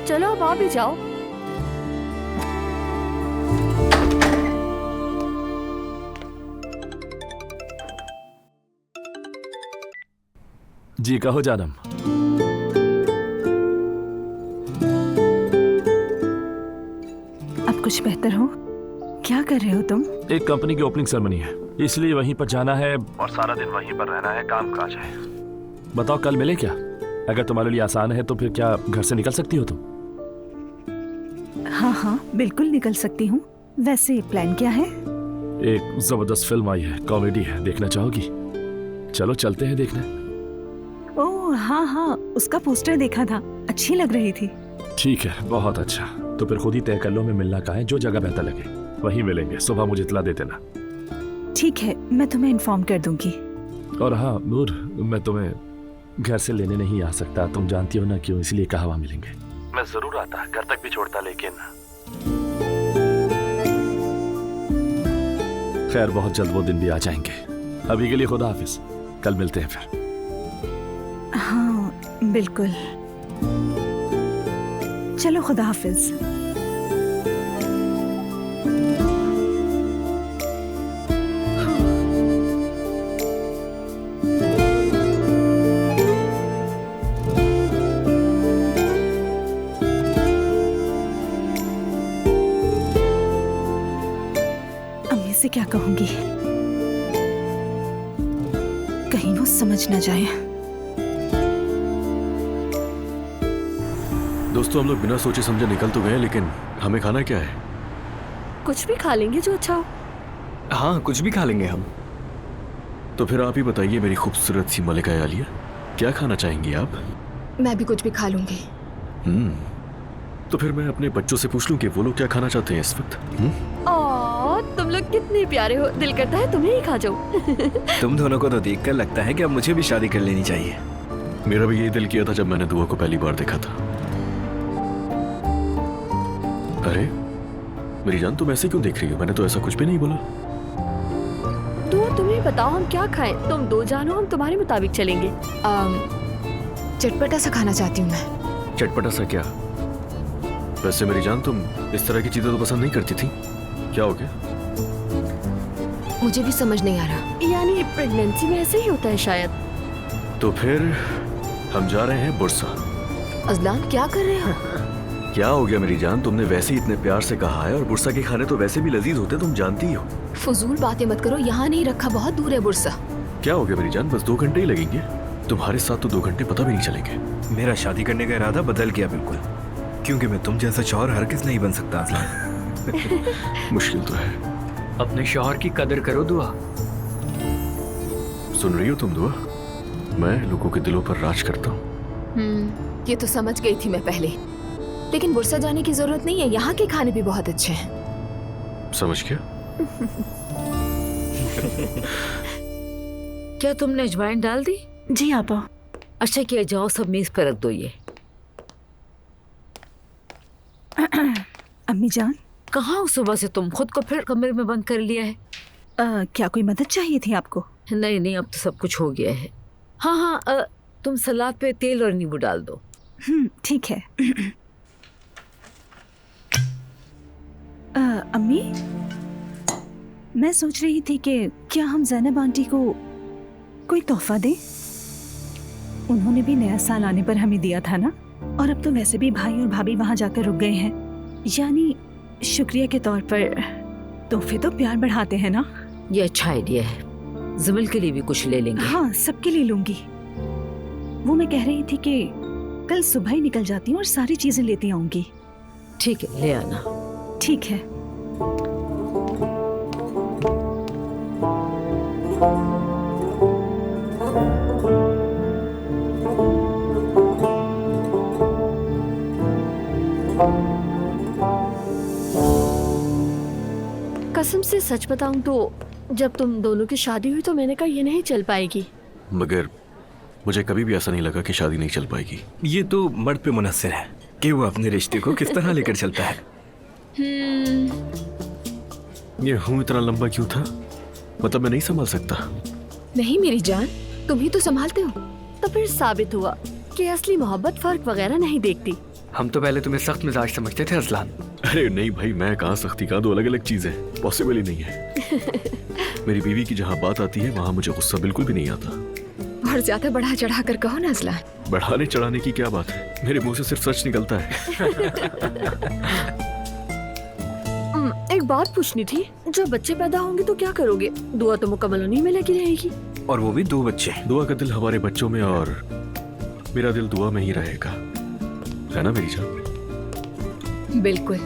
चलो अब आप भी जाओ। जी कहो जानम। अब कुछ बेहतर हो? क्या कर रहे हो तुम? एक कंपनी की ओपनिंग सेरेमनी है, इसलिए वहीं पर जाना है और सारा दिन वहीं पर रहना है, काम काज है। बताओ कल मिले क्या? अगर तुम्हारे लिए आसान है तो फिर क्या घर से निकल सकती हो तुम? हाँ हाँ बिल्कुल निकल सकती हूँ। वैसे प्लान क्या है? एक जबरदस्त फिल्म आई है, कॉमेडी है, देखना चाहोगी? चलो चलते हैं देखने। ओह हाँ हाँ, उसका पोस्टर देखा था, अच्छी लग रही थी। ठीक है बहुत अच्छा, तो फिर खुद ही तय कर लो मैं मिलना कहाँ है, जो जगह बेहतर लगे वहीं मिलेंगे। सुबह मुझे इत्तला दे देना। ठीक है मैं तुम्हें इन्फॉर्म कर दूंगी। और हाँ नूर, मैं तुम्हें घर से लेने नहीं आ सकता, तुम जानती हो ना क्यों, इसलिए कहा वहाँ मिलेंगे। मैं जरूर आता, घर तक भी छोड़ता, लेकिन खैर बहुत जल्द वो दिन भी आ जाएंगे। अभी के लिए खुदा हाफिज, कल मिलते हैं फिर। हाँ बिल्कुल, चलो खुदा हाफिज। अम्मी से क्या कहूंगी, कहीं वो समझ ना जाए। दोस्तों हम लोग बिना सोचे समझे निकल तो गए, लेकिन हमें खाना क्या है? कुछ भी खा लेंगे जो अच्छा हो। हाँ कुछ भी खा लेंगे हम। तो फिर आप ही बताइए मेरी खूबसूरत सी मलिका आलिया, क्या खाना चाहेंगी आप? मैं भी कुछ भी खा लूंगी। तो फिर मैं अपने बच्चों से पूछ लूं कि वो लोग क्या खाना चाहते हैं इस वक्त। तुम लोग कितने प्यारे हो, दिल करता है तुम्हें ही खा जाओ। तुम दोनों को तो देखकर लगता है कि अब मुझे भी शादी कर लेनी चाहिए। मेरा भी यही दिल किया था जब मैंने दुआ को पहली बार देखा था। अरे मेरी जान तुम ऐसे क्यों देख रही हो? मैंने तो ऐसा कुछ भी नहीं बोला। तो तुम्हें बताओ हम क्या खाएं? तुम दो जानो, हम तुम्हारे मुताबिक चलेंगे। चटपटा सा खाना चाहती हूँ मैं। चटपटा सा क्या? वैसे मेरी जान तुम इस तरह की चीजें तो पसंद नहीं करती थी, क्या हो गया? मुझे भी समझ नहीं आ रहा। यानी प्रेगनेंसी में ऐसे ही होता है शायद। तो फिर हम जा रहे हैं बुरसा। अजलान क्या कर रहे हो? क्या हो गया मेरी जान? तुमने वैसे ही इतने प्यार से कहा है, और बुरसा के खाने तो वैसे भी लजीज होते, तुम जानती हो। फजूल बातें मत करो, यहाँ नहीं रखा, बहुत दूर है बुरसा। क्या हो गया मेरी जान? बस 2 घंटे ही लगेंगे। तुम्हारे साथ तो 2 घंटे पता भी नहीं चलेंगे। मेरा शादी करने का इरादा बदल गया बिल्कुल, क्योंकि मैं तुम जैसा शौहर हरगिज़ नहीं बन सकता अजलान। मुश्किल तो है। अपने शौहर की कदर करो दुआ। सुन रही हो तुम दुआ? मैं लोगों के दिलों पर राज करता हूँ। ये तो समझ गई थी मैं पहले, लेकिन बुरसा जाने की जरूरत नहीं है, यहाँ के खाने भी बहुत अच्छे हैं। समझ गया? क्या तुमने अजवाइन डाल दी? जी आपा। अच्छा किया, जाओ सब मेज पर रख दो ये। अम्मी जान, कहाँ हो सुबह से तुम? खुद को फिर कमरे में बंद कर लिया है। क्या कोई मदद चाहिए थी आपको? नहीं नहीं, अब तो सब कुछ हो गया है। हाँ हाँ, तुम सलाद पे तेल और नींबू डाल दो। ठीक है। अम्मी, मैं सोच रही थी कि क्या हम ज़ैनब आंटी को कोई तोहफा दें? उन्होंने भी नया साल आने पर हमें दिया था ना, और अब तो वैसे भी भाई और भाभी वहाँ जाकर रुक गए हैं, यानी शुक्रिया के तौर पर तोहफे तो प्यार बढ़ाते हैं ना। ये अच्छा आइडिया है, जमील के लिए भी कुछ ले लेंगे। हाँ, सबके लिए लूंगी। वो मैं कह रही थी कि कल सुबह ही निकल जाती हूँ और सारी चीजें लेती आऊंगी। ठीक है, ले आना। ठीक है। कसम से सच बताऊं तो जब तुम दोनों की शादी हुई तो मैंने कहा ये नहीं चल पाएगी। मगर मुझे कभी भी ऐसा नहीं लगा कि शादी नहीं चल पाएगी। ये तो मर्द पे मुनस्सिर है कि वो अपने रिश्ते को किस तरह लेकर चलता है। ये हूँ इतना लंबा क्यों था? मतलब मैं नहीं संभाल सकता? नहीं मेरी जान, तुम ही तो संभालते हो। तो फिर साबित हुआ कि असली मोहब्बत फर्क वगैरह नहीं देखती। हम तो पहले तुम्हें सख्त मिजाज समझते थे अजलान। अरे नहीं भाई, मैं कहाँ सख्ती का, 2 अलग अलग चीजें हैं, पॉसिबल ही नहीं है। मेरी बीवी की जहाँ बात आती है वहाँ मुझे गुस्सा बिल्कुल भी नहीं आता। और ज्यादा बढ़ा चढ़ा कर कहो ना अजलान। बढ़ाने चढ़ाने की क्या बात है, मेरे मुंह से सिर्फ सच निकलता है। एक बात पूछनी थी, जब बच्चे पैदा होंगे तो क्या करोगे? दुआ तो मुकम्मल उन्हीं में लगी रहेगी। और वो भी 2 बच्चे। दुआ का दिल हमारे बच्चों में और मेरा दिल दुआ में ही रहेगा, है ना मेरी जान? बिल्कुल।